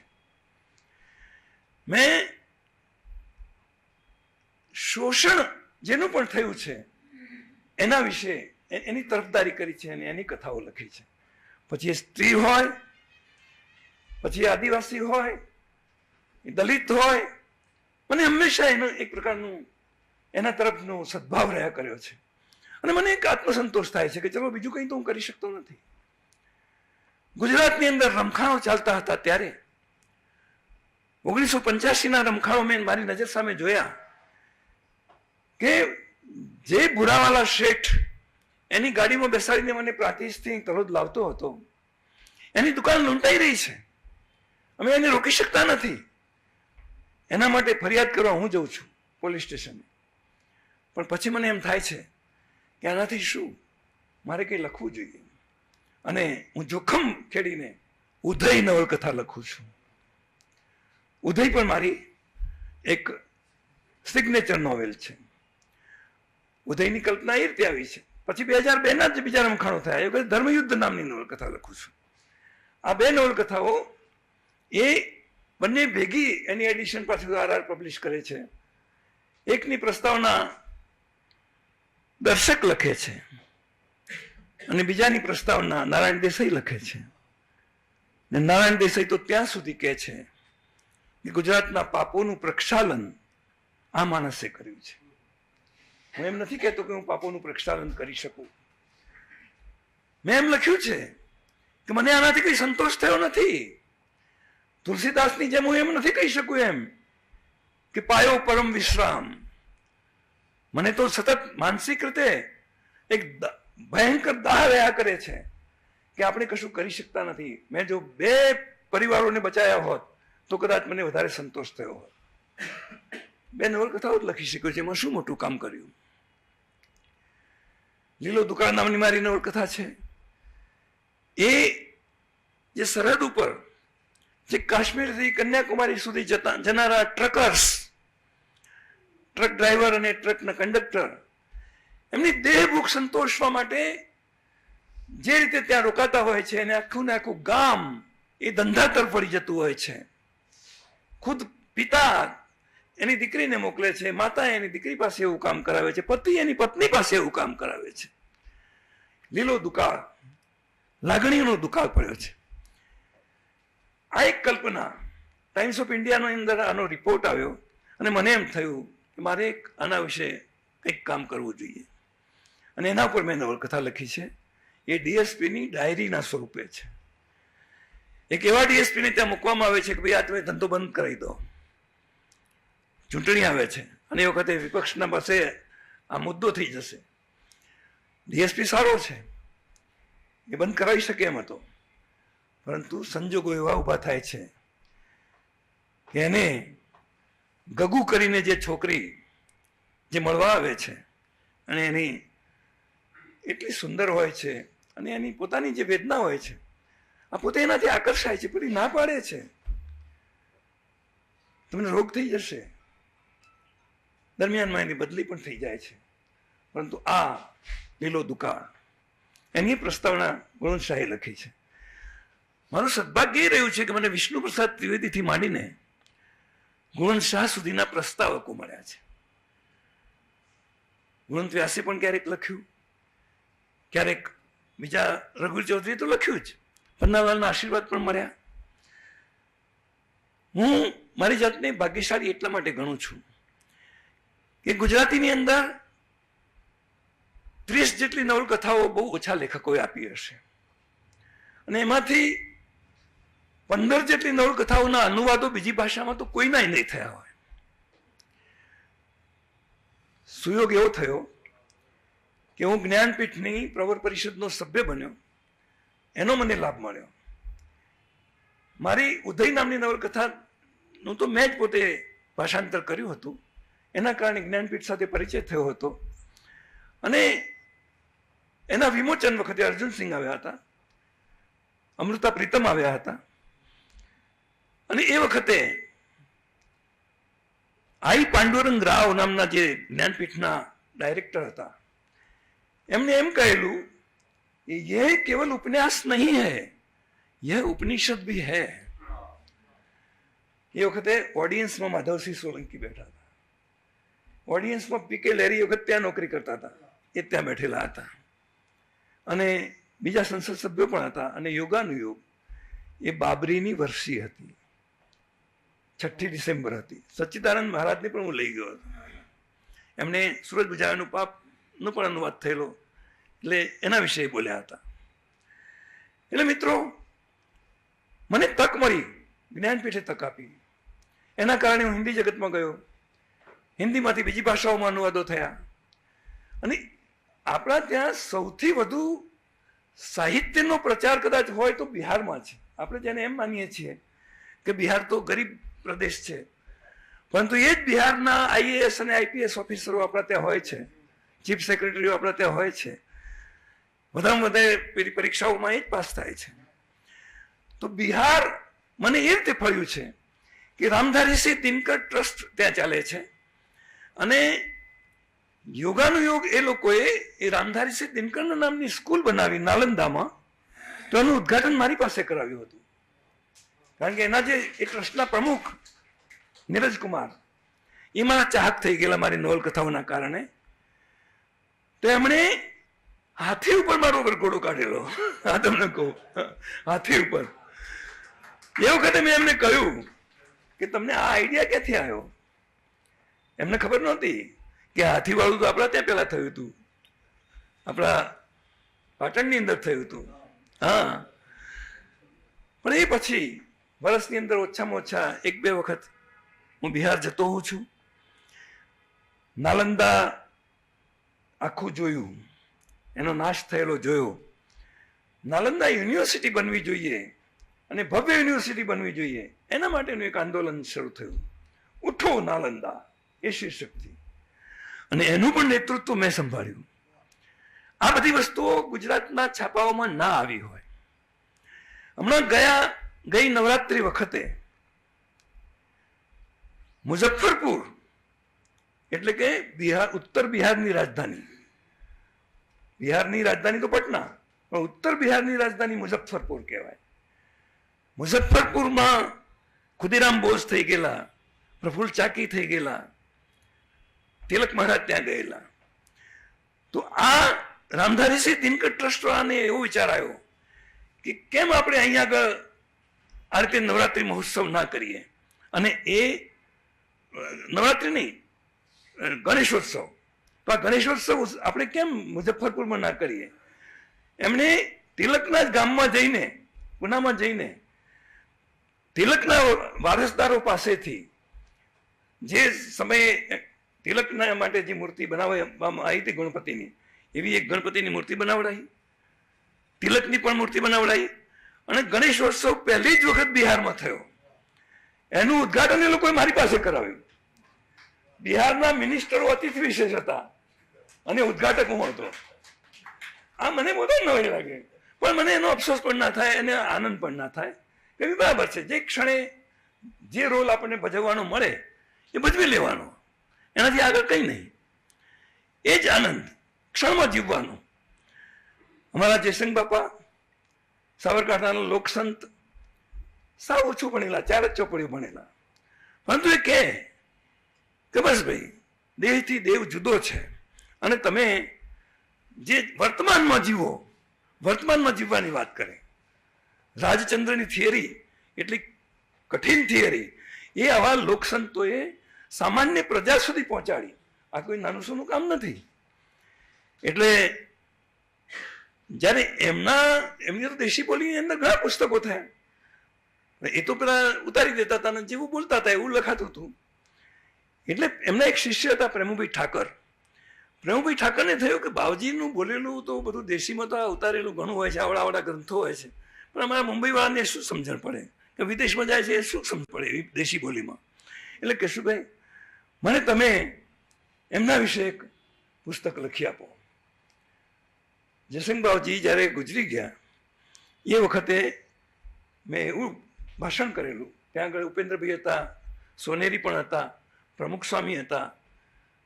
મેં શોષણ જેનું પણ થયું છે એના વિશે એની તરફદારી કરી છે અને એની કથાઓ લખી છે. પછી એ સ્ત્રી હોય, પછી આદિવાસી હોય, એ દલિત હોય, મને હંમેશા એનું એક પ્રકારનું એના તરફનો સદભાવ રહ્યા કર્યો છે. અને મને એક આત્મસંતોષ થાય છે કે ચલો બીજું કંઈ તો હું કરી શકતો નથી. ગુજરાતની અંદર રમખાણો ચાલતા હતા ત્યારે 1985ના રમખાણો મેં મારી નજર સામે જોયા કે જે ભુરાવાલા શેઠ એની ગાડીમાં બેસાડીને મને પ્રાંતિજથી તલોદ લાવતો હતો, એની દુકાન લૂંટાઈ રહી છે, અમે એને રોકી શકતા નથી. એના માટે ફરિયાદ કરવા હું જઉં છું પોલીસ સ્ટેશને. પણ પછી મને એમ થાય છે કે આનાથી શું, મારે કંઈ લખવું જોઈએ. અને હું જોખમ ખેડીને ઉદય નવલકથા લખું છું. ઉદય પણ મારી એક સિગ્નેચર નોવેલ છે. ઉદયની કલ્પના એ રીતે આવી છે. પછી 2002ના જ બીજા રમખાણો થયા, એ વખતે ધર્મયુદ્ધ નામની નવલકથા લખું છું. આ બે નવલકથાઓ એ બંને ભેગી એની એડિશન પાછું RR પબ્લિશ કરે છે. એકની પ્રસ્તાવના દર્શક લખે છે અને બીજાની પ્રસ્તાવના નારાયણ દેસાઈ લખે છે. ને નારાયણ દેસાઈ તો ત્યાં સુધી કહે છે કે ગુજરાતના પાપોનું પ્રક્ષાલન આ માણસે કર્યું છે. હું એમ નથી કહેતો કે હું પાપોનું પ્રક્ષાલન કરી શકું. મેં એમ લખ્યું છે કે મને આનાથી કઈ સંતોષ થયો નથી. તુલસીદાસની જેમ હું એમ નથી કહી શકું એમ કે પાયો પરમ વિશ્રામ. મને તો સતત માનસિક રીતે એક ભયંકર દાહ રહ્યા કરે છે કે આપણે કશું કરી શકતા નથી. મેં જો 2 પરિવારોને બચાવ્યા હોત તો કદાચ મને વધારે સંતોષ થયો હોત. 2 નવલકથાઓ જ લખી શક્યો છે, એમાં શું મોટું કામ કર્યું. લીલો દુકાળ નામની મારી નવલકથા છે. એ જે સરહદ ઉપર જે કાશ્મીરથી કન્યાકુમારી સુધી જનારા ટ્રકર્સ, ટ્રક ડ્રાઈવર અને ટ્રકના કંડક્ટર, એમની દેહ ભૂખ સંતોષવા માટે જે રીતે ત્યાં રોકાતા હોય છે અને આખું ને આખું ગામ એ ધંધા તરફ વળી જતું હોય છે. ખુદ પિતા એની દીકરીને મોકલે છે, માતા એની દીકરી પાસે એવું કામ કરાવે છે, પતિ એની પત્ની પાસે એવું કામ કરાવે છે. લીલો દુકાળ, લાગણીઓનો દુકાળ પડ્યો છે. આ એક કલ્પના ટાઈમ્સ ઓફ ઇન્ડિયાનો અંદર આનો રિપોર્ટ આવ્યો અને મને એમ થયું કે મારે આના વિશે કંઈક કામ કરવું જોઈએ. અને એના ઉપર મેં નવલકથા લખી છે. એ ડીએસપીની ડાયરીના સ્વરૂપે છે. એક એવા ડીએસપીને ત્યાં મૂકવામાં આવે છે કે ભાઈ આ તમે ધંધો બંધ કરાવી દો, ચૂંટણી આવે છે અને એ વખતે વિપક્ષના પાસે આ મુદ્દો થઈ જશે. ડીએસપી સારો છે, એ બંધ કરાવી શકે એમ હતો, પરંતુ સંજોગો એવા ઊભા થાય છે કે એને ગગુ કરીને જે છોકરી જે મળવા આવે છે અને એની એટલી સુંદર હોય છે અને એની પોતાની જે વેદના હોય છે, આ પોતે એનાથી આકર્ષાય છે, પેલી ના પાડે છે તમને રોગ થઈ જશે. દરમિયાનમાં એની બદલી પણ થઈ જાય છે. પરંતુ આ લીલો દુકાળ એની પ્રસ્તાવના ગુણવંતશાહે લખી છે. મારું સદભાગ્ય એ રહ્યું છે કે મને વિષ્ણુ પ્રસાદ ત્રિવેદીથી માંડીને ગુણવંતશાહ સુધીના પ્રસ્તાવકો મળ્યા છે. ગુણવંત વ્યાસે પણ ક્યારેક લખ્યું, ક્યારેક બીજા રઘુવીર ચૌધરીએ તો લખ્યું જ, પન્નાલાલના આશીર્વાદ પણ મળ્યા. હું મારી જાતને ભાગ્યશાળી એટલા માટે ગણું છું કે ગુજરાતીની અંદર 30 જેટલી નવલકથાઓ બહુ ઓછા લેખકોએ આપી હશે અને એમાંથી 15 જેટલી નવલકથાઓના અનુવાદો બીજી ભાષામાં તો કોઈના નહીં થયા હોય. સુયોગ એવો થયો કે હું જ્ઞાનપીઠની પ્રવર પરિષદનો સભ્ય બન્યો, એનો મને લાભ મળ્યો. મારી ઉદય નામની નવલકથા જ્ઞાનપીઠનું તો મેં જ પોતે ભાષાંતર કર્યું હતું. એના કારણે જ્ઞાનપીઠ સાથે પરિચય થયો હતો. અને એના વિમોચન વખતે અર્જુનસિંહ આવ્યા હતા, અમૃતા પ્રીતમ આવ્યા હતા. અને એ વખતે આઈ પાંડુરંગ રાવ નામના જે જ્ઞાનપીઠના ડાયરેક્ટર હતા, એમને એમ કહેલું कि यह केवल उपन्यास नहीं है, यह उपनिषद भी है. એ વખતે ઓડિયન્સમાં માધવસિંહ સોલંકી બેઠા હતા. ઓડિયન્સમાં પીકે લેરી વખત ત્યાં નોકરી કરતા હતા, એ ત્યાં બેઠેલા હતા. અને બીજા સંસદ સભ્યો પણ હતા. અને યોગાનુયોગ એ બાબરીની વર્ષી હતી, 6 ડિસેમ્બર હતી. સચ્ચિદાનંદ મહારાજને પણ હું લઈ ગયો હતો. એમને સૂરજ બુજારાનું પાપનો પણ અનુવાદ થયેલો, એટલે એના વિશે બોલ્યા હતા. એટલે મિત્રો, મને તક મળી, જ્ઞાનપીઠે તક આપી. એના કારણે હું હિન્દી જગતમાં ગયો. હિન્દીમાંથી બીજી ભાષાઓમાં અનુવાદો થયા. અને આપણા ત્યાં સૌથી વધુ સાહિત્યનો પ્રચાર કદાચ હોય તો બિહારમાં છે. આપણે જેને એમ માનીએ છીએ કે બિહાર તો ગરીબ પ્રદેશ છે, પરંતુ એ જ બિહારના આઈએએસ અને આઈપીએસ ઓફિસરો આપણા ત્યાં હોય છે, ચીફ સેક્રેટરીઓ આપણા ત્યાં હોય છે. વધારે વધારે પરીક્ષાઓમાં એ જ પાસ થાય છે. તો બિહાર મને એ રીતે ફળ્યું છે કે રામધારીસિંહ દિનકર ટ્રસ્ટ ત્યાં ચાલે છે. અને યોગાનુયોગ એ લોકોએ એ રામધારીસિંહ દિનકરના નામની સ્કૂલ બનાવી નાલંદામાં. તો એનું ઉદ્ઘાટન મારી પાસે કરાવ્યું હતું. કારણ કે એના જે એ ટ્રસ્ટના પ્રમુખ નીરજ કુમાર, એ મારા ચાહક થઈ ગયેલા મારી નવલકથાઓના કારણે. તો એમણે હાથી ઉપર મારો વરઘોડો કાઢેલો. આ તમને કહું, હાથી ઉપર. એ વખતે મેં એમને કહ્યું કે તમને આ આઈડિયા ક્યાંથી આવ્યો? એમને ખબર નહોતી કે હાથીવાળું તો આપણા ત્યાં પહેલા થયું હતું, આપણા પાટણની અંદર થયું હતું. હા, પણ એ પછી વર્ષની અંદર ઓછામાં ઓછા 1-2 વખત હું બિહાર જતો હોઉં છું. નાલંદા આખું જોયું, એનો નાશ થયેલો જોયો. નાલંદા યુનિવર્સિટી બનવી જોઈએ અને ભવ્ય યુનિવર્સિટી બનવી જોઈએ, એના માટેનું એક આંદોલન શરૂ થયું, ઉઠો નાલંદા, એ શીર્ષકથી. અને એનું પણ નેતૃત્વ મેં સંભાળ્યું. આ બધી વસ્તુઓ ગુજરાતના છાપાઓમાં ના આવી હોય. હમણાં ગઈ નવરાત્રી વખતે મુઝફ્ફરપુર, એટલે કે બિહાર, ઉત્તર બિહારની રાજધાની, બિહારની રાજધાની તો પટના, પણ ઉત્તર બિહારની રાજધાની મુઝફ્ફરપુર કહેવાય. મુઝફ્ફરપુરમાં ખુદીરામ બોઝ થઈ ગયેલા, પ્રફુલ્લ ચાકી થઈ ગયેલા, તિલક મહારાજ ત્યાં ગયેલા. તો આ રામધારીસિંહ દિનકર ટ્રસ્ટ વાળાને એવો વિચાર આવ્યો કે કેમ આપણે અહીંયા આગળ આ રીતે નવરાત્રિ મહોત્સવ ના કરીએ. અને એ નવરાત્રિ નહીં, ગણેશોત્સવ. તો આ ગણેશોત્સવ આપણે કેમ મુઝફ્ફરપુરમાં ના કરીએ? એમણે તિલકના જ ગામમાં જઈને, પુનામાં જઈને, તિલકના વારસદારો પાસેથી જે સમયે તિલકના માટે જે મૂર્તિ બનાવવામાં આવી હતી ગણપતિની, એવી એક ગણપતિની મૂર્તિ બનાવડાવી, તિલકની પણ મૂર્તિ બનાવડાવી. અને ગણેશોત્સવ પહેલી જ વખત બિહારમાં થયો. એનું ઉદ્ઘાટન એ લોકોએ મારી પાસે કરાવ્યું. બિહારના મિનિસ્ટરો અતિથિ વિશેષ હતા અને ઉદ્ઘાટક હું હતો. આ મને બધું નવાઈ લાગે, પણ મને એનો અફસોસ પણ ના થાય અને આનંદ પણ ના થાય કે બરાબર છે, જે ક્ષણે જે રોલ આપણને ભજવવાનો મળે એ ભજવી લેવાનો, એનાથી આગળ કંઈ નહીં. એ જ આનંદ, ક્ષણમાં જીવવાનો. અમારા જયસંગ બાપા સાબરકાંઠાના લોકસંત, સાવ ઓછું ભણેલા, 4 જ ચોપડીઓ ભણેલા, પરંતુ એ કહે કે બસ ભાઈ, દેહથી દેવ જુદો છે અને તમે જે વર્તમાનમાં જીવો, વર્તમાનમાં જીવવાની વાત કરે. રાજચંદ્રની થિયરી એટલી કઠિન થિયરી એ આવા લોકસંતોએ સામાન્ય પ્રજા સુધી પહોંચાડી. આ કોઈ નાનું સૂનું કામ નથી. એટલે જ્યારે એમની તો દેશી બોલીની અંદર ઘણા પુસ્તકો થયા. એ તો પેલા ઉતારી દેતા હતા ને જેવું બોલતા હતા એવું લખાતું હતું. એટલે એમના એક શિષ્ય હતા પ્રેમુભાઈ ઠાકર. પ્રેમુભાઈ ઠાકરને થયું કે બાવજીનું બોલેલું તો બધું દેશીમાં તો ઉતારેલું ઘણું હોય છે, આવડા ગ્રંથો હોય છે, પણ અમારા મુંબઈવાળાને શું સમજણ પડે કે વિદેશમાં જાય છે એ શું સમજ પડે એવી દેશી બોલીમાં. એટલે કેશુભાઈ, મને તમે એમના વિશે એક પુસ્તક લખી આપો. જયસિંહભાવજી જ્યારે ગુજરી ગયા એ વખતે મેં એવું ભાષણ કરેલું. ત્યાં આગળ ઉપેન્દ્રભાઈ હતા, સોનેરી પણ હતા, પ્રમુખ સ્વામી હતા,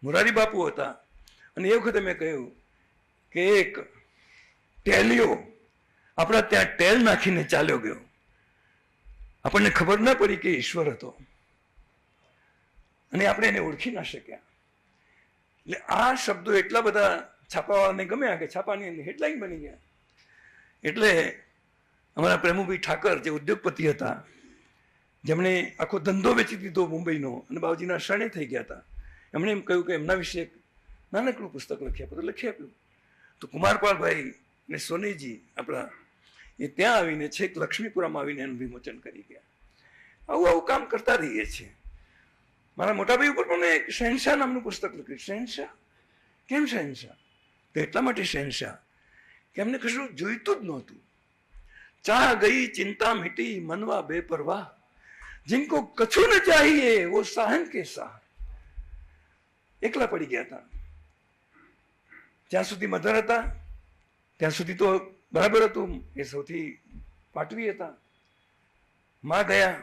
મોરારી બાપુ હતા. અને એ વખતે મેં કહ્યું કે એક ટેલિયો આપણા ત્યાં ટેલ નાખીને ચાલ્યો ગયો, આપણને ખબર ના પડી કે ઈશ્વર હતો અને આપણે એને ઓળખી ના શક્યા. એટલે આ શબ્દો એટલા બધા છાપાવાળાને ગમ્યા કે છાપાની હેડલાઇન બની ગયા. એટલે અમારા પ્રેમુભાઈ ઠાકર જે ઉદ્યોગપતિ હતા, જેમણે આખો ધંધો વેચી દીધો મુંબઈનો અને બાવજીના શરણે થઈ ગયા હતા, એમણે એમ કહ્યું કે એમના વિશે એક નાનકડું પુસ્તક લખી આપો. તો લખી આપ્યું. તો કુમારપાળભાઈ અને સોનેજી આપણા એ ત્યાં આવીને છેક લક્ષ્મીપુરામાં આવીને એનું વિમોચન કરી ગયા. આવું કામ કરતા રહીએ છીએ. મારા મોટાભાઈ ઉપર પણ એક શહેનશાહ નામનું પુસ્તક લખ્યું. શહેનશાહ? કેમ શહેનશાહ? તો એટલા માટે શહેનશાહ કે એમને કશું જોઈતું જ નહોતું. ચાહ ગઈ ચિંતા મિટી મનવા બેપરવાહ, जिनको कछु न चाहिए वो साहन के साह. એકલા પડી ગયા હતા. જ્યાં સુધી મધર હતા ત્યાં સુધી તો બરાબર હતું, એ સૌથી પાટવી હતા. માં ગયા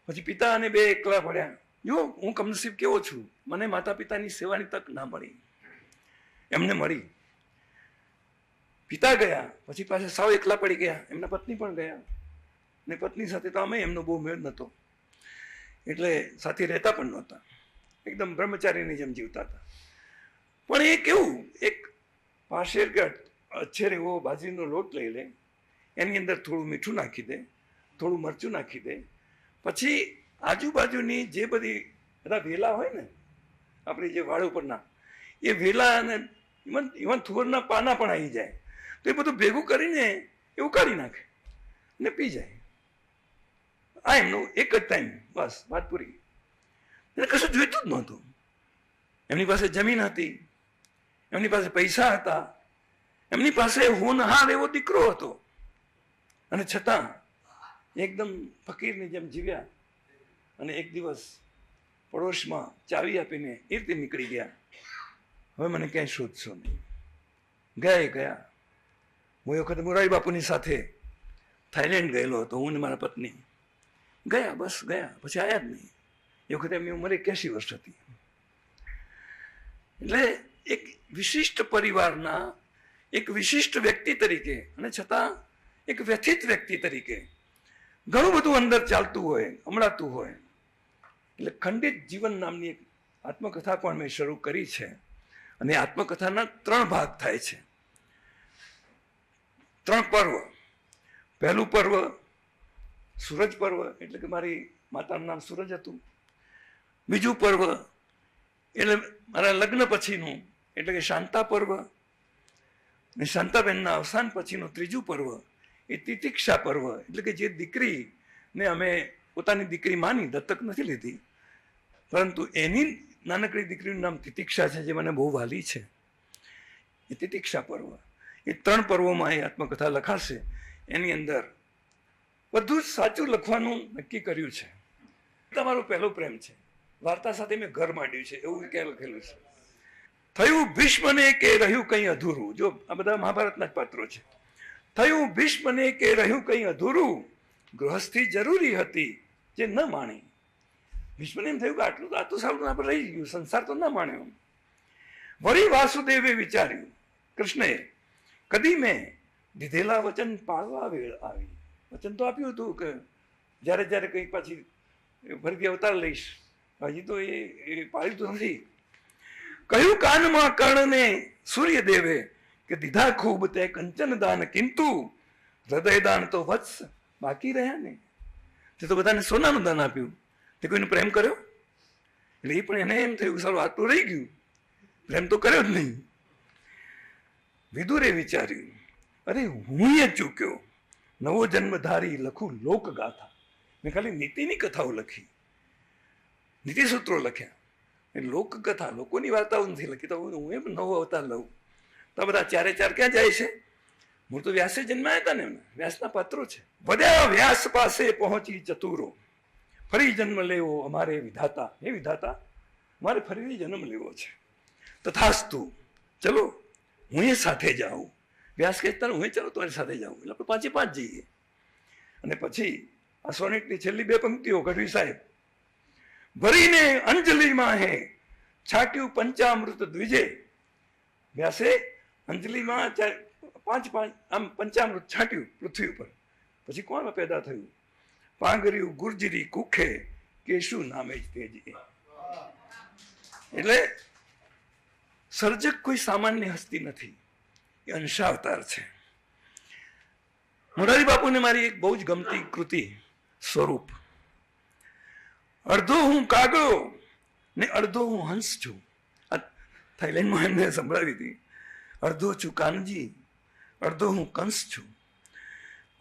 પછી પિતા અને બે એકલા પડ્યા. જો હું કમનસીબ કેવો છું, મને માતા પિતાની સેવાની તક ના મળી, એમને મળી. પિતા ગયા પછી પાછા સાવ એકલા પડી ગયા. એમના પત્ની પણ ગયા ને પત્ની સાથે તો અમે એમનો બહુ મેળ નહોતો, એટલે સાથે રહેતા પણ નહોતા. એકદમ બ્રહ્મચારીની જેમ જીવતા હતા. પણ એ કેવું, એક પાશેર કે અચ્છેર એવો બાજરીનો લોટ લઈ લે, એની અંદર થોડું મીઠું નાખી દે, થોડું મરચું નાખી દે, પછી આજુબાજુની જે બધા વેલા હોય ને આપણી જે વાળ ઉપરના, એ વેલા અને ઇવન થુવરના પાના પણ આવી જાય તો એ બધું ભેગું કરીને એ ઉકાળી નાખે ને પી જાય. આ એમનું એક જ ટાઈમ, બસ વાત પૂરી. એને કશું જોઈતું જ નહોતું. એમની પાસે જમીન હતી, એમની પાસે પૈસા હતા, એમની પાસે હોનહાર એવો દીકરો હતો, અને છતાં એકદમ ફકીરની જેમ જીવ્યા. અને એક દિવસ પડોશમાં ચાવી આપીને એ રીતે નીકળી ગયા, હવે મને ક્યાંય શોધશો નહીં. ગયા. હું એ વખતે મોરારી બાપુની સાથે થાઈલેન્ડ ગયેલો હતો, હું ને મારા પત્ની ગયા, બસ ગયા, પછી આવ્યા જ નહીં. એ વખતે એમની ઉંમર 81 વર્ષ હતી. એટલે એક વિશિષ્ટ પરિવારના એક વિશિષ્ટ વ્યક્તિ તરીકે, અને છતાં એક વ્યથિત વ્યક્તિ તરીકે ઘણું બધું અંદર ચાલતું હોય, અમળાતું હોય. એટલે ખંડિત જીવન નામની એક આત્મકથા પણ મેં શરૂ કરી છે. અને આત્મકથાના 3 ભાગ થાય છે, 3 પર્વ. પહેલું પર્વ સૂરજ પર્વ, એટલે કે મારી માતાનું નામ સૂરજ હતું. બીજું પર્વ એટલે મારા લગ્ન પછીનું, એટલે કે શાંતા પર્વ. અને શાંતાબેનના અવસાન પછીનું 3જું પર્વ એ તિતિક્ષા પર્વ, એટલે કે જે દીકરીને અમે પોતાની દીકરી માની, દત્તક નથી લીધી, પરંતુ એની નાનકડી દીકરીનું નામ તિતિક્ષા છે, જે મને બહુ વાલી છે. એ તિતિક્ષા પર્વ. એ 3 પર્વોમાં એ આત્મકથા લખાશે. એની અંદર બધું જ સાચું લખવાનું નક્કી કર્યું છે. તમારો પહેલો પ્રેમ છે. વાર્તા સાથે મેં ઘર માંડ્યું છે, એવું ક્યાં લખેલું છે. થયું ભીષ્મને કે રહ્યું કંઈ અધૂરું. જો આ બધા મહાભારતના જ પાત્રો છે. થયું ભીષ્મને કે રહ્યું કંઈ અધૂરું, ગૃહસ્થી જરૂરી હતી જે ન માણી. ભીષ્મને એમ થયું કે આટલું સારું આપણે રહી ગયું, સંસાર તો ન માણ્યો. વળી વાસુદેવે વિચાર્યું, કૃષ્ણએ, કદી મેં દીધેલા વચન પાળવા વેળ આવી. વચન તો આપ્યું હતું કે જ્યારે જ્યારે કંઈક પાછી ફરીથી અવતાર લઈશ, હજી તો એ પાળ્યું તો નથી. કહ્યું કાનમાં કર્ણને સૂર્યદેવે કે દીધા ખૂબ તે કંચન દાન, કિંતુ હૃદય દાન તો વત્સ બાકી રહ્યા ને. તે તો બધાને સોનાનું દાન આપ્યું, તે કોઈને પ્રેમ કર્યો? એટલે એ પણ એને એમ થયું સારું આટલું રહી ગયું, પ્રેમ તો કર્યો જ નહીં. વિદુરે વિચાર્યું, અરે હું એ ચૂક્યો, નવો જન્મ ધારી લખું લોકગાથા. મેં ખાલી નીતિની કથાઓ લખી, નીતિસૂત્રો લખ્યા, લોકકથા, લોકોની વાર્તાઓ નથી લખી. તો હું એમ નવો અવતાર લઉં. તો બધા 4 ક્યાં જાય છે? મૂળ તો વ્યાસે જન્માયા હતા ને એમને, વ્યાસના પાત્રો છે. વધ્યા વ્યાસ પાસે પહોંચી ચતુરો, ફરી જન્મ લેવો અમારે વિધાતા. હે વિધાતા, મારે ફરી જન્મ લેવો છે. તથાસ્તુ, ચલો હું એ સાથે જાઉં. વ્યાસ કહેતા હું ચલો તમારી સાથે જાઉં. એટલે આપણે પાંચે પાંચ જઈએ. અને પછી આ સોનેટની છેલ્લી બે પંક્તિઓ ગઢવી સાહેબ, ભરીને અંજલિમાં હે છાટ્યું પંચામૃત દ્વિજે. વ્યાસે અંજલિમાં પાંચ આમ પંચામૃત છાટ્યું પૃથ્વી ઉપર. પછી કોણ પેદા થયું? પાંગર્યું ગુર્જરી કુખે કેશુ નામે જ તેજી. એટલે સર્જક કોઈ સામાન્ય હસ્તી નથી, એ અંશાવતાર છે. મોરારી બાપુને મારી એક બહુ જ ગમતી કૃતિ સ્વરૂપ, અડધો હું કાગડો ને અડધો હું હંસ છું. આ થાઈલેન્ડમાં એમને સંભળાવી હતી. અડધો છું કાનજી, અડધો હું કંસ છું.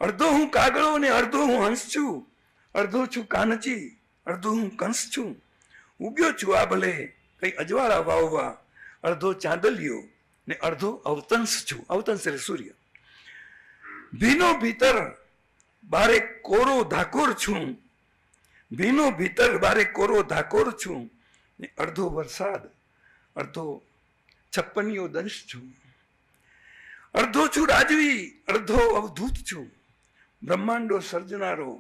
અડધો હું કાગડો ને અડધો હું હંસ છું. અડધો છું કાનજી, અડધો હું કંસ છું. ઉગ્યો છું આ ભલે કઈ અજવાળા વાવવા. અડધો ચાંદલિયો ને અડધો અવતંસ છું. અવતંસ એટલે સૂર્ય. ભીનો ભીતર બારે કોરો ધાકોર છું. ભીનો ભીતર બારે કોરો ધાકોર છું. ને અડધો વરસાદ, અડધો છપ્પનિયો દંશ છું. અડધો છું રાજવી, અડધો અવધૂત છું. બ્રહ્માંડો સર્જનારો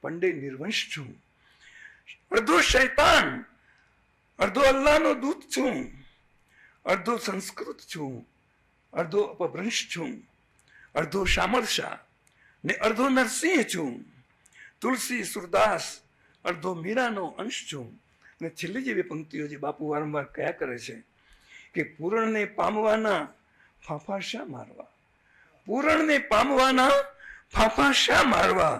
પંડે નિર્વંશ છું. અડધો શૈતાન, અડધો અલ્લાહનો દૂત છું. અડધો સંસ્કૃત છું, અડધો અપભ્રંશ છું. અડધો શામળશા ને અડધો નરસિંહ છું. તુલસી સુરદાસ, અડધો મીરાનો અંશ છું. અને છેલ્લી જેવી પંક્તિઓ જે બાપુ વારંવાર કયા કરે છે કે પૂરણને પામવાના ફાંફા શા મારવા. પૂરણને પામવાના ફાંફા શા મારવા.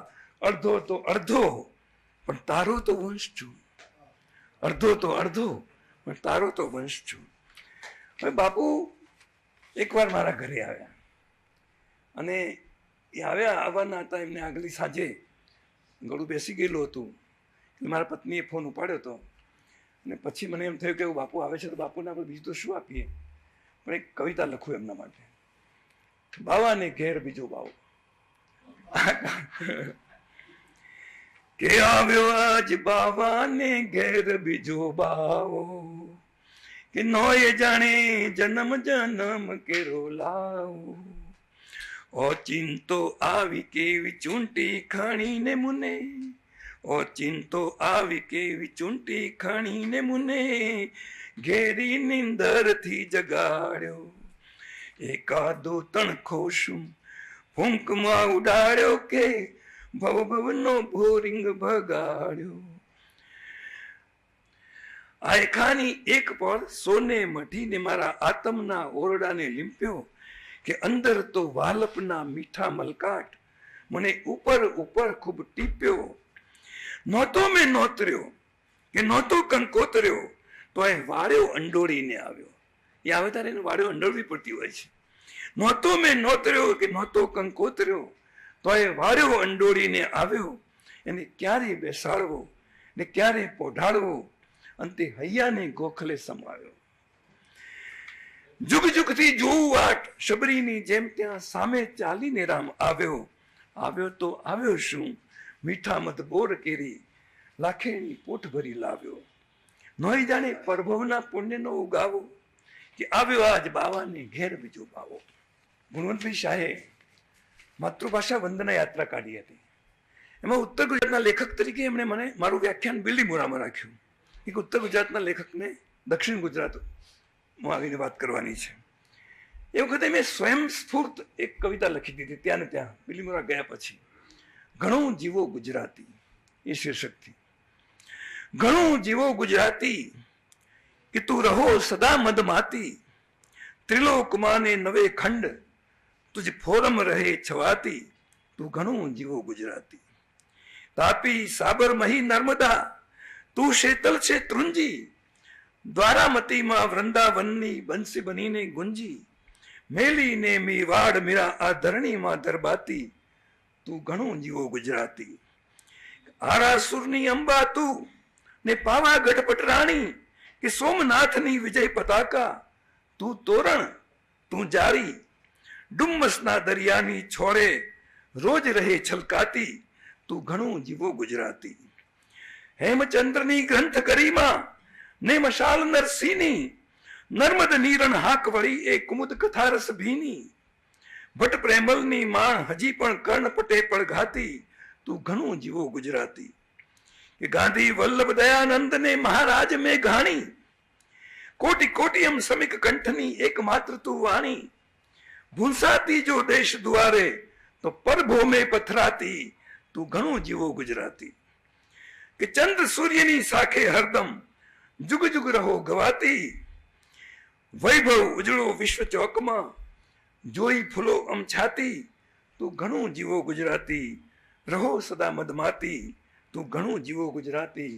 અડધો તો અડધો પણ તારો તો વંશ છું. અડધો તો અડધો પણ તારો તો વંશ છું. હવે બાપુ એકવાર મારા ઘરે આવ્યા, અને એ આવવાના હતા. એમને આગલી સાંજે ગળું બેસી ગયેલું હતું, એટલે મારા પત્નીએ ફોન ઉપાડ્યો હતો. અને પછી મને એમ થયું કે બાપુ આવે છે તો બાપુને આપણે બીજું તો શું આપીએ, પણ એક કવિતા લખું એમના માટે. બાવાને ઘેર બીજો બાવો. કે આવ્યો આજ બાવાને ઘેર બીજો બાવો, કે નોય જાણે જન્મ જન્મ કેરો લાવો. ઓચિંતો આવી કેવી ચૂંટી ખણીને મુને. ઓચિંતો આવી કેવી ચૂંટી ખણીને મુને. ઘેરી નિંદરથી જગાડ્યો. એકાદો તણખો શું ફૂંકમાં ઉડાડ્યો, કે ભવ ભવનો ભોરિંગ ભગાડ્યો. આયખાની એક પર સોને મઢીને મારા આતમના ઓરડાને લીંપ્યો, કે અંદર તો વાલપના મીઠા મલકાટ મને ઉપર ઉપર ખૂબ ટીપ્યો. નહોતો મેં નોતર્યો કે નહોતો કંકોતર્યો, તો એ વાળ્યો અંડોળીને આવ્યો. એ આવે ત્યારે એને વાળ્યો અંડોળવી પડતી હોય છે. નહોતો મેં નોતર્યો કે નહોતો કંકોતર્યો, તો એ વાળ્યો અંડોળીને આવ્યો. એને ક્યારે બેસાડવો ને ક્યારે પોઢાડવો, અંતે હૈયાને ગોખલે સમાવ્યો. જુગ જુગથી જોવું વાટ શબરીની જેમ ત્યાં સામે ચાલીને રામ આવ્યો. આવ્યો તો આવ્યો શું, મીઠા મધ બોર કેરી લાખેની પોઠ ભરી લાવ્યો. નોય જાણે પરભવના પુણ્યનો ઉગાવો, કે આવ્યો આજ બાવાને ઘેર બીજો બાવો. ગુણવંતભાઈ શાહે માતૃભાષા વંદના યાત્રા કાઢી હતી. એમાં ઉત્તર ગુજરાતના લેખક તરીકે એમણે મને મારું વ્યાખ્યાન બિલીમોરામાં રાખ્યું. એક ઉત્તર ગુજરાતના લેખકને દક્ષિણ ગુજરાતમાં આવીને વાત કરવાની છે. એ વખતે મેં સ્વયં સ્ફૂર્ત એક કવિતા લખી દીધી ત્યાં ને ત્યાં બિલીમોરા ગયા પછી. ઘણું જીવો ગુજરાતી એ શીર્ષકથી. ઘણું જીવો ગુજરાતી કે તું રહો સદા મદમાતી. ત્રિલોકમાને નવે ખંડ તુજ ફોરમ રહે છવાતી. તું ઘણું જીવો ગુજરાતી. તાપી સાબરમહી નર્મદા તું શેતલ છે તૃંજી. દ્વારામતીમાં વૃંદાવનની બંસી બનીને ગુંજી. મેલીને મેવાડ મીરા આ ધરણીમાં દરબાતી. તું ઘણું જીવો ગુજરાતી. આરાસુરની અંબા તું ને પાવાગઢ પટરાણી, કે સોમનાથની વિજય પતાકા. તું તોરણ તું જાળી ડુમ્મસના દરિયાની છોડે રોજ રહે છલકાતી, તું ઘણું જીવો ગુજરાતી. હેમચંદ્રની ગ્રંથ ગરિમા ને મશાલ નરસિંહની, નર્મદ નીરણ હાક વળી એ કુમુદ કથારસ ભીની. ભટ્ટ પ્રેમલની માણ હજી પણ કર્ણ પટે પડઘાતી, તું ઘણું જીવો ગુજરાતી. કે ગાંધી વલ્લભ દયાનંદ ને મહારાજ મેં ઘાણી, કોટી કોટી અમ સમિક કંઠની એકમાત્ર તું વાણી. ભૂંસાતી જો દેશ દ્વારે તો પરભોમે પથરાતી, તું ઘણું જીવો ગુજરાતી. કે ચંદ્ર સૂર્યની સાખે હરદમ જુગ જુગ રહો ગવાતી, વૈભવ ઉજળો વિશ્વ ચોકમાં જોઈ ફૂલો અમ છાતી, તું ઘણું જીવો ગુજરાતી. રહો સદા મદમાતી, તું ઘણું જીવો ગુજરાતી.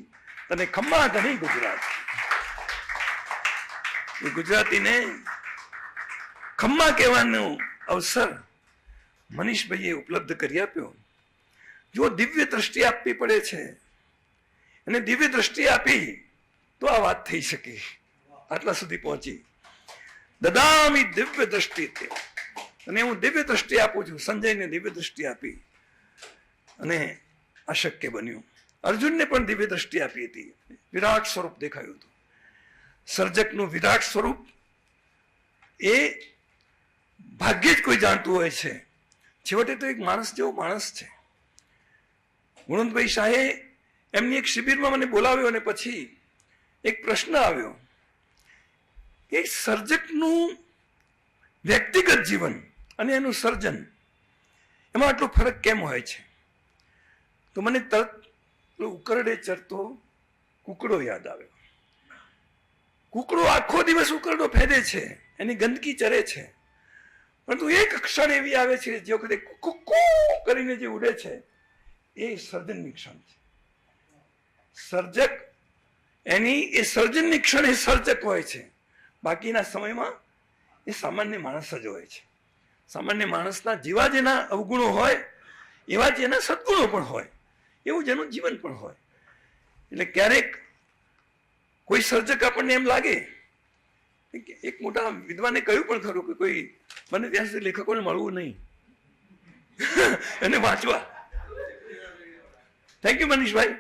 તને ખમ્મા ઘણી ગુજરાતી. એ ગુજરાતીને ખમ્મા કહેવાનો અવસર મનીષભાઈએ ઉપલબ્ધ કરી આપ્યો. જો દિવ્ય દ્રષ્ટિ આપવી પડે છે, અને દિવ્ય દ્રષ્ટિ આપી તો આ વાત થઈ શકે. આટલા સુધી પહોંચી. દદામી દિવ્ય દ્રષ્ટિ, અને હું દિવ્ય દ્રષ્ટિ આપું છું. સંજયને દિવ્ય દ્રષ્ટિ આપી અને અશક્ય બન્યું. અર્જુનને પણ દિવ્ય દ્રષ્ટિ આપી હતી. વિરાટ સ્વરૂપ દેખાયું હતું. સર્જકનું વિરાટ સ્વરૂપ એ ભાગ્યે જ કોઈ જાણતું હોય છે. છેવટે તો એક માણસ જેવો માણસ છે. ગુણવંતભાઈ શાહે એમની એક શિબિરમાં મને બોલાવ્યો અને પછી એક પ્રશ્ન આવ્યો કે સર્જકનું વ્યક્તિગત જીવન અને એનું સર્જન, એમાં આટલો ફરક કેમ હોય છે? તો મને તરત ઉકરડે ચરતો કુકડો યાદ આવ્યો. કુકડો આખો દિવસ ઉકરડો ફેદે છે, એની ગંદકી ચરે છે, પરંતુ એક ક્ષણ એવી આવે છે જે વખતે કુકુ કરીને જે ઉડે છે એ સર્જનની ક્ષણ છે. સર્જક એની એ સર્જનની ક્ષણ એ સર્જક હોય છે. બાકીના સમયમાં એ સામાન્ય માણસ જ હોય છે. સામાન્ય માણસના જેવા જેના અવગુણો હોય એવા જ એના સદગુણો પણ હોય, એવું જ એનું જીવન પણ હોય. એટલે ક્યારેક કોઈ સર્જક આપણને એમ લાગે, એક મોટા વિદ્વાને કહ્યું પણ ખરું કે કોઈ બને ત્યાં સુધી લેખકોને મળવું નહીં, એને વાંચવા. થેન્ક યુ મનીષભાઈ.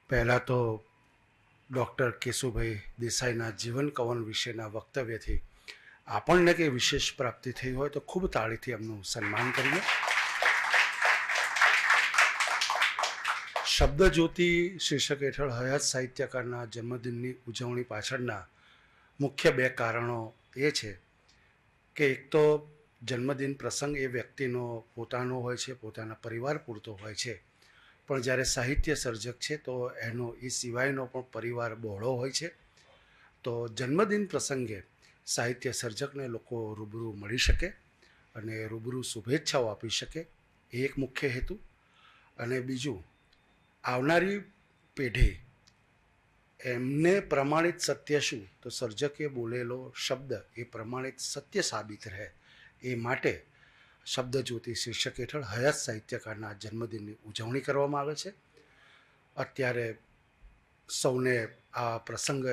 પહેલાં તો ડૉક્ટર કેશુભાઈ દેસાઈના જીવન કવન વિશેના વક્તવ્યથી આપણને કંઈ વિશેષ પ્રાપ્તિ થઈ હોય તો ખૂબ તાળીથી એમનું સન્માન કરીએ. શબ્દજ્યોતિ શીર્ષક હેઠળ હયાત સાહિત્યકારના જન્મદિનની ઉજવણી પાછળના મુખ્ય બે કારણો એ છે કે એક તો જન્મદિન પ્રસંગ એ વ્યક્તિનો પોતાનો હોય છે, પોતાના પરિવાર પૂરતો હોય છે, પણ જ્યારે સાહિત્ય સર્જક છે તો એનો એ સિવાયનો પણ પરિવાર બહોળો હોય છે. તો જન્મદિન પ્રસંગે સાહિત્ય સર્જકને લોકો રૂબરૂ મળી શકે અને રૂબરૂ શુભેચ્છાઓ આપી શકે, એ એક મુખ્ય હેતુ. અને બીજું, આવનારી પેઢી એમને પ્રમાણિત સત્ય શું, તો સર્જકે બોલેલો શબ્દ એ પ્રમાણિત સત્ય સાબિત રહે એ માટે શબ્દજ્યોતિ શીર્ષક હેઠળ હયાત સાહિત્યકારના જન્મદિનની ઉજવણી કરવામાં આવે છે. અત્યારે સૌને આ પ્રસંગ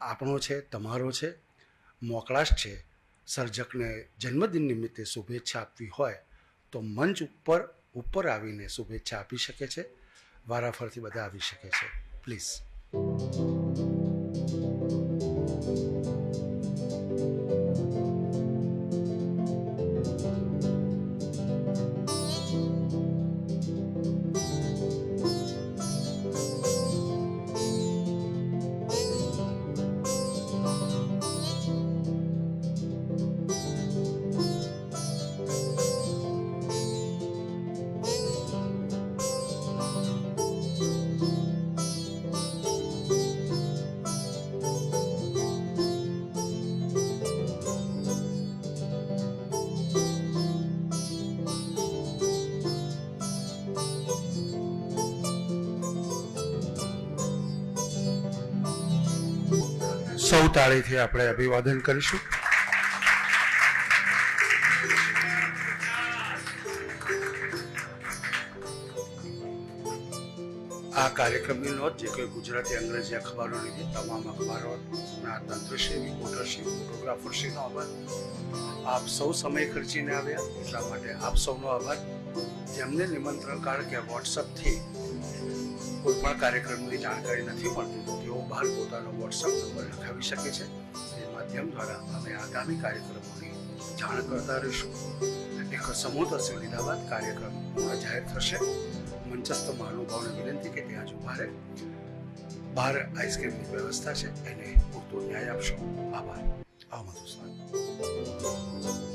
આપણો છે, તમારો છે, મોકળાશ છે. સર્જકને જન્મદિન નિમિત્તે શુભેચ્છા આપવી હોય તો મંચ ઉપર આવીને શુભેચ્છા આપી શકે છે. વારાફરતી બધા આવી શકે છે. પ્લીઝ. સૌ તાળીથી આપણે અભિવાદન કરીશું. આ આ કાર્યક્રમની નોંધ જે કોઈ ગુજરાતી અંગ્રેજી અખબારો લીધી તમામ અખબારોના તંત્રશ્રી રિપોર્ટરશ્રી ફોટોગ્રાફરશ્રીનો આભાર. આપ સૌ સમય ખર્ચીને આવ્યા એટલા માટે આપ સૌનો આભાર. જેમને નિમંત્રણ કાર્ડ કે વોટ્સઅપથી કોઈ પણ કાર્યક્રમની જાણકારી નથી મળતી તો તેઓ બહાર પોતાનો વોટ્સઅપ નંબર લખાવી શકે છે. તે માધ્યમ દ્વારા અમે આગામી કાર્યક્રમોની જાણ કરતા રહીશું. એક સમૂહ તસવીર લીધા બાદ કાર્યક્રમ જાહેર થશે. મંચસ્થ મહાનુભાવોને વિનંતી કે ત્યાં જ ઉભા રહે. બહાર આઈસ્ક્રીમની વ્યવસ્થા છે, એને પૂરતો ન્યાય આપશો. આભાર. આવો મધુસ્વામી.